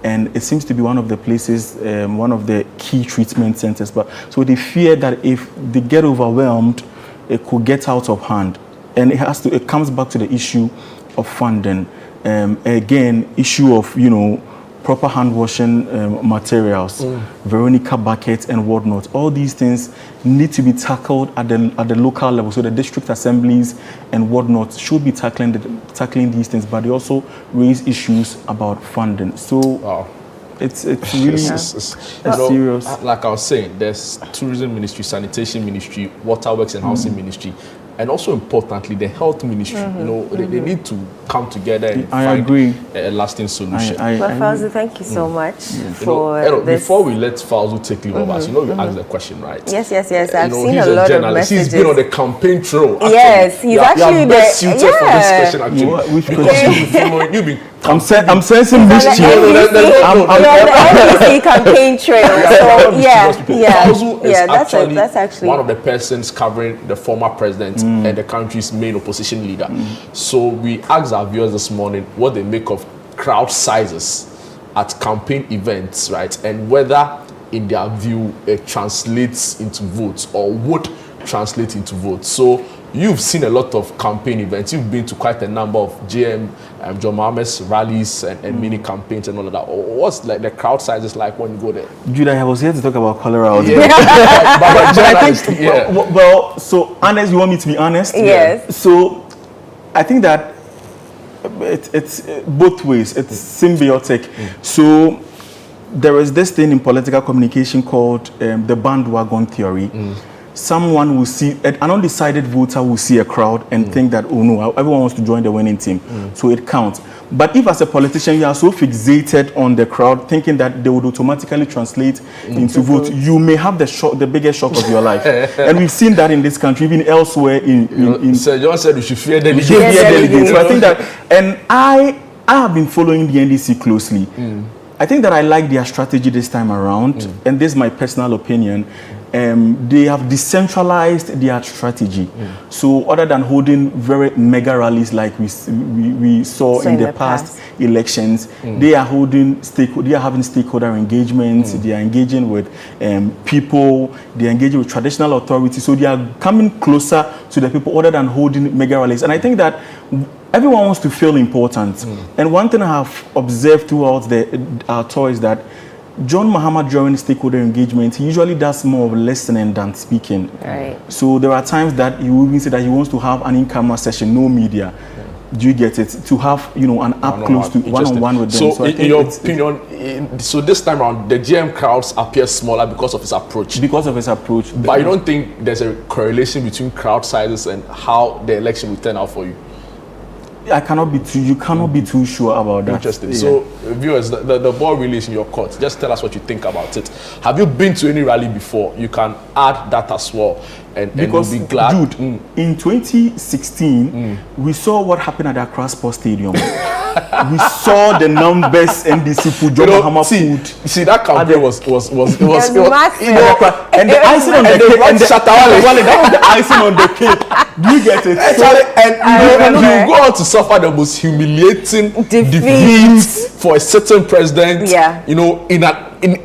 And it seems to be one of the places, one of the key treatment centers. But so they fear that if they get overwhelmed, it could get out of hand. And it comes back to the issue of funding. Again, issue of, proper hand washing materials, Veronica buckets and whatnot. All these things need to be tackled at the local level. So the district assemblies and whatnot should be tackling these things, but they also raise issues about funding. So it's really serious. Like I was saying, there's tourism ministry, sanitation ministry, waterworks and housing ministry. And also importantly, the health ministry, they need to come together and find a lasting solution. Well, Fauzi, thank you so much for this. Before we let Fauzi take leave of us, you asked the question, right? Yes. I've seen a lot of messages. He's been on the campaign trail. Actually. Yes, he's actually best suited for this question, actually. Because you've been I'm sensing mischief. You're on the NDC campaign trail. So that's actually one of the persons covering the former president and the country's main opposition leader. So we asked our viewers this morning what they make of crowd sizes at campaign events, right? And whether, in their view, it translates into votes or would translate into votes. So you've seen a lot of campaign events. You've been to quite a number of JM, John Mohammed's rallies and mini campaigns and all of that. What's like the crowd sizes like when you go there? Jude, I was here to talk about cholera. Well, so honest, you want me to be honest? Yes. So I think that it's both ways. It's symbiotic. So there is this thing in political communication called the bandwagon theory. Someone will see, an undecided voter will see a crowd and think that, oh no, everyone wants to join the winning team. So it counts. But if as a politician you are so fixated on the crowd, thinking that they would automatically translate into vote, you may have the biggest shock of your life. And we've seen that in this country, even elsewhere in Sir John said we should fear delegates. So I think that, and I have been following the NDC closely. I think that I like their strategy this time around, and this is my personal opinion. They have decentralized their strategy. So other than holding very mega rallies like we saw in the past elections, they are having stakeholder engagement. They are engaging with people. They are engaging with traditional authorities. So they are coming closer to the people other than holding mega rallies. And I think that everyone wants to feel important. And one thing I have observed throughout our tour is that John Mahama, during stakeholder engagement, he usually does more of listening than speaking. Right. So there are times that he will even say that he wants to have an in-camera session, no media. Do you get it? To have, an up close to one-on-one with them. So in your opinion, so this time around, the GM crowds appear smaller because of his approach. Because of his approach. But you don't think there's a correlation between crowd sizes and how the election will turn out for you? I cannot be too. You cannot be too sure about that. Interesting. Yeah. So, viewers, the ball really is in your court. Just tell us what you think about it. Have you been to any rally before? You can add that as well, and we'll be glad. Dude, in 2016, we saw what happened at Accra Sports Stadium. We saw the numbers NDC put see that campaign was and the icing on the cake, and the icing on the cake. Do you get it? And you go on to suffer the most humiliating defeat for a certain president. You know, in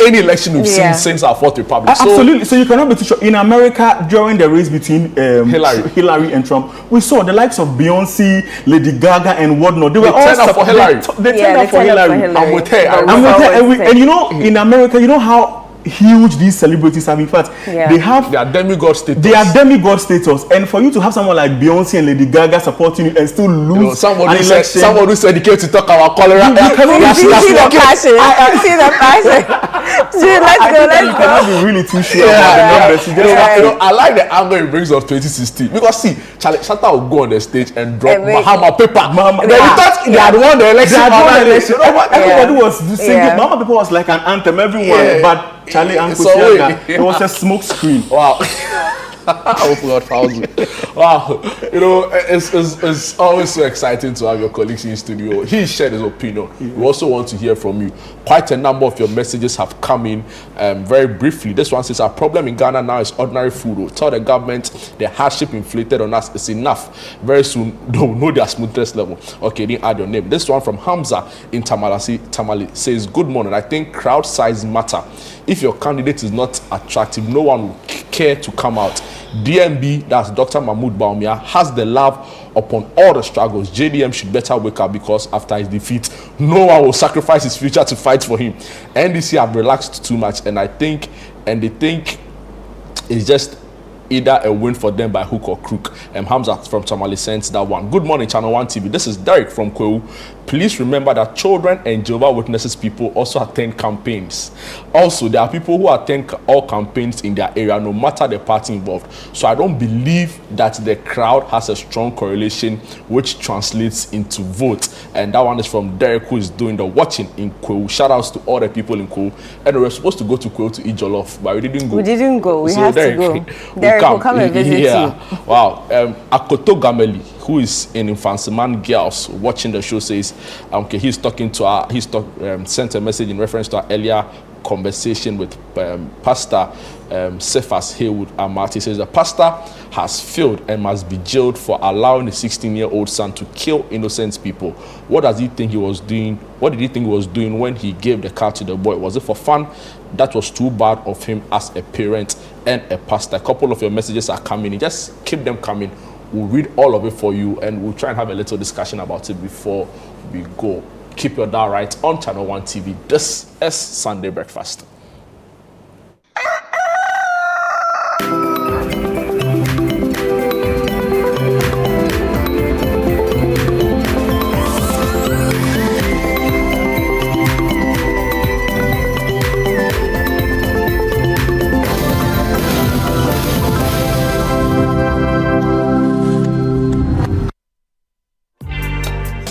any election we've seen since our Fourth Republic. Absolutely. So you cannot be too sure. In America, during the race between Hillary and Trump, we saw the likes of Beyonce, Lady Gaga, and whatnot. They were all for Hillary. They turned out for Hillary. I'm with her. And you know, in America, you know how huge these celebrities have. In fact, they are demigod status. They are demigod status. And for you to have someone like Beyonce and Lady Gaga supporting you and still lose someone who said he came to talk about cholera. You see the passion. See the passion. Dude, let's go. You cannot be really too sure about the numbers. I like the angle it brings of 2016 because see, Charlie Shatta will go on the stage and drop Mahama paper. They thought he had won the election. Everybody was singing. Mahama paper was like an anthem. Everyone, but Charlie Uncle Siaga, it was a smoke screen. Wow. Oh God, wow. You know, it's always so exciting to have your colleagues in studio. He shared his opinion. We also want to hear from you. Quite a number of your messages have come in. Very briefly, this one says, our problem in Ghana now is ordinary food. Tell the government the hardship inflicted on us is enough. Very soon, they'll know their smoothness level. Okay, didn't add your name. This one from Hamza in Tamale says, good morning. I think crowd size matter. If your candidate is not attractive, no one will care to come out. DMB, that's Dr. Mahmoud Baumia, has the love upon all the struggles. JDM should better wake up because after his defeat, no one will sacrifice his future to fight for him. NDC have relaxed too much, and they think it's just either a win for them by hook or crook. Hamza from Tamale sent that one. Good morning, Channel 1 TV. This is Derek from Kwewu. Please remember that children and Jehovah's Witnesses people also attend campaigns. Also, there are people who attend all campaigns in their area, no matter the party involved. So I don't believe that the crowd has a strong correlation which translates into vote. And that one is from Derek, who is doing the watching in Kwewu. Shout outs to all the people in Kwewu. And we were supposed to go to Kwewu to eat jollof, but we didn't go. We have to go. Derek will come and visit you. Wow. Akoto Gameli, who is in Infansiman Girls watching the show, says, he's talking to our, sent a message in reference to our earlier conversation with Pastor Cephas Haywood Amati. He says the pastor has failed and must be jailed for allowing a 16-year-old son to kill innocent people. What does he think he was doing? What did he think he was doing when he gave the car to the boy? Was it for fun? That was too bad of him as a parent and a pastor. A couple of your messages are coming in. Just keep them coming. We'll read all of it for you and we'll try and have a little discussion about it before we go. Keep your dial right on Channel 1 TV. This is Sunday Breakfast.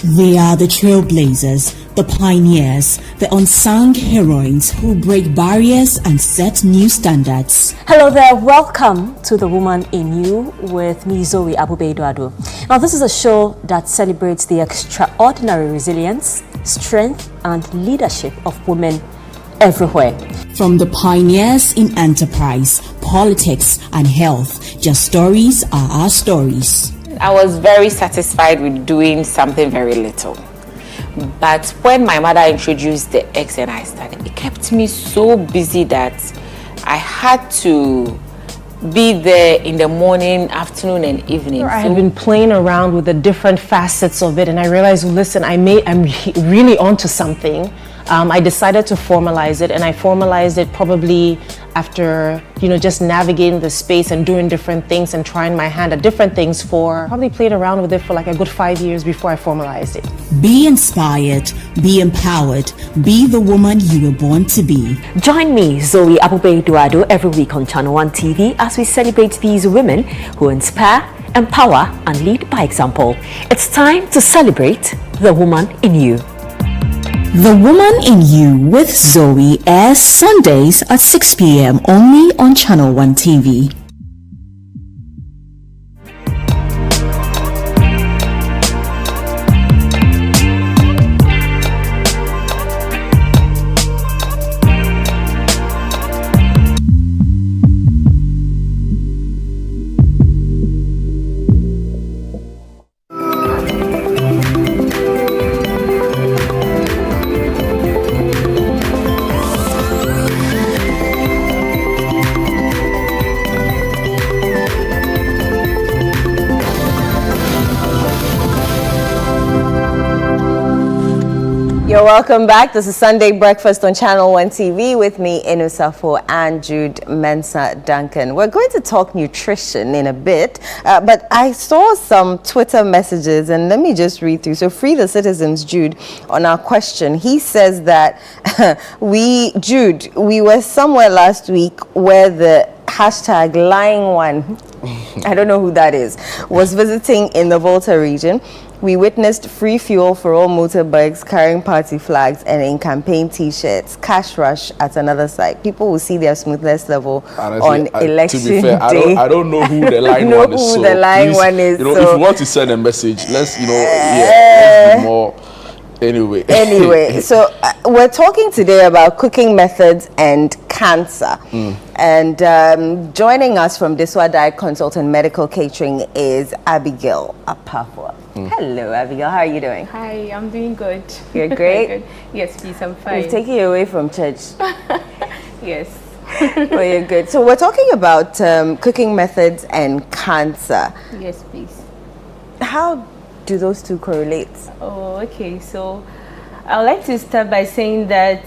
They are the trailblazers, the pioneers, the unsung heroines who break barriers and set new standards. Hello there, welcome to The Woman in You with me, Zoe Abubeidoado. Now, this is a show that celebrates the extraordinary resilience, strength, and leadership of women everywhere. From the pioneers in enterprise, politics, and health, their stories are our stories. I was very satisfied with doing something very little. But when my mother introduced the eggs and I started, it kept me so busy that I had to be there in the morning, afternoon, and evening. I had been playing around with the different facets of it, and I realized, well, listen, I'm really onto something. I decided to formalize it, and I formalized it probably after, just navigating the space and doing different things and trying my hand at different things probably played around with it for like a good 5 years before I formalized it. Be inspired, be empowered, be the woman you were born to be. Join me, Zoe Abubeidoado, every week on Channel 1 TV as we celebrate these women who inspire, empower, and lead by example. It's time to celebrate the woman in you. The Woman in You with Zoe airs Sundays at 6 p.m. only on Channel 1 TV. You're welcome back. This is Sunday Breakfast on Channel 1 TV with me, Safo, and Jude, Mensah, Duncan. We're going to talk nutrition in a bit, but I saw some Twitter messages, and let me just read through. So, Free the Citizens, Jude, on our question, he says that Jude, we were somewhere last week where the hashtag lying one, I don't know who that is, was visiting in the Volta region. We witnessed free fuel for all motorbikes, carrying party flags, and in campaign T-shirts. Cash rush at another site. People will see their smoothness level on election to be fair, day. I don't know who the lying one is. Who the lying one is. You know, so, if you want to send a message, let's be more. Anyway, so we're talking today about cooking methods and cancer. And joining us from Diswa Diet Consultant Medical Catering is Abigail Apafwa. Hello, Abigail. How are you doing? Hi, I'm doing good. You're great? Good. Yes, please, I'm fine. We've taken you away from church. Yes. Well, you're good. So we're talking about cooking methods and cancer. Yes, please. How do those two correlate? Oh, okay. So I would like to start by saying that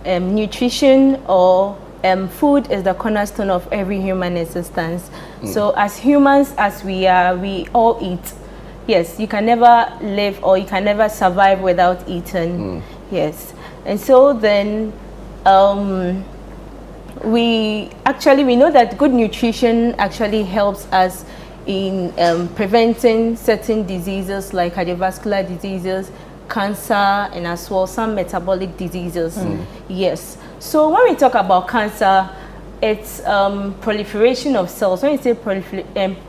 nutrition or food is the cornerstone of every human existence. So as humans, as we are, we all eat. Yes, you can never live or you can never survive without eating. Yes. And so then we know that good nutrition actually helps us in preventing certain diseases like cardiovascular diseases, cancer, and as well some metabolic diseases. Yes. So when we talk about cancer, it's proliferation of cells. When we say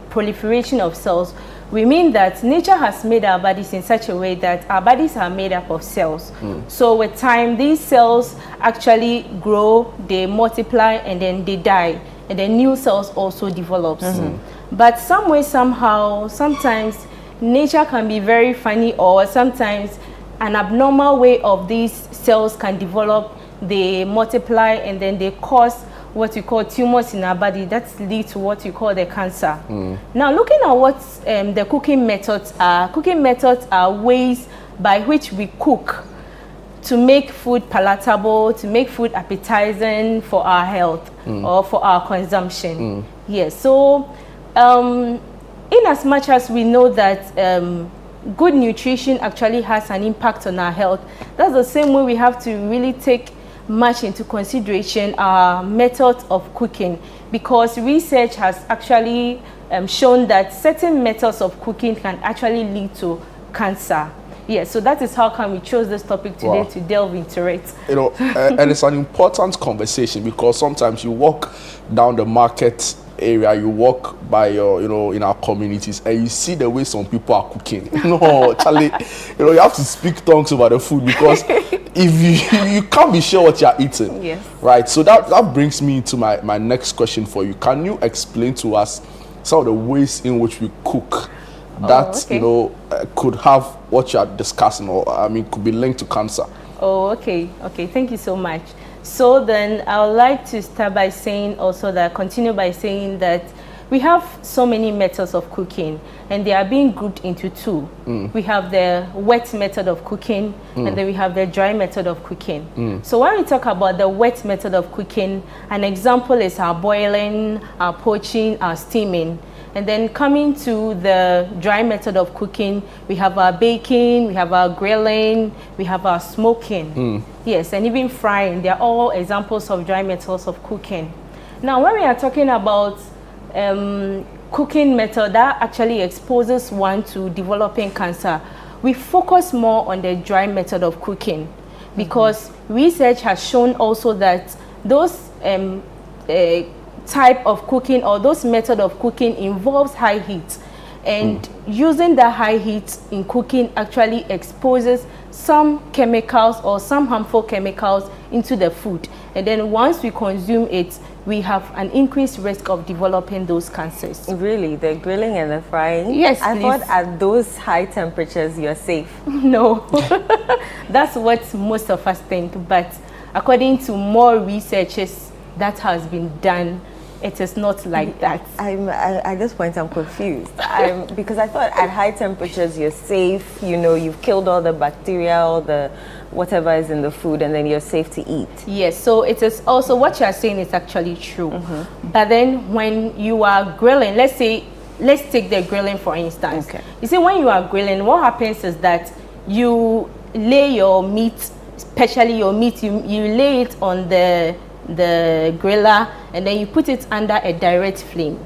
proliferation of cells, we mean that nature has made our bodies in such a way that our bodies are made up of cells. So with time, these cells actually grow, they multiply, and then they die, and then new cells also develops. But some way, somehow, sometimes nature can be very funny, or sometimes an abnormal way of these cells can develop. They multiply, and then they cause what we call tumors in our body that lead to what we call the cancer. Now, looking at what the cooking methods are ways by which we cook to make food palatable, to make food appetizing for our health or for our consumption. Yes, so in as much as we know that good nutrition actually has an impact on our health, that's the same way we have to really take much into consideration our methods of cooking, because research has actually shown that certain methods of cooking can actually lead to cancer. Yes, so that is how come we chose this topic today to delve into it. You know, and it's an important conversation, because sometimes you walk down the market area, you walk by your, in our communities, and you see the way some people are cooking. No, Charlie, you have to speak tongues about the food, because if you can't be sure what you're eating. Yes. Right. So that brings me to my next question for you. Can you explain to us some of the ways in which we cook that could have what you are discussing, or could be linked to cancer? Oh, okay. Thank you so much. So then I would like to start by saying continue by saying that we have so many methods of cooking, and they are being grouped into two. We have the wet method of cooking, and then we have the dry method of cooking. So when we talk about the wet method of cooking, an example is our boiling, our poaching, our steaming. And then coming to the dry method of cooking, we have our baking, we have our grilling, we have our smoking. Yes, and even frying. They are all examples of dry methods of cooking. Now, when we are talking about cooking method that actually exposes one to developing cancer, we focus more on the dry method of cooking, because research has shown also that those type of cooking or those method of cooking involves high heat, and using the high heat in cooking actually exposes some chemicals or some harmful chemicals into the food, and then once we consume it, we have an increased risk of developing those cancers. Really? The grilling and the frying? Yes, I please. thought at those high temperatures you're safe. No. That's what most of us think, but according to more researches that has been done, it is not like that. At this point, I'm confused. Because I thought at high temperatures you're safe, you know, you've killed all the bacteria, all the whatever is in the food, and then you're safe to eat. Yes, so it is also, what you are saying is actually true. But then when you are grilling, let's take the grilling for instance. Okay. You see, when you are grilling, what happens is that you lay your meat, especially your meat, you lay it on the griller, and then you put it under a direct flame.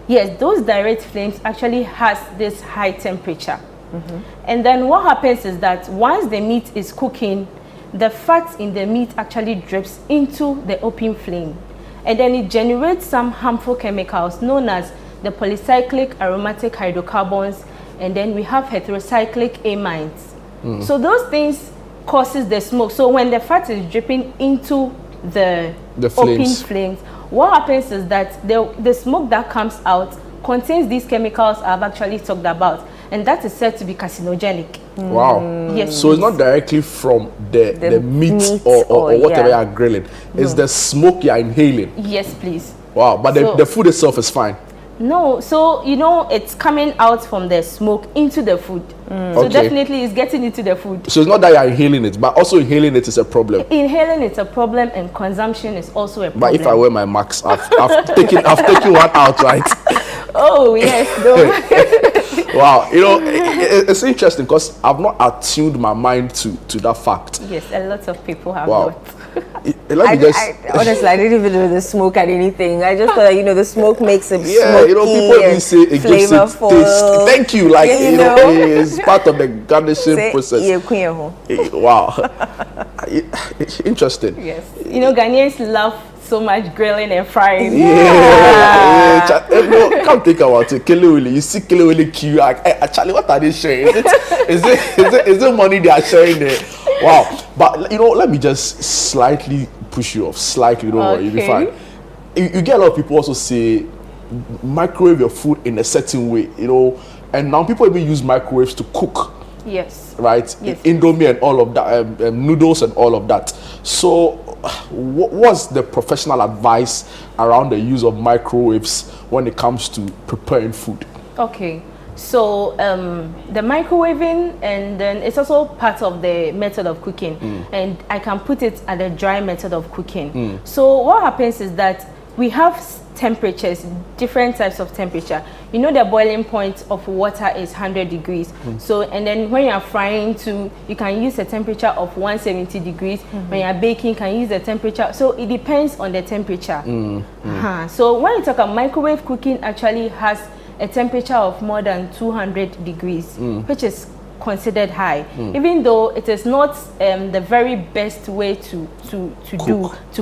Yes, those direct flames actually has this high temperature. And then what happens is that once the meat is cooking, the fat in the meat actually drips into the open flame, and then it generates some harmful chemicals known as the polycyclic aromatic hydrocarbons, and then we have heterocyclic amines. So those things causes the smoke. So when the fat is dripping into the open flames, what happens is that the smoke that comes out contains these chemicals I've actually talked about, and that is said to be carcinogenic. Wow. Yes. So it's not directly from the meat or whatever you're grilling. It's the smoke you're inhaling. Yes, please. Wow. But the food itself is fine. No, so you know it's coming out from the smoke into the food. So definitely it's getting into the food. So it's not that you're inhaling it, but also inhaling it is a problem. Inhaling it's a problem, and consumption is also a problem. But if I wear my mask, I've taken one out, right? Oh yes, Wow, you know, it's interesting because I've not attuned my mind to that fact. Yes, a lot of people have not. Honestly, I didn't even know the smoke had anything. I just thought that, you know, the smoke makes it smoky, you know, people even say it gives it taste. Thank you, like, you know, it's part of the garnishing process. Wow. Interesting. Yes. You know, Ghanaians love so much grilling and frying. No, come think about it. Kelewele, you see Kelewele queue. Actually, what are they sharing? Is it money they are sharing there? Wow. But you know, let me just slightly push you off. Slightly, don't worry, you'll be fine. You get a lot of people also say microwave your food in a certain way, you know, and now people even use microwaves to cook. Yes. Right? Yes. Indomie and all of that, noodles and all of that. So, what's the professional advice around the use of microwaves when it comes to preparing food? Okay. So the microwaving, and then it's also part of the method of cooking, and I can put it at the dry method of cooking. So what happens is that we have temperatures, different types of temperature. You know, the boiling point of water is 100 degrees. So, and then when you're frying too, you can use a temperature of 170 degrees. When you're baking, you can use the temperature. So it depends on the temperature. So when you talk about microwave cooking, actually has a temperature of more than 200 degrees, which is considered high, even though it is not the very best way to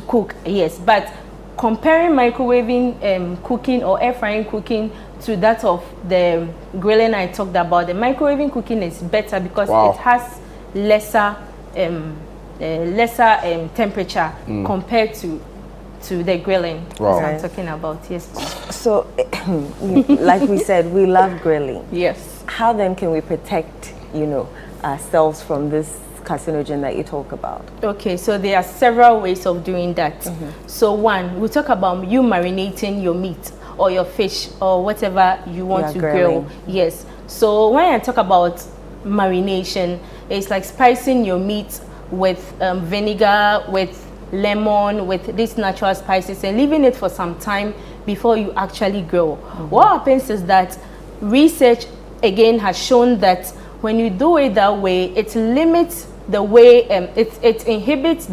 cook. Yes, but comparing microwaving cooking or air frying cooking to that of the grilling I talked about, the microwaving cooking is better because it has lesser temperature compared to the grilling I'm talking about. Yes. So, like we said, we love grilling. Yes. How then can we protect, you know, ourselves from this carcinogen that you talk about? Okay, so there are several ways of doing that. So one, we talk about you marinating your meat or your fish or whatever you want to grill. Yes. So when I talk about marination, it's like spicing your meat with vinegar, with lemon, with these natural spices, and leaving it for some time before you actually grill. What happens is that research again has shown that when you do it that way, it limits the way it inhibits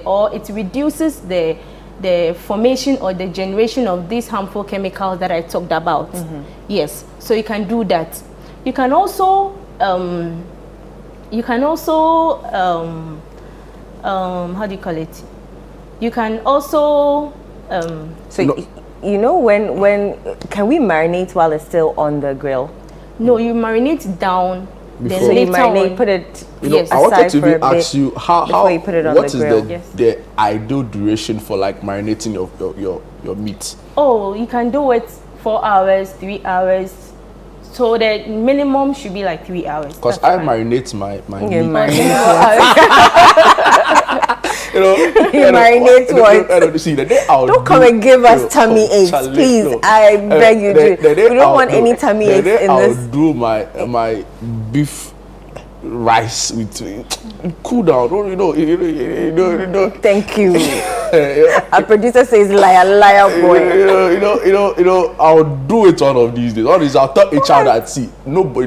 or it reduces the the formation or the generation of these harmful chemicals that I talked about. Yes, so you can do that. You can also how do you call it? You can also you know when can we marinate while it's still on the grill? No, you marinate down. Then so you marinate, put it. Yes, I wanted to ask you how you put it on what the is grill. the ideal duration for like marinating your meat? Oh, you can do it 4 hours, 3 hours. So the minimum should be like 3 hours. Because I marinate my meat. You marinate what? Don't come and give us tummy aches, please. I beg you, Jude. We don't want any tummy aches in this. I'll do my beef rice with cool down. Thank you. Our producer says liar boy. I'll do it one of these days. All these, I'll tell a child that see nobody,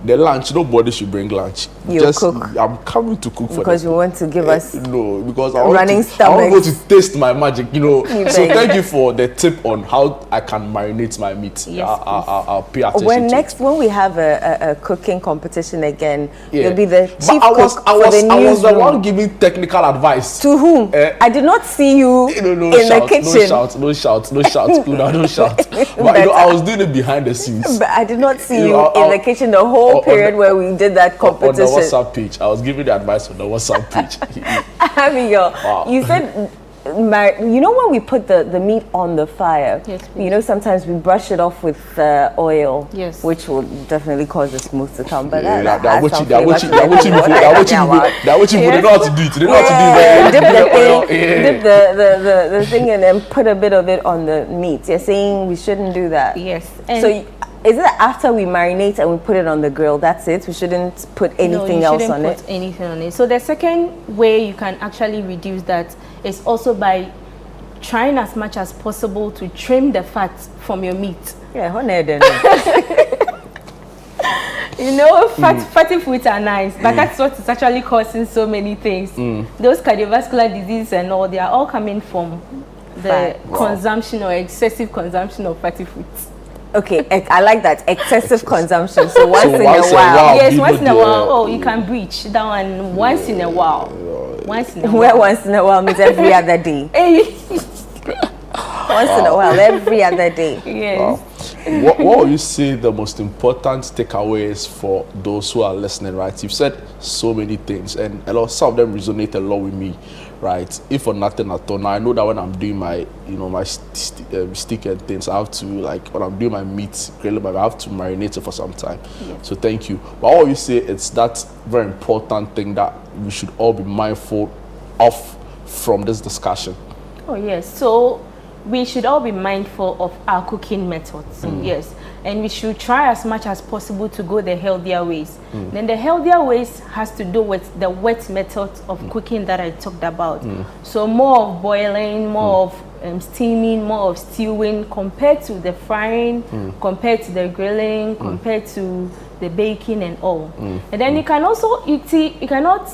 the lunch. Nobody should bring lunch. Cook. I'm coming to cook for because you want to give us because I running want to taste my magic. So thank you for the tip on how I can marinate my meat. Yes, I'll pay attention. When we have a cooking competition again, you'll be the chief I cook was the newsroom. one giving technical advice. To whom? I did not see you in the kitchen. No shout. Cool down, don't shout. But I was doing it behind the scenes. But I did not see you in the kitchen the whole period where we did that competition. On the WhatsApp page. I was giving the advice on the WhatsApp page. Abigail, you said, when we put the meat on the fire, yes, sometimes we brush it off with oil, yes, which will definitely cause the smooth to come. But that what you know how to do it. They know how to do it. Dip the thing and then put a bit of it on the meat. You're saying we shouldn't do that. Yes. So is it after we marinate and we put it on the grill? That's it? We shouldn't put anything else on it? No, you shouldn't put anything on it. So the second way you can actually reduce that is also by trying as much as possible to trim the fat from your meat. Yeah, fatty foods are nice, but that's what is actually causing so many things. Those cardiovascular diseases and all, they are all coming from the consumption or excessive consumption of fatty foods. Okay, I like that. Excessive consumption. So once in a while. Yes, once in a while. Oh, you can breach that one once in a while. Once in a while. Where once in a while means every other day. Once in a while, every other day. Yes. Wow. What would you say the most important takeaways for those who are listening, right? You've said so many things, and some of them resonate a lot with me, right? If for nothing at all, now I know that when I'm doing my, my stick and things, I have to, when I'm doing my meat, I have to marinate it for some time. Yeah. So thank you. But what you say, it's that very important thing that we should all be mindful of from this discussion. Oh yes. So we should all be mindful of our cooking methods. Yes, and we should try as much as possible to go the healthier ways. Then the healthier ways has to do with the wet method of cooking that I talked about. So more of boiling, more of steaming, more of stewing compared to the frying, compared to the grilling, compared to the baking and all. And then you can also, you cannot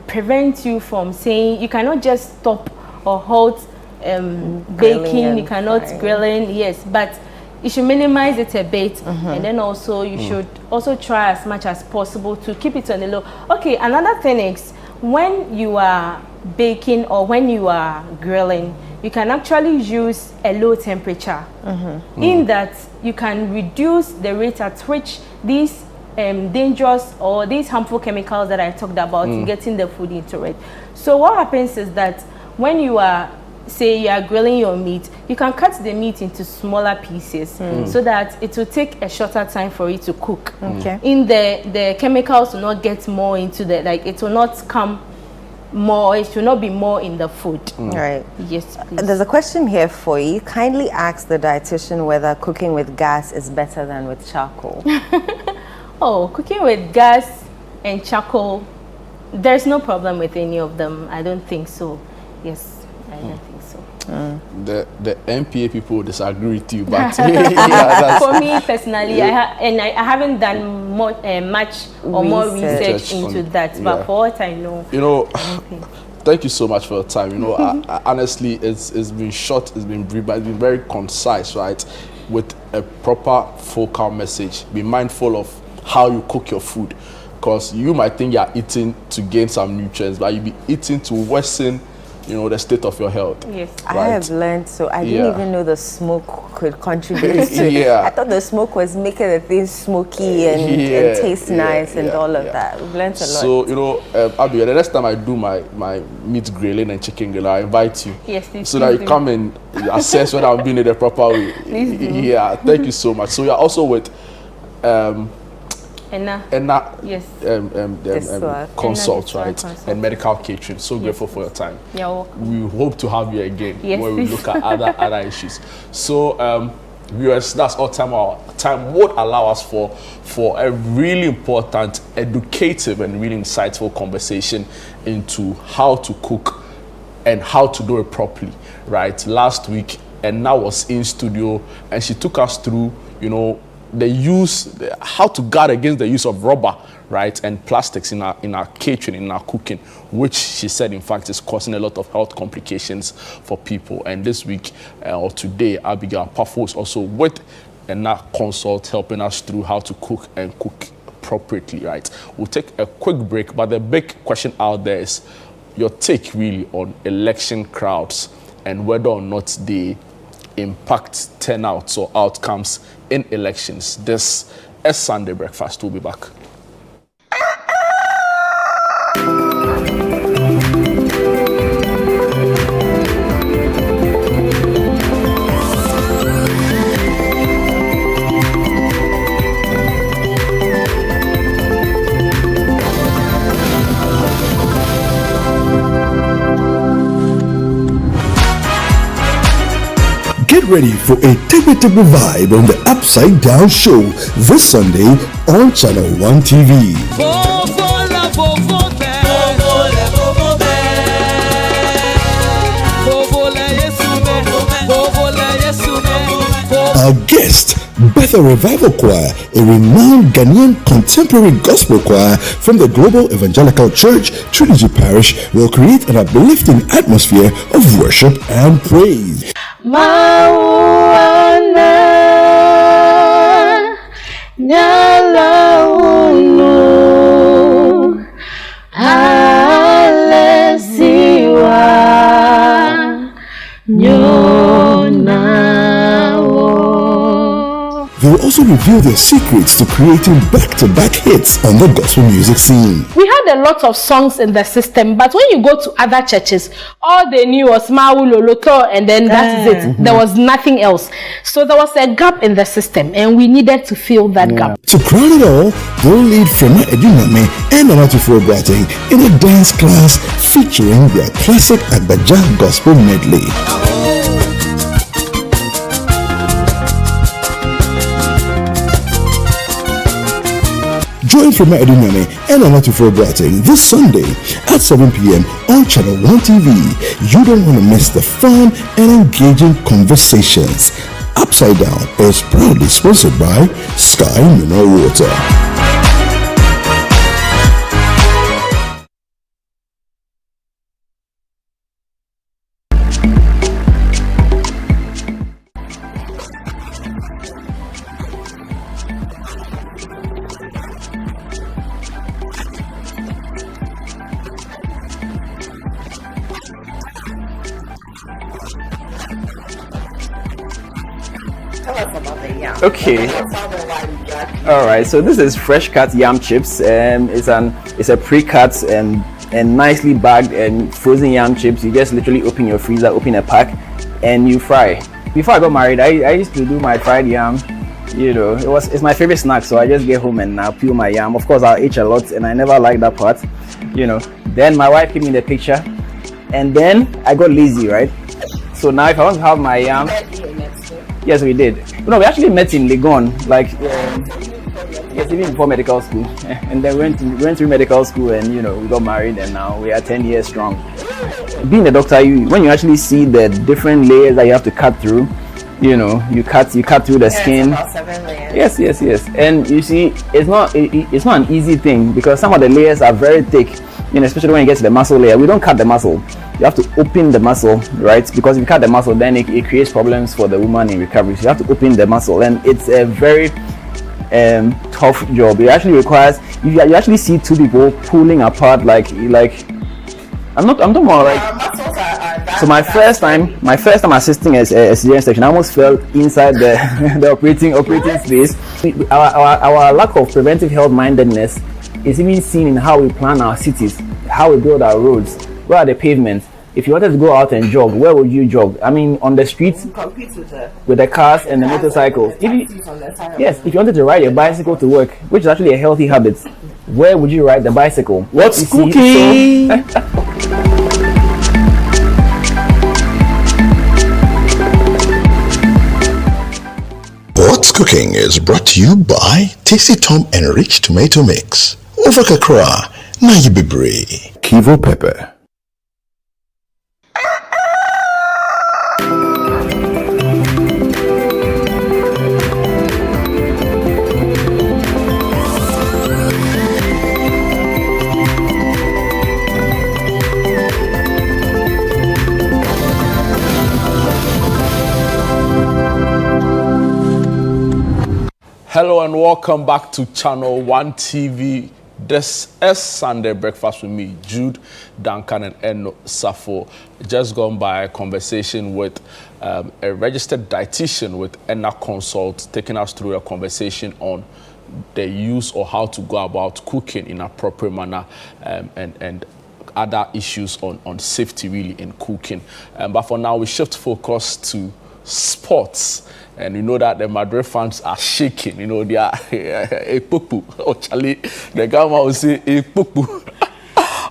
prevent you from saying, you cannot just stop or halt baking, you cannot grilling, yes, but you should minimize it a bit, and then also you should also try as much as possible to keep it on the low. Okay, another thing is when you are baking or when you are grilling, you can actually use a low temperature in that you can reduce the rate at which these dangerous or these harmful chemicals that I talked about getting the food into it. So what happens is that when you are, say you are grilling your meat, you can cut the meat into smaller pieces so that it will take a shorter time for it to cook. In the chemicals will not get more into the, it will not come more, it should not be more in the food. Right. Yes, please. There's a question here for you. Kindly ask the dietitian whether cooking with gas is better than with charcoal. Oh, cooking with gas and charcoal, there's no problem with any of them. I don't think so. Yes, I don't think so. The MPA people disagree with you, but for me personally, I haven't done much or more research into that. But for what I know, thank you so much for your time. You know, I honestly, it's been short, it's been brief, but it's been very concise, right? With a proper focal message. Be mindful of how you cook your food, because you might think you're eating to gain some nutrients, but you'll be eating to worsen, you know, the state of your health. Yes. Right? I have learned, so I didn't even know the smoke could contribute to it. Yeah. I thought the smoke was making the things smoky and taste nice and all of that. We've learned a lot. So, you know, Abby, the next time I do my meat grilling and chicken grill, I invite you. Yes, please. So that you come and assess whether I'm doing it the proper way. Please do. Yeah, thank you so much. So you're also with Enna, yes. Consult, Enna, right? Consult. And medical catering. So grateful for your time. You're welcome. We hope to have you again Yes, when we please. look at other issues. So viewers, that's all time our time would allow us for a really important, educative and really insightful conversation into how to cook and how to do it properly, right? Last week, Enna was in studio and she took us through, you know, how to guard against the use of rubber, right, and plastics in our catering, in our cooking, which she said, in fact, is causing a lot of health complications for people. And this week or today, Abigail Pafo is also with Enna Consult, helping us through how to cook and cook appropriately, right? We'll take a quick break, but the big question out there is your take really on election crowds and whether or not they impact turnouts or outcomes in elections. This is Sunday Breakfast. We'll be back. Get ready for a table vibe on the Upside Down Show this Sunday on Channel 1 TV. Our guest, Bethel Revival Choir, a renowned Ghanaian contemporary gospel choir from the Global Evangelical Church, Trinity Parish, will create an uplifting atmosphere of worship and praise. They will also reveal their secrets to creating back-to-back hits on the gospel music scene. We had a lot of songs in the system, but when you go to other churches, all they knew was Mawu Loloto, and then that is it. There was nothing else. So there was a gap in the system, and we needed to fill that gap. To crown it all, they'll lead Frema Eduname and Anatifo Boateng in a dance class featuring their classic Agbaja gospel medley. Join Frema Eduname and Anatifo Boateng this Sunday at 7 p.m. on Channel 1 TV. You don't want to miss the fun and engaging conversations. Upside Down is proudly sponsored by Sky Mineral Water. Okay. All right. So this is fresh cut yam chips. It's a pre-cut and nicely bagged and frozen yam chips. You just literally open your freezer, open a pack, and you fry. Before I got married, I used to do my fried yam. You know, it's my favorite snack. So I just get home and I peel my yam. Of course, I'll eat a lot, and I never liked that part. You know. Then my wife came in the picture, and then I got lazy, right? So now if I want to have my yam. Yes, we did. No, we actually met in Legon, yes, even before medical school. And then we went through medical school, and you know, we got married, and now we are 10 years strong. Being a doctor, when you actually see the different layers that you have to cut through, you know, you cut through the skin. It's about 7 layers. Yes. And you see, it's not an easy thing because some of the layers are very thick. especially when you get to the muscle layer, we don't cut the muscle. You have to open the muscle, right? Because if you cut the muscle, then it creates problems for the woman in recovery. So you have to open the muscle, and it's a very tough job. It actually requires, you actually see two people pulling apart like I'm talking about like. So my first time assisting a cesarean section, I almost fell inside the operating space. Our lack of preventive health mindedness is even seen in how we plan our cities, how we build our roads, where are the pavements. If you wanted to go out and jog, where would you jog? I mean, on the streets with the cars and the motorcycles. If you wanted to ride your bicycle to work, which is actually a healthy habit, where would you ride the bicycle? What's cooking? What's Cooking is brought to you by Tasty Tom and Rich Tomato Mix. Over Kakra, Nayibibre. Kivo Pepper. Hello and welcome back to Channel 1 TV. This is Sunday Breakfast with me, Jude, Duncan and Safo. Just gone by a conversation with a registered dietitian with Enna Consult, taking us through a conversation on the use or how to go about cooking in an appropriate manner and other issues on safety really in cooking. But for now, we shift focus to sports. And you know that the Madrid fans are shaking. You know, they are a pupu. Oh, Charlie, the guy will say a pupu.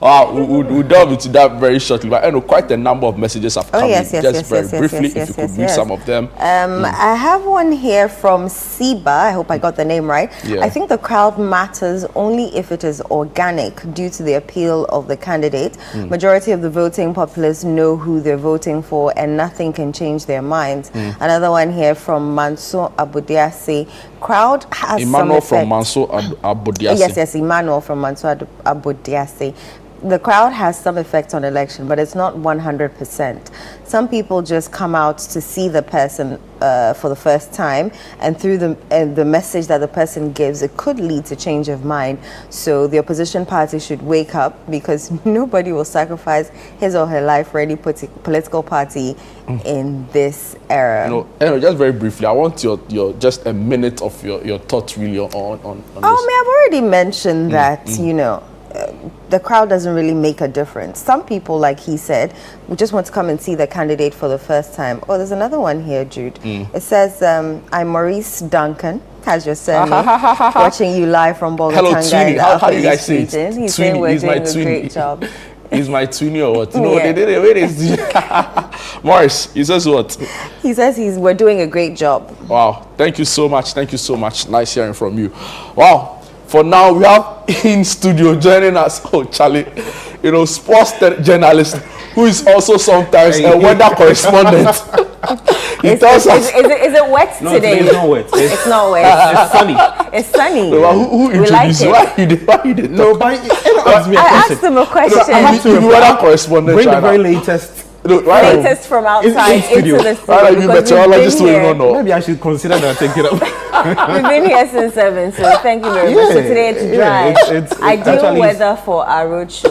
We'll delve into that very shortly. But I know quite a number of messages have come in. Just very briefly, if you could read some of them. I have one here from Siba. I hope I got the name right. Yeah. I think the crowd matters only if it is organic due to the appeal of the candidate. Majority of the voting populace know who they're voting for and nothing can change their minds. Another one here from Mansour Abudiasi. Crowd has Emmanuel some effect. from Mansour Abudiasi. Yes, Emmanuel from Mansour Abudiasi. The crowd has some effect on election, but it's not 100%. Some people just come out to see the person for the first time, and through the message that the person gives, it could lead to change of mind. So the opposition party should wake up, because nobody will sacrifice his or her life for any political party in this era. Just very briefly, I want your just a minute of your thoughts really on this. I've already mentioned that, the crowd doesn't really make a difference. Some people, like he said, we just want to come and see the candidate for the first time. Oh, there's another one here, Jude. It says, I'm Maurice Duncan. How's your surname? Watching you live from Bogatanga. Hello, Twinny. How do you guys say it? He's saying we're doing a great job. He's my twinny or what? No, they did it. Wait, is Morris, he says what? He says we're doing a great job. Wow. Thank you so much. Thank you so much. Nice hearing from you. Wow. For now, we have in studio joining us, Charlie, sports journalist who is also sometimes a weather correspondent. Is it wet today? It's not wet. It's not wet. It's sunny. It's sunny. Who introduced you? Why you did No, but I asked him a question. I have to be weather correspondent. Bring the very latest. Latest from outside into the studio. You meteorologist who you know. Maybe I should consider that. Take it up. We've been here since 7, so thank you very much. So today it's dry. Ideal weather for our road show.